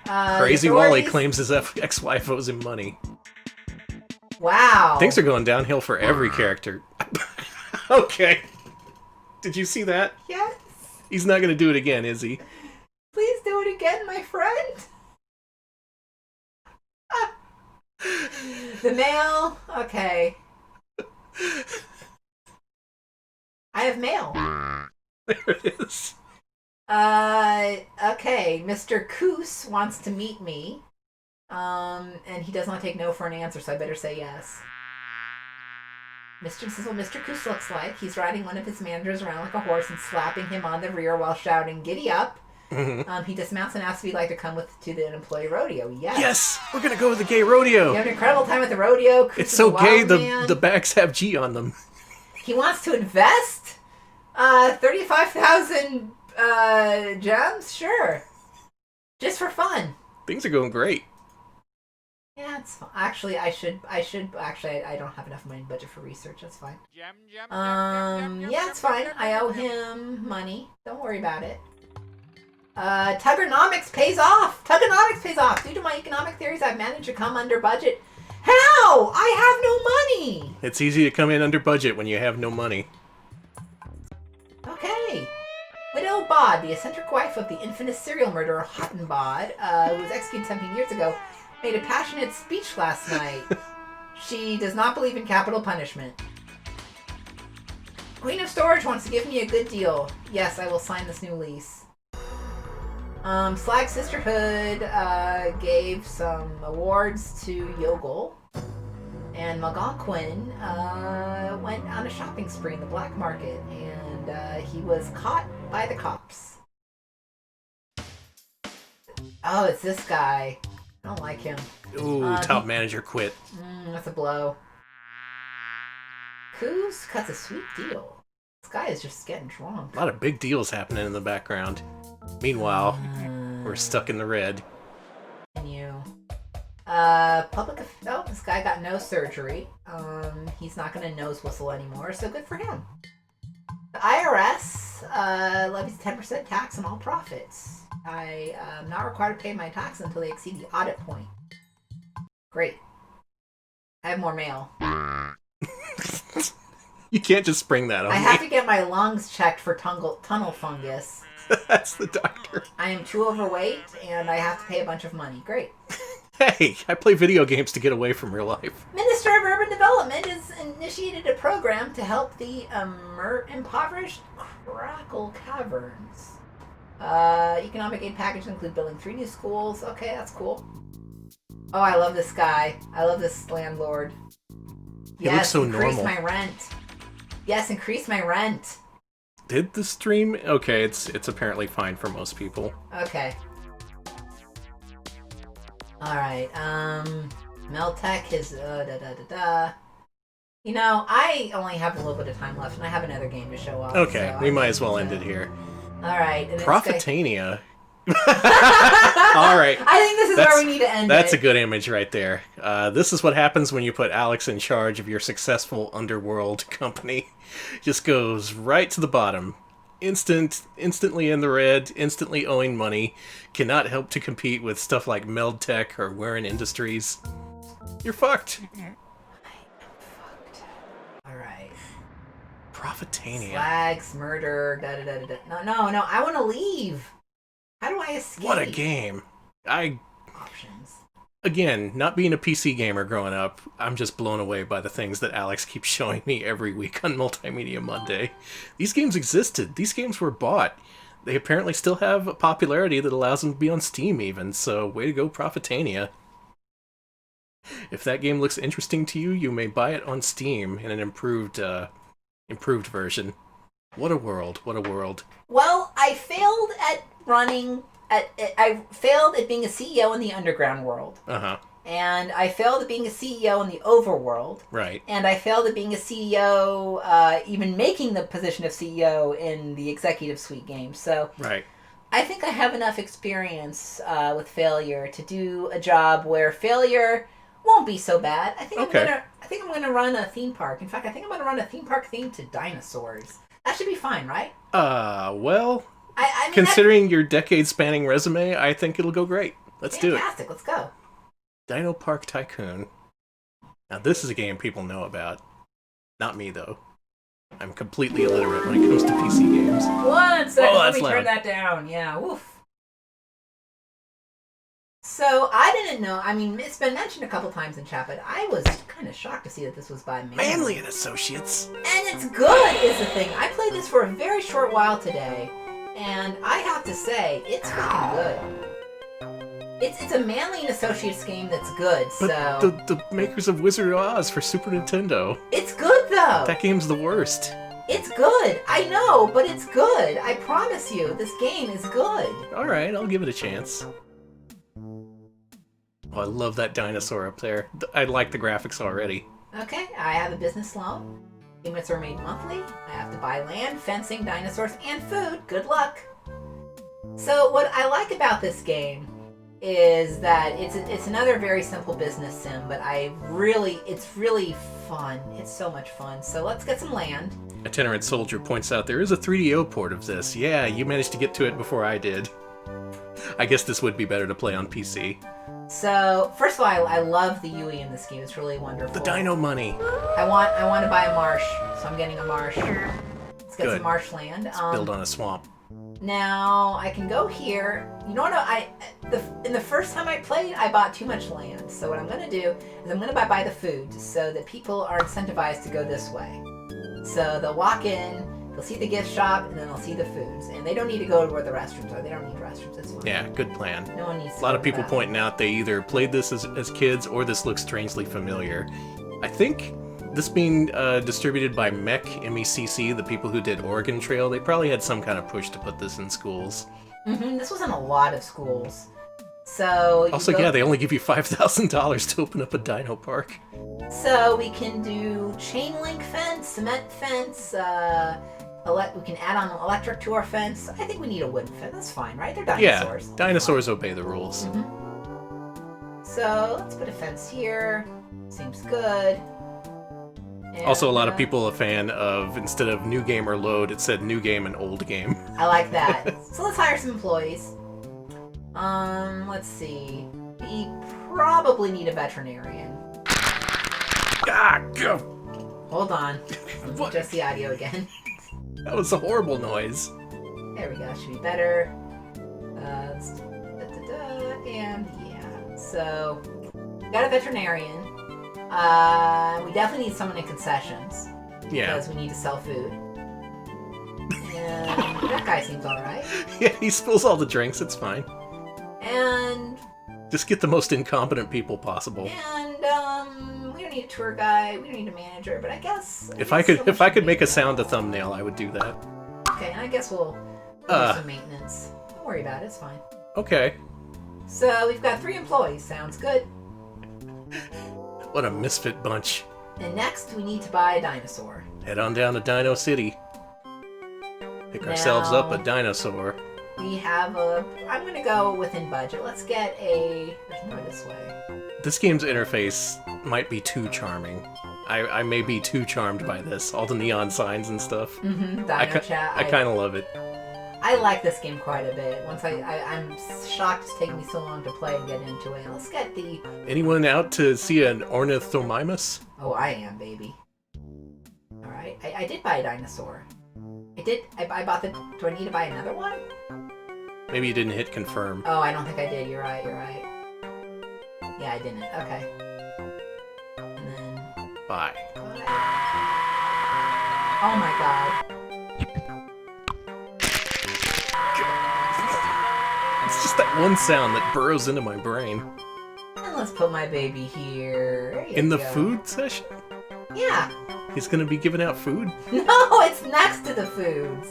Speaker 1: Crazy Wally claims his ex-wife owes him money.
Speaker 2: Wow.
Speaker 1: Things are going downhill for every character. Okay. Did you see that?
Speaker 2: Yes.
Speaker 1: He's not going to do it again, is he?
Speaker 2: Please do it again, my friend. The mail. Okay. I have mail.
Speaker 1: There it is.
Speaker 2: Okay. Mr. Coos wants to meet me. And he does not take no for an answer, so I better say yes. This is what Mr. Coos looks like. He's riding one of his managers around like a horse and slapping him on the rear while shouting, "Giddy up!" He dismounts and asks if he'd like to come to the employee rodeo. Yes.
Speaker 1: Yes! We're going to go to the gay rodeo!
Speaker 2: You have an incredible time at the rodeo. Coos
Speaker 1: It's
Speaker 2: is
Speaker 1: so
Speaker 2: a
Speaker 1: gay,
Speaker 2: wild man.
Speaker 1: the bags have G on them.
Speaker 2: He wants to invest 35,000 gems? Sure. Just for fun.
Speaker 1: Things are going great.
Speaker 2: Yeah, it's fine. Actually, I don't have enough money budget for research. That's fine. Yeah, it's fine. I owe him money. Don't worry about it. Tuggernomics pays off. Tuggernomics pays off. Due to my economic theories, I've managed to come under budget. How? I have no money.
Speaker 1: It's easy to come in under budget when you have no money.
Speaker 2: Okay. Widow Bod, the eccentric wife of the infamous serial murderer Hottenbod, who was executed 17 years ago, made a passionate speech last night. She does not believe in capital punishment. Queen of Storage wants to give me a good deal. Yes, I will sign this new lease. Slag Sisterhood gave some awards to Yogel. And Algonquin went on a shopping spree in the black market. And he was caught by the cops. Oh, it's this guy. I don't like him.
Speaker 1: Ooh, top manager quit.
Speaker 2: That's a blow. Coos cuts a sweet deal. This guy is just getting drunk.
Speaker 1: A lot of big deals happening in the background. Meanwhile, we're stuck in the red.
Speaker 2: This guy got nose surgery. He's not going to nose whistle anymore, so good for him. The IRS levies 10% tax on all profits. I am not required to pay my taxes until they exceed the audit point. Great. I have more mail.
Speaker 1: You can't just spring that on
Speaker 2: I
Speaker 1: me.
Speaker 2: have to get my lungs checked for tunnel fungus.
Speaker 1: That's the doctor.
Speaker 2: I am too overweight, and I have to pay a bunch of money. Great.
Speaker 1: Hey, I play video games to get away from real life.
Speaker 2: Minister of Urban Development has initiated a program to help the impoverished Crackle Caverns. Economic aid packages include building 3 new schools. Okay, that's cool. Oh, I love this guy. I love this landlord.
Speaker 1: He looks so
Speaker 2: increase
Speaker 1: normal.
Speaker 2: my rent. Yes, increase my rent.
Speaker 1: Did the stream? Okay, it's apparently fine for most people.
Speaker 2: Okay. Alright, Meltech is, You know, I only have a little bit of time left, and I have another game to show off.
Speaker 1: Okay,
Speaker 2: so
Speaker 1: we might as well end it here.
Speaker 2: Alright.
Speaker 1: Profitania. All right.
Speaker 2: I think this is where we need to end
Speaker 1: That's
Speaker 2: it.
Speaker 1: a good image right there. This is what happens when you put Alex in charge of your successful underworld company. Just goes right to the bottom. Instantly in the red, instantly owing money, cannot help to compete with stuff like Meldtech or Warin Industries. You're fucked.
Speaker 2: All right.
Speaker 1: Profitania.
Speaker 2: Flags, murder, da da da da da. No. I want to leave. How do I escape?
Speaker 1: What a game.
Speaker 2: Options.
Speaker 1: Again, not being a PC gamer growing up, I'm just blown away by the things that Alex keeps showing me every week on Multimedia Monday. These games existed. These games were bought. They apparently still have a popularity that allows them to be on Steam even, so way to go, Profitania. If that game looks interesting to you, you may buy it on Steam in an improved version. What a world, what a world.
Speaker 2: Well, I failed at I failed at being a CEO in the underground world.
Speaker 1: Uh-huh.
Speaker 2: And I failed at being a CEO in the overworld.
Speaker 1: Right.
Speaker 2: And I failed at being a CEO, even making the position of CEO in the executive suite game. So
Speaker 1: Right.
Speaker 2: I think I have enough experience with failure to do a job where failure won't be so bad. I think I'm gonna run a theme park. In fact, I think I'm gonna run a theme park themed to dinosaurs. That should be fine, right?
Speaker 1: Well,
Speaker 2: I mean,
Speaker 1: considering your decade-spanning resume, I think it'll go great. Let's do it.
Speaker 2: Fantastic. Let's go.
Speaker 1: Dino Park Tycoon. Now, this is a game people know about. Not me, though. I'm completely illiterate when it comes to PC games.
Speaker 2: 1 second.
Speaker 1: Oh,
Speaker 2: Let
Speaker 1: that's
Speaker 2: me
Speaker 1: loud.
Speaker 2: turn that down. Yeah. Woof. So I didn't know. I mean, it's been mentioned a couple times in chat, but I was kind of shocked to see that this was by
Speaker 1: Manley and Associates.
Speaker 2: And it's good, is the thing. I played this for a very short while today, and I have to say, it's fucking good. It's a Manley and Associates game that's good.
Speaker 1: But
Speaker 2: so
Speaker 1: the makers of Wizard of Oz for Super Nintendo.
Speaker 2: It's good though.
Speaker 1: That game's the worst.
Speaker 2: It's good. I know, but it's good. I promise you, this game is good.
Speaker 1: All right, I'll give it a chance. Oh, I love that dinosaur up there. I like the graphics already.
Speaker 2: Okay, I have a business loan. Payments are made monthly. I have to buy land, fencing, dinosaurs, and food. Good luck. So what I like about this game is that it's another very simple business sim, but it's really fun. It's so much fun. So let's get some land.
Speaker 1: Itinerant Soldier points out there is a 3DO port of this. Yeah, you managed to get to it before I did. I guess this would be better to play on PC.
Speaker 2: So first of all, I love the UI in this game. It's really wonderful.
Speaker 1: The dino money.
Speaker 2: I want to buy a marsh, so I'm getting a marsh. Let's get some marshland.
Speaker 1: Let's build on a swamp.
Speaker 2: Now I can go here. You know what? In the first time I played, I bought too much land. So what I'm going to do is I'm going to buy the food so that people are incentivized to go this way. So they'll walk in, they'll see the gift shop, and then they'll see the foods. And they don't need to go to where the restrooms are. They don't need restrooms. That's fine.
Speaker 1: Yeah, good plan.
Speaker 2: No one needs to
Speaker 1: A lot
Speaker 2: go
Speaker 1: of
Speaker 2: to
Speaker 1: people
Speaker 2: that.
Speaker 1: pointing out they either played this as kids or this looks strangely familiar. I think this being distributed by MECC, the people who did Oregon Trail, they probably had some kind of push to put this in schools.
Speaker 2: This was in a lot of schools. So
Speaker 1: Also, yeah, they only give you $5,000 to open up a dino park.
Speaker 2: So we can do chain link fence, cement fence, we can add on electric to our fence. I think we need a wooden fence. That's fine, right? They're dinosaurs.
Speaker 1: Yeah, dinosaurs obey the rules.
Speaker 2: So let's put a fence here. Seems good. And,
Speaker 1: Also, a lot of people a fan of, instead of new game or load, it said new game and old game.
Speaker 2: I like that. So let's hire some employees. Let's see. We probably need a veterinarian.
Speaker 1: Ah, go!
Speaker 2: Hold on.
Speaker 1: What?
Speaker 2: Just the audio again.
Speaker 1: That was a horrible noise.
Speaker 2: There we go. Should be better. And yeah. So, got a veterinarian. We definitely need someone in concessions.
Speaker 1: Yeah.
Speaker 2: Because we need to sell food. And that guy seems alright.
Speaker 1: Yeah, he spills all the drinks, it's fine.
Speaker 2: And
Speaker 1: Just get the most incompetent people possible.
Speaker 2: we don't need a tour guide, we don't need a manager, but I guess
Speaker 1: If I could make a sound a thumbnail, I would do that.
Speaker 2: Okay, and I guess we'll do some maintenance. Don't worry about it, it's fine.
Speaker 1: Okay.
Speaker 2: So we've got 3 employees, sounds good.
Speaker 1: What a misfit bunch.
Speaker 2: And next we need to buy a dinosaur.
Speaker 1: Head on down to Dino City. Pick ourselves up a dinosaur.
Speaker 2: We have a... I'm going to go within budget. Let's get a... There's more this way.
Speaker 1: This game's interface might be too charming. I may be too charmed by this. All the neon signs and stuff.
Speaker 2: Mm-hmm. Dino Chat.
Speaker 1: I kind of love it.
Speaker 2: I like this game quite a bit. I'm shocked it's taken me so long to play and get into it. Let's get the...
Speaker 1: Anyone out to see an ornithomimus?
Speaker 2: Oh, I am, baby. Alright. I did buy a dinosaur. I bought the... Do I need to buy another one?
Speaker 1: Maybe you didn't hit confirm.
Speaker 2: Oh, I don't think I did. You're right. Yeah, I didn't. Okay. And then...
Speaker 1: Bye.
Speaker 2: Oh my god.
Speaker 1: It's just that one sound that burrows into my brain.
Speaker 2: And let's put my baby here. There you
Speaker 1: In the
Speaker 2: go.
Speaker 1: food session?
Speaker 2: Yeah.
Speaker 1: He's gonna be giving out food?
Speaker 2: No, it's next to the foods.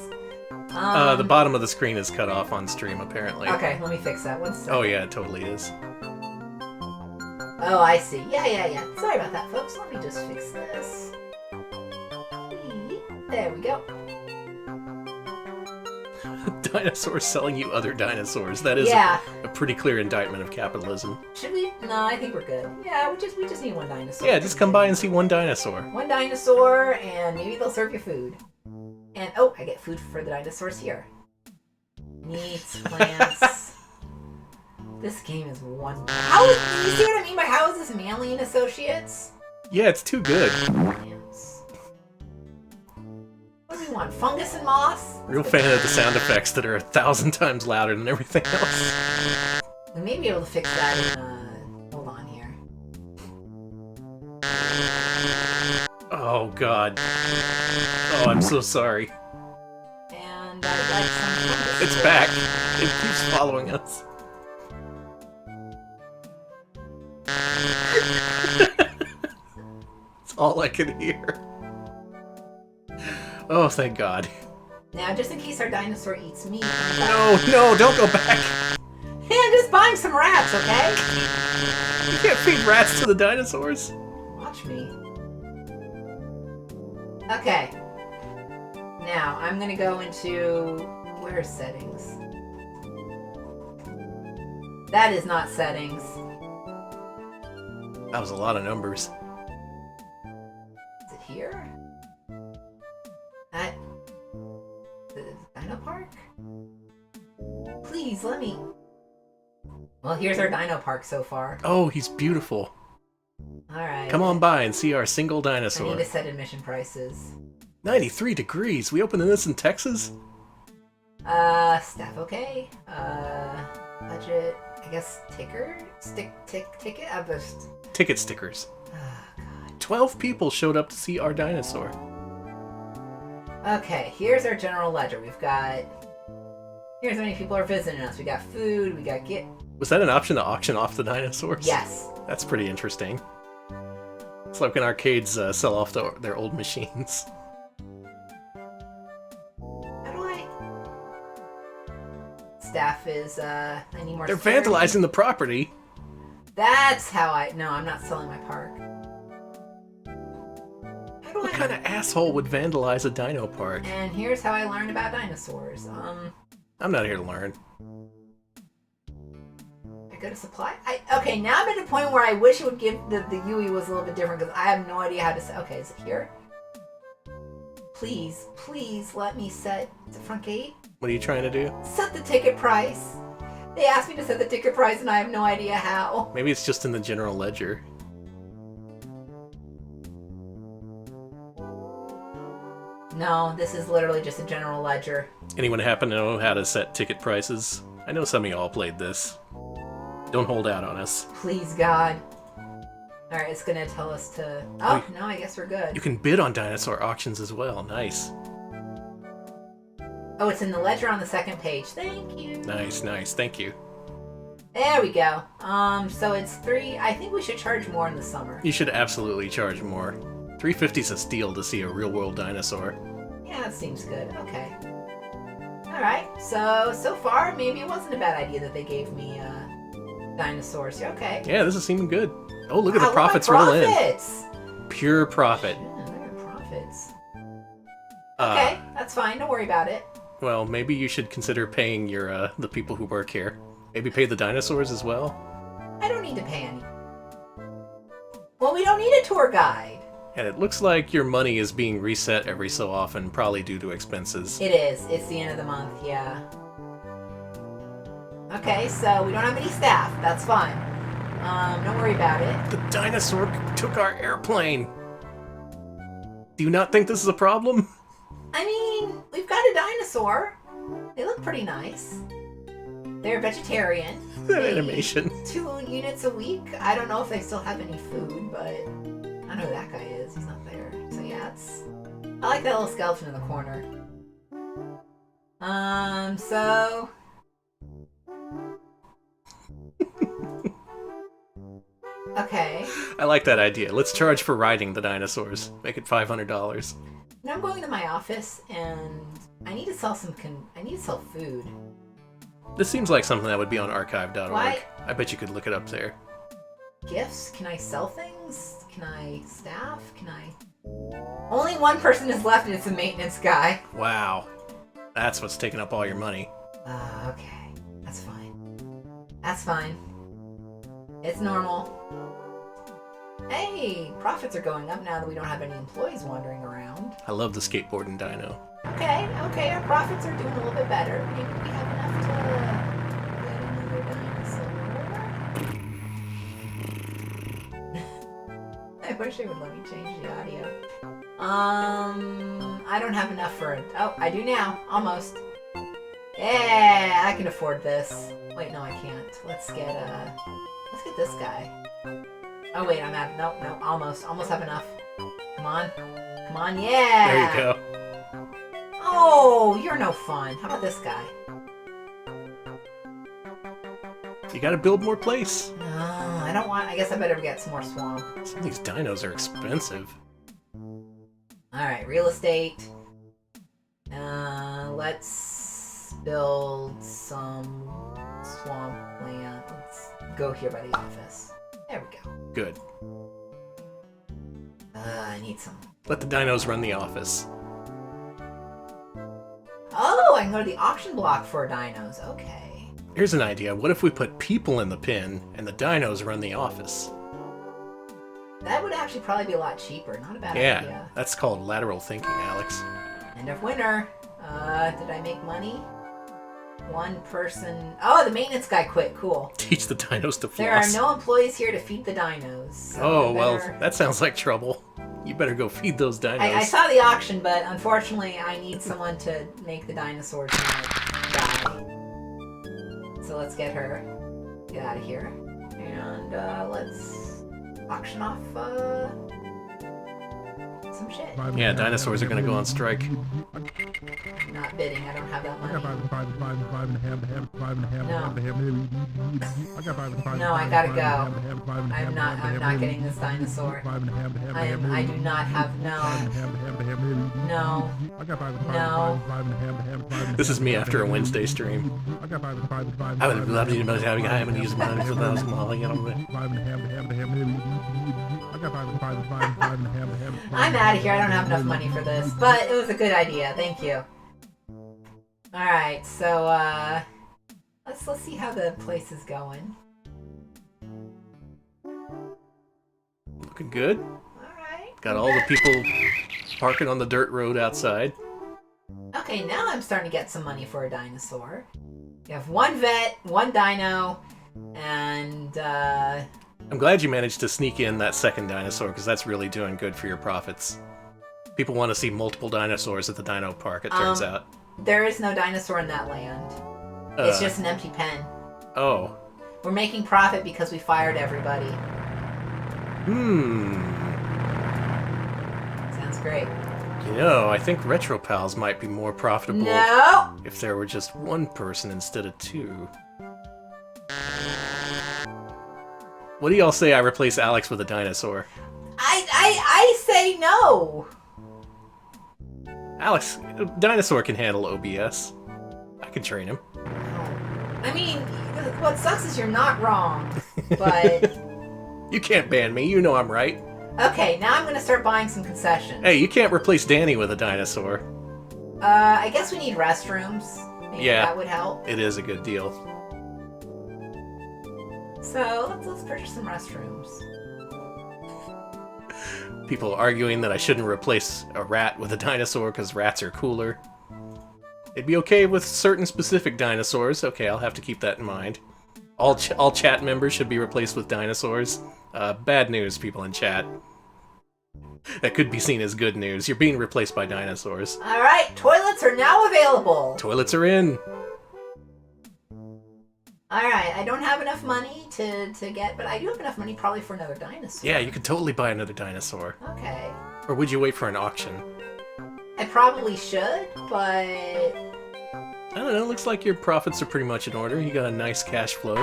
Speaker 1: The bottom of the screen is cut off on stream, apparently.
Speaker 2: Okay, let me fix that. 1 second.
Speaker 1: Oh yeah, it totally is.
Speaker 2: Oh, I see. Yeah. Sorry about that, folks. Let me just fix this. There we go.
Speaker 1: Dinosaurs selling you other dinosaurs. That is
Speaker 2: Yeah.
Speaker 1: a pretty clear indictment of capitalism.
Speaker 2: Should we? No, I think we're good. Yeah, we just need one dinosaur.
Speaker 1: Yeah, just come by and see one dinosaur.
Speaker 2: One dinosaur, and maybe they'll serve you food. And, oh, I get food for the dinosaurs here. Meats, plants. This game is wonderful. You see what I mean by how is this Manly and Associates?
Speaker 1: Yeah, it's too good.
Speaker 2: Plants. What do we want? Fungus and moss?
Speaker 1: Real fan of the sound effects that are 1,000 times louder than everything else.
Speaker 2: We may be able to fix that in, hold on here.
Speaker 1: Oh god. Oh, I'm so sorry.
Speaker 2: And I'd like some fungus.
Speaker 1: It's back. It keeps following us. It's all I can hear. Oh, thank God.
Speaker 2: Now, just in case our dinosaur eats meat.
Speaker 1: No, don't go back.
Speaker 2: Hey, I'm just buying some rats, okay?
Speaker 1: You can't feed rats to the dinosaurs.
Speaker 2: Watch me. Okay. Now, I'm gonna go into... Where's settings? That is not settings.
Speaker 1: That was a lot of numbers.
Speaker 2: Is it here? That... The Dino Park? Please, let me... Well, here's our Dino Park so far.
Speaker 1: Oh, he's beautiful.
Speaker 2: Alright.
Speaker 1: Come on by and see our single
Speaker 2: I
Speaker 1: dinosaur.
Speaker 2: need to set admission prices.
Speaker 1: 93 degrees. We opening this in Texas?
Speaker 2: Staff okay. Budget. I guess ticket? I just...
Speaker 1: Ticket stickers.
Speaker 2: Oh, God.
Speaker 1: 12 people showed up to see our dinosaur.
Speaker 2: Okay, here's our general ledger. We've got... Here's how many people are visiting us. We got food, we got
Speaker 1: Was that an option to auction off the dinosaurs?
Speaker 2: Yes.
Speaker 1: That's pretty interesting. It's like when arcades sell off their old machines.
Speaker 2: How do I... Staff is, I need more
Speaker 1: They're
Speaker 2: security.
Speaker 1: vandalizing the property.
Speaker 2: That's how I... No, I'm not selling my park. How do
Speaker 1: What
Speaker 2: I...
Speaker 1: kind of asshole would vandalize a dino park?
Speaker 2: And here's how I learned about dinosaurs.
Speaker 1: I'm not here to learn.
Speaker 2: I go to supply. Okay, now I'm at a point where I wish it would give the UI was a little bit different because I have no idea how to set. Okay, is it here? Please let me set the front gate.
Speaker 1: What are you trying to do?
Speaker 2: Set the ticket price. They asked me to set the ticket price and I have no idea how.
Speaker 1: Maybe it's just in the general ledger.
Speaker 2: No, this is literally just a general ledger.
Speaker 1: Anyone happen to know how to set ticket prices? I know some of y'all played this. Don't hold out on us.
Speaker 2: Please, God. Alright, it's gonna tell us to... Oh, no, I guess we're good.
Speaker 1: You can bid on dinosaur auctions as well. Nice.
Speaker 2: Oh, it's in the ledger on the second page. Thank you.
Speaker 1: Nice. Thank you.
Speaker 2: There we go. So it's 3... I think we should charge more in the summer.
Speaker 1: You should absolutely charge more. $350's a steal to see a real-world dinosaur.
Speaker 2: Yeah, that seems good. Okay. Alright, so far, maybe it wasn't a bad idea that they gave me, dinosaurs. Yeah, okay.
Speaker 1: Yeah, this is seeming good. Oh, look at
Speaker 2: Wow,
Speaker 1: the profits
Speaker 2: look at
Speaker 1: roll
Speaker 2: my
Speaker 1: in.
Speaker 2: profits.
Speaker 1: Pure profit.
Speaker 2: Yeah, look at profits.
Speaker 1: Uh,
Speaker 2: Okay, that's fine. Don't worry about it.
Speaker 1: Well, maybe you should consider paying your the people who work here. Maybe pay the dinosaurs as well.
Speaker 2: I don't need to pay any. Well, we don't need a tour guide.
Speaker 1: And it looks like your money is being reset every so often, probably due to expenses.
Speaker 2: It is. It's the end of the month, yeah. Okay, so we don't have any staff. That's fine. Don't worry about it.
Speaker 1: The dinosaur took our airplane! Do you not think this is a problem?
Speaker 2: I mean, we've got a dinosaur. They look pretty nice. They're vegetarian.
Speaker 1: That
Speaker 2: They
Speaker 1: animation.
Speaker 2: eat 2 units a week. I don't know if they still have any food, but I don't know who that guy is. He's not there. So yeah, I like that little skeleton in the corner. So okay.
Speaker 1: I like that idea. Let's charge for riding the dinosaurs. Make it $500.
Speaker 2: Now I'm going to my office and I need to sell I need to sell food.
Speaker 1: This seems like something that would be on archive.org.
Speaker 2: Why?
Speaker 1: I bet you could look it up there.
Speaker 2: Gifts? Can I sell things? Can I staff? Can I... Only one person is left and it's a maintenance guy.
Speaker 1: Wow. That's what's taking up all your money.
Speaker 2: Okay. That's fine. That's fine. It's normal. Hey, profits are going up now that we don't have any employees wandering around.
Speaker 1: I love the skateboarding dino.
Speaker 2: Okay, our profits are doing a little bit better. Maybe we have enough to get another dinosaur. I wish they would let me change the audio. I don't have enough for it. Oh, I do now. Almost. Yeah, I can afford this. Wait, no, I can't. Let's get this guy. Oh wait, I'm at no, almost have enough. Come on, yeah.
Speaker 1: There you go.
Speaker 2: Oh, you're no fun. How about this guy?
Speaker 1: You gotta build more place.
Speaker 2: No, I don't want. I guess I better get some more swamp.
Speaker 1: Some of these dinos are expensive.
Speaker 2: All right, real estate. Let's build some swamp land. Let's go here by the office. There we go.
Speaker 1: Good.
Speaker 2: I need some.
Speaker 1: Let the dinos run the office.
Speaker 2: Oh, I can go to the auction block for dinos. Okay.
Speaker 1: Here's an idea. What if we put people in the pen and the dinos run the office?
Speaker 2: That would actually probably be a lot cheaper. Not a bad
Speaker 1: Yeah,
Speaker 2: idea.
Speaker 1: that's called lateral thinking, Alex.
Speaker 2: End of winter. Did I make money? One person. Oh, the maintenance guy quit. Cool.
Speaker 1: Teach the dinos to floss.
Speaker 2: There are no employees here to feed the dinos. So
Speaker 1: Oh,
Speaker 2: I
Speaker 1: well,
Speaker 2: better-
Speaker 1: that sounds like trouble. You better go feed those dinos.
Speaker 2: I saw the auction, but unfortunately, I need someone to make the dinosaurs not die. So let's get her. Get out of here. And let's auction off some shit.
Speaker 1: Yeah, dinosaurs are gonna go on strike.
Speaker 2: Not bidding. I don't have that money. No, I gotta go. I'm not getting this dinosaur. I do not have, no.
Speaker 1: This is me after a Wednesday stream. I would love to having use money for those smaller,
Speaker 2: I'm out of here. I don't have enough money for this, but it was a good idea. Thank you. All right, so let's see how the place is going.
Speaker 1: Looking good.
Speaker 2: All right.
Speaker 1: Got all the people parking on the dirt road outside.
Speaker 2: Okay, now I'm starting to get some money for a dinosaur. You have one vet, one dino, and
Speaker 1: I'm glad you managed to sneak in that second dinosaur, because that's really doing good for your profits. People want to see multiple dinosaurs at the dino park, it turns out.
Speaker 2: there is no dinosaur in that land. It's just an empty pen.
Speaker 1: Oh.
Speaker 2: We're making profit because we fired everybody. Sounds great.
Speaker 1: You know, I think RetroPals might be more profitable
Speaker 2: No!
Speaker 1: if there were just one person instead of two. What do y'all say I replace Alex with a dinosaur?
Speaker 2: I say no!
Speaker 1: Alex, a dinosaur can handle OBS. I can train him.
Speaker 2: I mean, what sucks is you're not wrong, but...
Speaker 1: You can't ban me, you know I'm right.
Speaker 2: Okay, now I'm gonna start buying some concessions.
Speaker 1: Hey, you can't replace Danny with a dinosaur.
Speaker 2: I guess we need restrooms. Maybe
Speaker 1: Yeah.
Speaker 2: that would help.
Speaker 1: It is a good deal.
Speaker 2: So let's purchase some restrooms.
Speaker 1: People arguing that I shouldn't replace a rat with a dinosaur because rats are cooler. It'd be okay with certain specific dinosaurs. Okay, I'll have to keep that in mind. All chat members should be replaced with dinosaurs. Bad news, people in chat. That could be seen as good news. You're being replaced by dinosaurs.
Speaker 2: All right, toilets are now available.
Speaker 1: Toilets are in.
Speaker 2: All right, I don't have enough money to get, but I do have enough money probably for another dinosaur.
Speaker 1: Yeah, you could totally buy another dinosaur.
Speaker 2: Okay.
Speaker 1: Or would you wait for an auction?
Speaker 2: I probably should, but
Speaker 1: I don't know, looks like your profits are pretty much in order. You got a nice cash flow.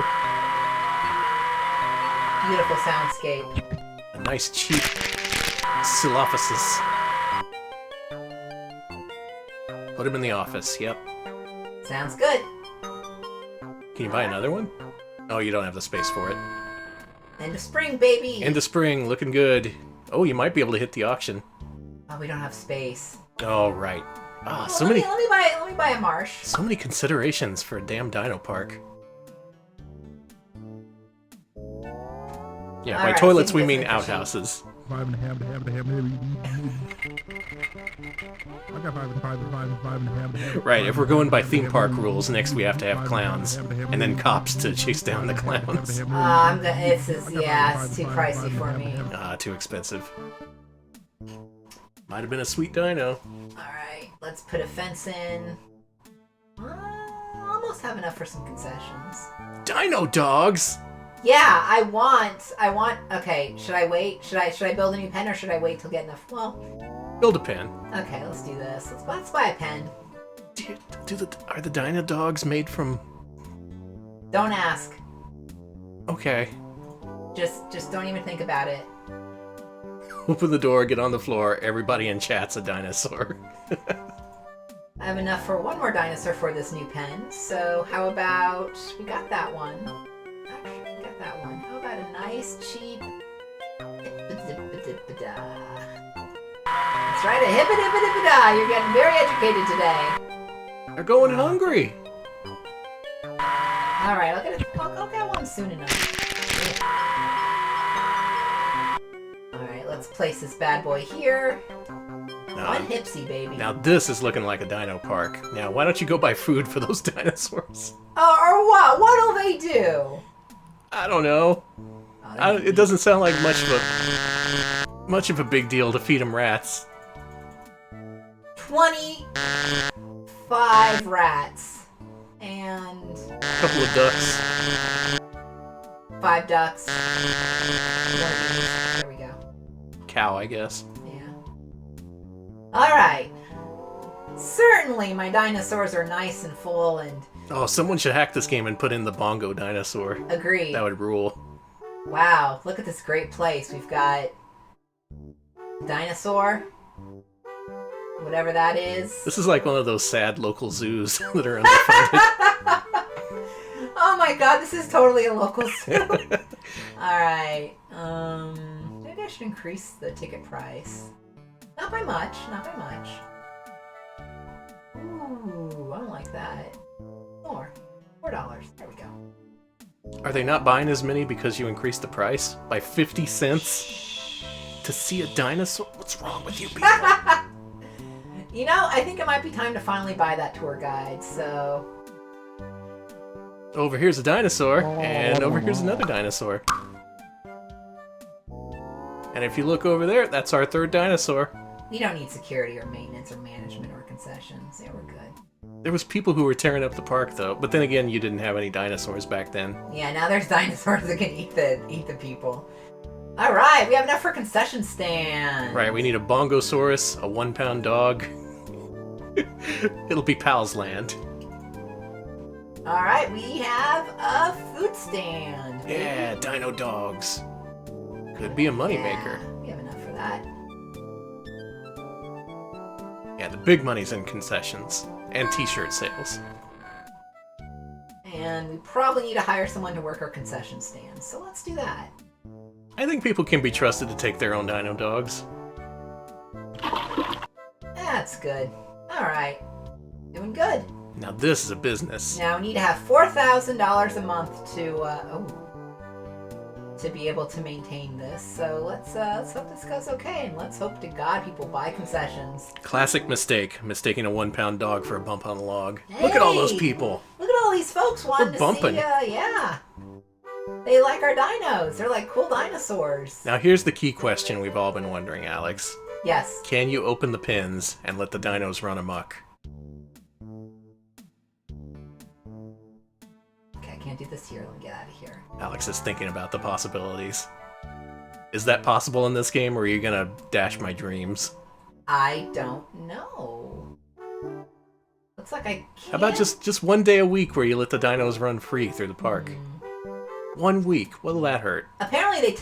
Speaker 2: beautiful soundscape.
Speaker 1: A nice cheap Silophysis. Put him in the office, yep.
Speaker 2: Sounds good.
Speaker 1: Can you buy another one? Oh, you don't have the space for it.
Speaker 2: End of spring, baby.
Speaker 1: End of spring, looking good. Oh, you might be able to hit the auction.
Speaker 2: Oh, we don't have space.
Speaker 1: Oh, right. Ah,
Speaker 2: Well,
Speaker 1: so
Speaker 2: let
Speaker 1: many,
Speaker 2: me buy a marsh.
Speaker 1: so many considerations for a damn dino park. Yeah, by
Speaker 2: Alright,
Speaker 1: toilets
Speaker 2: so
Speaker 1: we
Speaker 2: you
Speaker 1: mean
Speaker 2: get some
Speaker 1: outhouses.
Speaker 8: I got five and a half.
Speaker 1: Right, if we're going by theme park rules, next we have to have clowns, and then cops to chase down the clowns.
Speaker 2: It's too pricey for me.
Speaker 1: Ah, too expensive. Might have been a sweet dino.
Speaker 2: Alright, let's put a fence in. Almost have enough for some concessions.
Speaker 1: Dino dogs!
Speaker 2: Yeah, I want, okay, should I wait? Should I build a new pen or should I wait till get enough? Well,
Speaker 1: Build a pen.
Speaker 2: okay, let's do this. Let's buy a pen.
Speaker 1: Are the dino dogs made from...
Speaker 2: Don't ask.
Speaker 1: Okay.
Speaker 2: Just don't even think about it.
Speaker 1: Open the door, get on the floor, everybody in chat's a dinosaur.
Speaker 2: I have enough for one more dinosaur for this new pen, so how about, we got that one. Actually, we got that one. How about a nice, cheap... That's right, a hippa-dippa-dippa-da! You're getting very educated today.
Speaker 1: They're going hungry!
Speaker 2: Alright, I'll get one soon enough. Alright, let's place this bad boy here. One hipsy, baby.
Speaker 1: Now this is looking like a dino park. Now, why don't you go buy food for those dinosaurs?
Speaker 2: Or what? What'll they do?
Speaker 1: I don't know. It doesn't sound like much of a big deal to feed them rats.
Speaker 2: 25 rats. And...
Speaker 1: A couple of ducks.
Speaker 2: 5 ducks. There we go.
Speaker 1: Cow, I guess.
Speaker 2: Yeah. Alright. Certainly my dinosaurs are nice and full and...
Speaker 1: Oh, someone should hack this game and put in the bongo dinosaur.
Speaker 2: Agreed.
Speaker 1: That would rule.
Speaker 2: Wow, look at this great place. We've got... dinosaur. Whatever that is.
Speaker 1: This is like one of those sad local zoos that are underfunded.
Speaker 2: Oh my god, this is totally a local zoo. Alright, maybe I should increase the ticket price. Not by much, not by much. Ooh, I don't like that. More. $4. There we go.
Speaker 1: Are they not buying as many because you increased the price by 50 cents to see a dinosaur? What's wrong with you people?
Speaker 2: You know, I think it might be time to finally buy that tour guide, so...
Speaker 1: Over here's a dinosaur, and over here's another dinosaur. And if you look over there, that's our third dinosaur.
Speaker 2: We don't need security or maintenance or management or concessions. Yeah, we're good.
Speaker 1: There was people who were tearing up the park, though. But then again, you didn't have any dinosaurs back then.
Speaker 2: Yeah, now there's dinosaurs that can eat the people. Alright, we have enough for concession stand.
Speaker 1: Right, we need a bongosaurus, a 1-pound dog. It'll be Pal's Land.
Speaker 2: Alright, we have a food stand.
Speaker 1: Yeah, dino dogs. Could be a moneymaker.
Speaker 2: Yeah, we have enough for that.
Speaker 1: Yeah, the big money's in concessions. And t-shirt sales.
Speaker 2: And we probably need to hire someone to work our concession stand, so let's do that.
Speaker 1: I think people can be trusted to take their own dino dogs.
Speaker 2: That's good. All right. Doing good.
Speaker 1: Now this is a business.
Speaker 2: Now we need to have $4,000 a month to be able to maintain this. So let's hope this goes okay, and let's hope to God people buy concessions.
Speaker 1: Classic mistake, mistaking a 1-pound dog for a bump on a log. Look at all those
Speaker 2: Hey!
Speaker 1: people.
Speaker 2: Look at all these folks wanting to
Speaker 1: bumping.
Speaker 2: see. Yeah. They like our dinos. They're like cool dinosaurs.
Speaker 1: Now here's the key question we've all been wondering, Alex.
Speaker 2: Yes.
Speaker 1: Can you open the pins and let the dinos run amok?
Speaker 2: Okay, I can't do this here. Let me get out of here.
Speaker 1: Alex is thinking about the possibilities. Is that possible in this game, or are you gonna dash my dreams?
Speaker 2: I don't know. Looks like I can't.
Speaker 1: How about just one day a week where you let the dinos run free through the park? 1 week. What'll that hurt?
Speaker 2: Apparently, they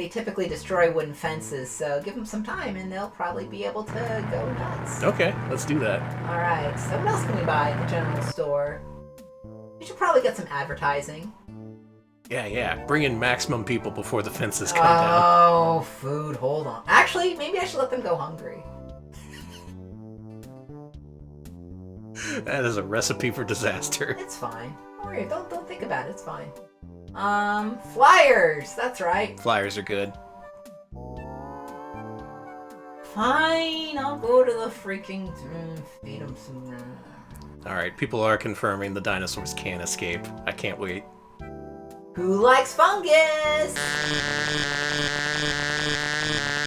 Speaker 2: typically destroy wooden fences. So give them some time, and they'll probably be able to go nuts.
Speaker 1: Okay, let's do that.
Speaker 2: All right. So what else can we buy in the general store? We should probably get some advertising.
Speaker 1: Yeah. Bring in maximum people before the fences come down.
Speaker 2: Oh, food. Hold on. Actually, maybe I should let them go hungry.
Speaker 1: That is a recipe for disaster.
Speaker 2: It's fine. Don't worry. Don't think about it. It's fine. Flyers. That's right.
Speaker 1: Flyers are good.
Speaker 2: Fine. I'll go to the freaking feed them some.
Speaker 1: Alright, people are confirming the dinosaurs can't escape. I can't wait.
Speaker 2: Who likes fungus?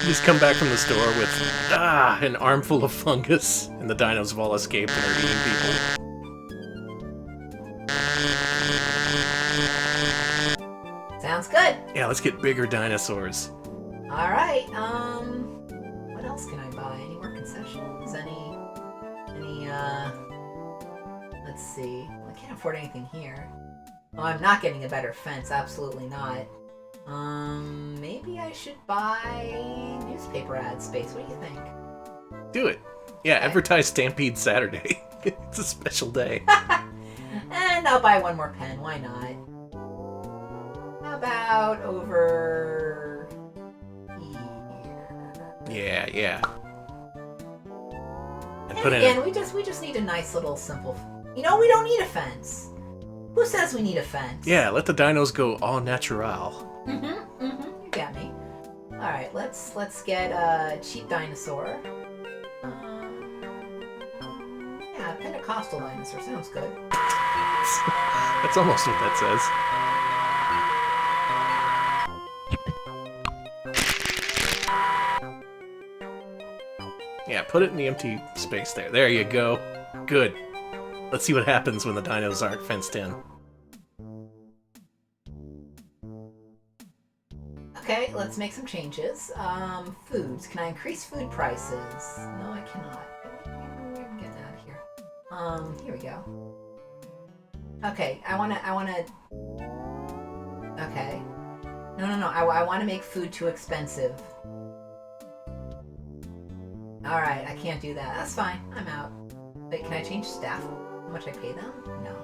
Speaker 1: You just come back from the store with, an armful of fungus, and the dinos have all escaped and are eating people.
Speaker 2: Sounds good.
Speaker 1: Yeah, let's get bigger dinosaurs.
Speaker 2: All right. What else can I buy? Any more concessions? Any? Let's see. Well, I can't afford anything here. Oh, I'm not getting a better fence. Absolutely not. Maybe I should buy newspaper ad space. What do you think?
Speaker 1: Do it. Yeah,
Speaker 2: Okay.
Speaker 1: advertise Stampede Saturday. It's a special day.
Speaker 2: And I'll buy one more pen. Why not? How about over here?
Speaker 1: Yeah. And
Speaker 2: And
Speaker 1: put
Speaker 2: again,
Speaker 1: in.
Speaker 2: we just need a nice little simple. You know, we don't need a fence. Who says we need a fence?
Speaker 1: Yeah, let the dinos go all natural.
Speaker 2: You got me. All right, let's get a cheap dinosaur. Yeah, a Pentecostal dinosaur sounds good.
Speaker 1: That's almost what that says. Yeah, put it in the empty space there. There you go. Good. Let's see what happens when the dinos aren't fenced in.
Speaker 2: Okay, let's make some changes. Foods. Can I increase food prices? No, I cannot. I'm getting out of here. Here we go. Okay, I wanna. Okay. No. I wanna make food too expensive. Alright, I can't do that. That's fine. I'm out. Wait, can I change staff? How much I pay them? No.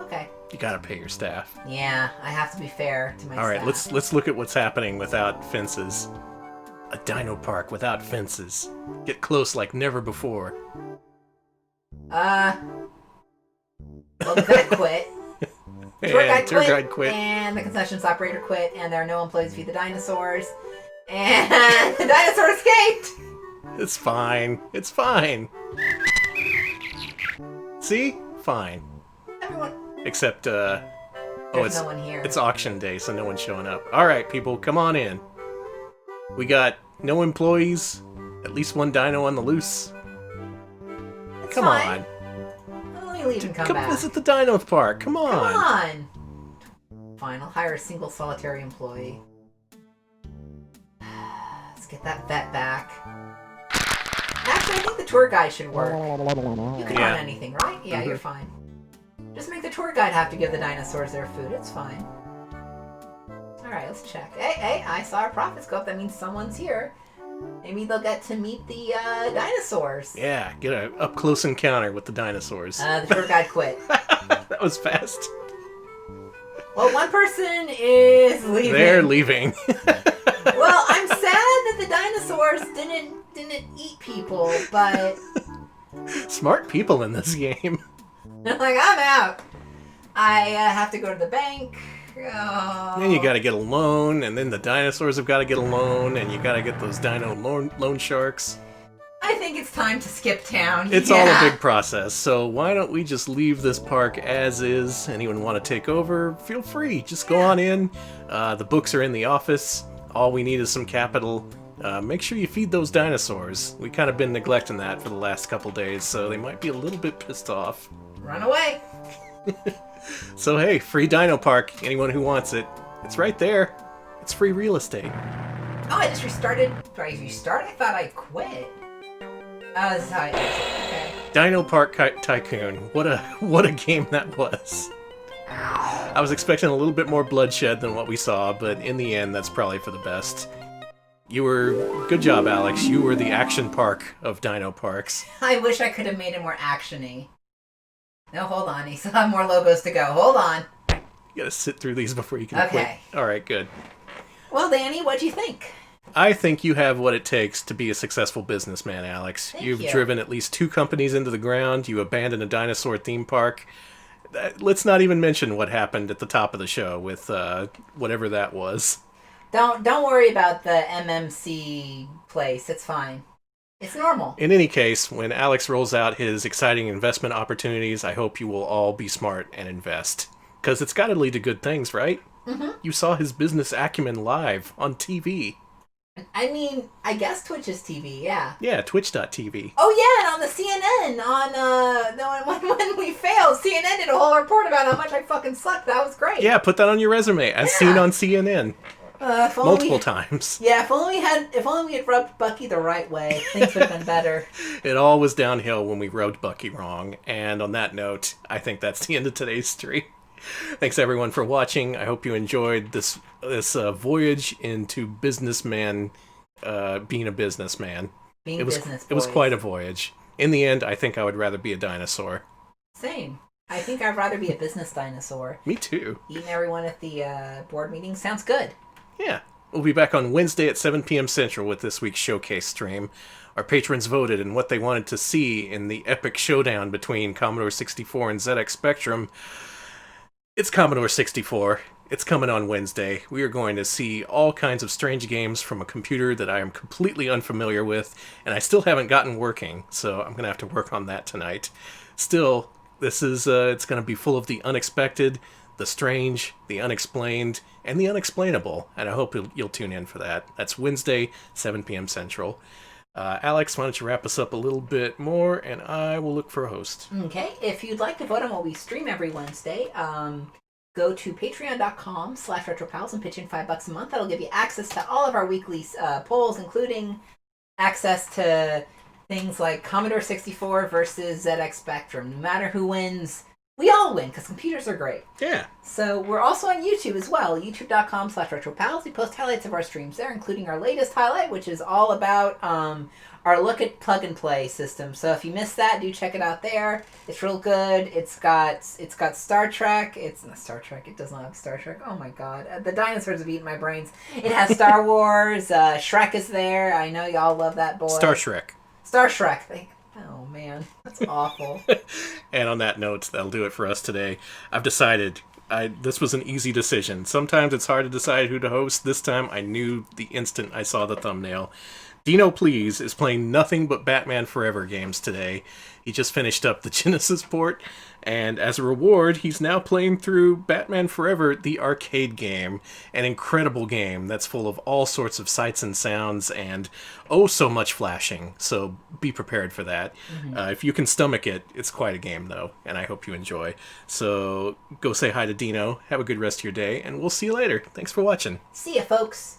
Speaker 2: Okay.
Speaker 1: You gotta pay your staff.
Speaker 2: Yeah, I have to be fair to my
Speaker 1: All right,
Speaker 2: staff.
Speaker 1: let's look at what's happening without fences. A dino park without fences. Get close like never before.
Speaker 2: Well, the vet quit. Tour guide quit. And the concessions operator quit. And there are no employees to feed the dinosaurs. And the dinosaur escaped!
Speaker 1: It's fine. It's fine. See? Fine.
Speaker 2: Everyone.
Speaker 1: Except,
Speaker 2: There's
Speaker 1: it's
Speaker 2: no one here.
Speaker 1: It's auction day, so no one's showing up. All right, people, come on in. We got no employees, at least one dino on the loose.
Speaker 2: It's
Speaker 1: Come
Speaker 2: fine.
Speaker 1: on.
Speaker 2: Let me leave and come
Speaker 1: Come
Speaker 2: back.
Speaker 1: visit the dino park. Come on.
Speaker 2: Come on! Fine, I'll hire a single solitary employee. Let's get that vet back. Actually, I think the tour guide should work. You can
Speaker 1: Yeah.
Speaker 2: run anything, right? Yeah, you're fine. Just make the tour guide have to give the dinosaurs their food. It's fine. Alright, let's check. Hey, I saw our profits go up. That means someone's here. Maybe they'll get to meet the dinosaurs.
Speaker 1: Yeah, get a up-close encounter with the dinosaurs.
Speaker 2: The tour guide quit.
Speaker 1: That was fast.
Speaker 2: Well, one person is leaving.
Speaker 1: They're leaving.
Speaker 2: Well, I'm sad that the dinosaurs didn't eat people, but
Speaker 1: Smart people in this game.
Speaker 2: Like, I'm out. I have to go to the bank. Oh.
Speaker 1: Then you gotta get a loan, and then the dinosaurs have gotta get a loan, and you gotta get those dino loan sharks.
Speaker 2: I think it's time to skip town.
Speaker 1: It's all a big process, so why don't we just leave this park as is? Anyone want to take over? Feel free. Just go on in. The books are in the office. All we need is some capital. Make sure you feed those dinosaurs. We kind of been neglecting that for the last couple days, so they might be a little bit pissed off.
Speaker 2: Run away.
Speaker 1: So hey, free Dino Park. Anyone who wants it, it's right there. It's free real estate.
Speaker 2: Oh, I just restarted. Did I restart? I thought I quit. Oh, this is how I exit. Okay.
Speaker 1: Dino Park Tycoon. What a game that was. I was expecting a little bit more bloodshed than what we saw, but in the end, that's probably for the best. Good job, Alex. You were the action park of Dino Parks.
Speaker 2: I wish I could have made it more action-y. No, hold on. You still have more logos to go. Hold on.
Speaker 1: You gotta sit through these before you can quit. Alright, good.
Speaker 2: Well, Danny, what do you think?
Speaker 1: I think you have what it takes to be a successful businessman, Alex. You've driven at least 2 companies into the ground. You abandoned a dinosaur theme park. Let's not even mention what happened at the top of the show with whatever that was.
Speaker 2: Don't worry about the MMC place. It's fine. It's normal.
Speaker 1: In any case, when Alex rolls out his exciting investment opportunities, I hope you will all be smart and invest. Because it's got to lead to good things, right? Mm-hmm. You saw his business acumen live on TV.
Speaker 2: I mean, I guess Twitch is TV, yeah.
Speaker 1: Yeah, twitch.tv.
Speaker 2: Oh yeah, and on the CNN, when we failed, CNN did a whole report about how much I fucking sucked. That was great.
Speaker 1: Yeah, put that on your resume, as seen on CNN. Multiple times.
Speaker 2: Yeah, if only we had rubbed Bucky the right way, things would have been better.
Speaker 1: It all was downhill when we rubbed Bucky wrong. And on that note, I think that's the end of today's stream. Thanks everyone for watching. I hope you enjoyed this voyage into businessman, being a businessman. It was quite a voyage. In the end, I think I would rather be a dinosaur.
Speaker 2: Same. I think I'd rather be a business dinosaur.
Speaker 1: Me too.
Speaker 2: Eating everyone at the board meeting sounds good.
Speaker 1: Yeah. We'll be back on Wednesday at 7 p.m. Central with this week's showcase stream. Our patrons voted in what they wanted to see in the epic showdown between Commodore 64 and ZX Spectrum. It's Commodore 64. It's coming on Wednesday. We are going to see all kinds of strange games from a computer that I am completely unfamiliar with, and I still haven't gotten working, so I'm going to have to work on that tonight. Still, this is it's going to be full of the unexpected, the strange, the unexplained, and the unexplainable, and I hope you'll tune in for that. That's Wednesday, 7 p.m. Central. Alex, why don't you wrap us up a little bit more, and I will look for a host.
Speaker 2: Okay, if you'd like to vote on what we stream every Wednesday, go to patreon.com/retropals and pitch in $5 a month. That'll give you access to all of our weekly polls, including access to things like Commodore 64 versus ZX Spectrum. No matter who wins, we all win, because computers are great.
Speaker 1: Yeah.
Speaker 2: So we're also on YouTube as well, youtube.com/retropals. We post highlights of our streams there, including our latest highlight, which is all about our look at plug-and-play system. So if you missed that, do check it out there. It's real good. It's got Star Trek. It's not Star Trek. It does not have Star Trek. Oh my god. The dinosaurs have eaten my brains. It has Star Wars. Shrek is there. I know y'all love that boy.
Speaker 1: Star Shrek.
Speaker 2: Oh man, that's awful.
Speaker 1: And on that note, that'll do it for us today. I've decided this was an easy decision. Sometimes it's hard to decide who to host. This time I knew the instant I saw the thumbnail. Dino Please is playing nothing but Batman Forever games today. He just finished up the Genesis port, and as a reward, he's now playing through Batman Forever, the arcade game. An incredible game that's full of all sorts of sights and sounds and oh so much flashing, so be prepared for that. Mm-hmm. If you can stomach it, it's quite a game though, and I hope you enjoy. So go say hi to Dino, have a good rest of your day, and we'll see you later. Thanks for watching.
Speaker 2: See ya, folks.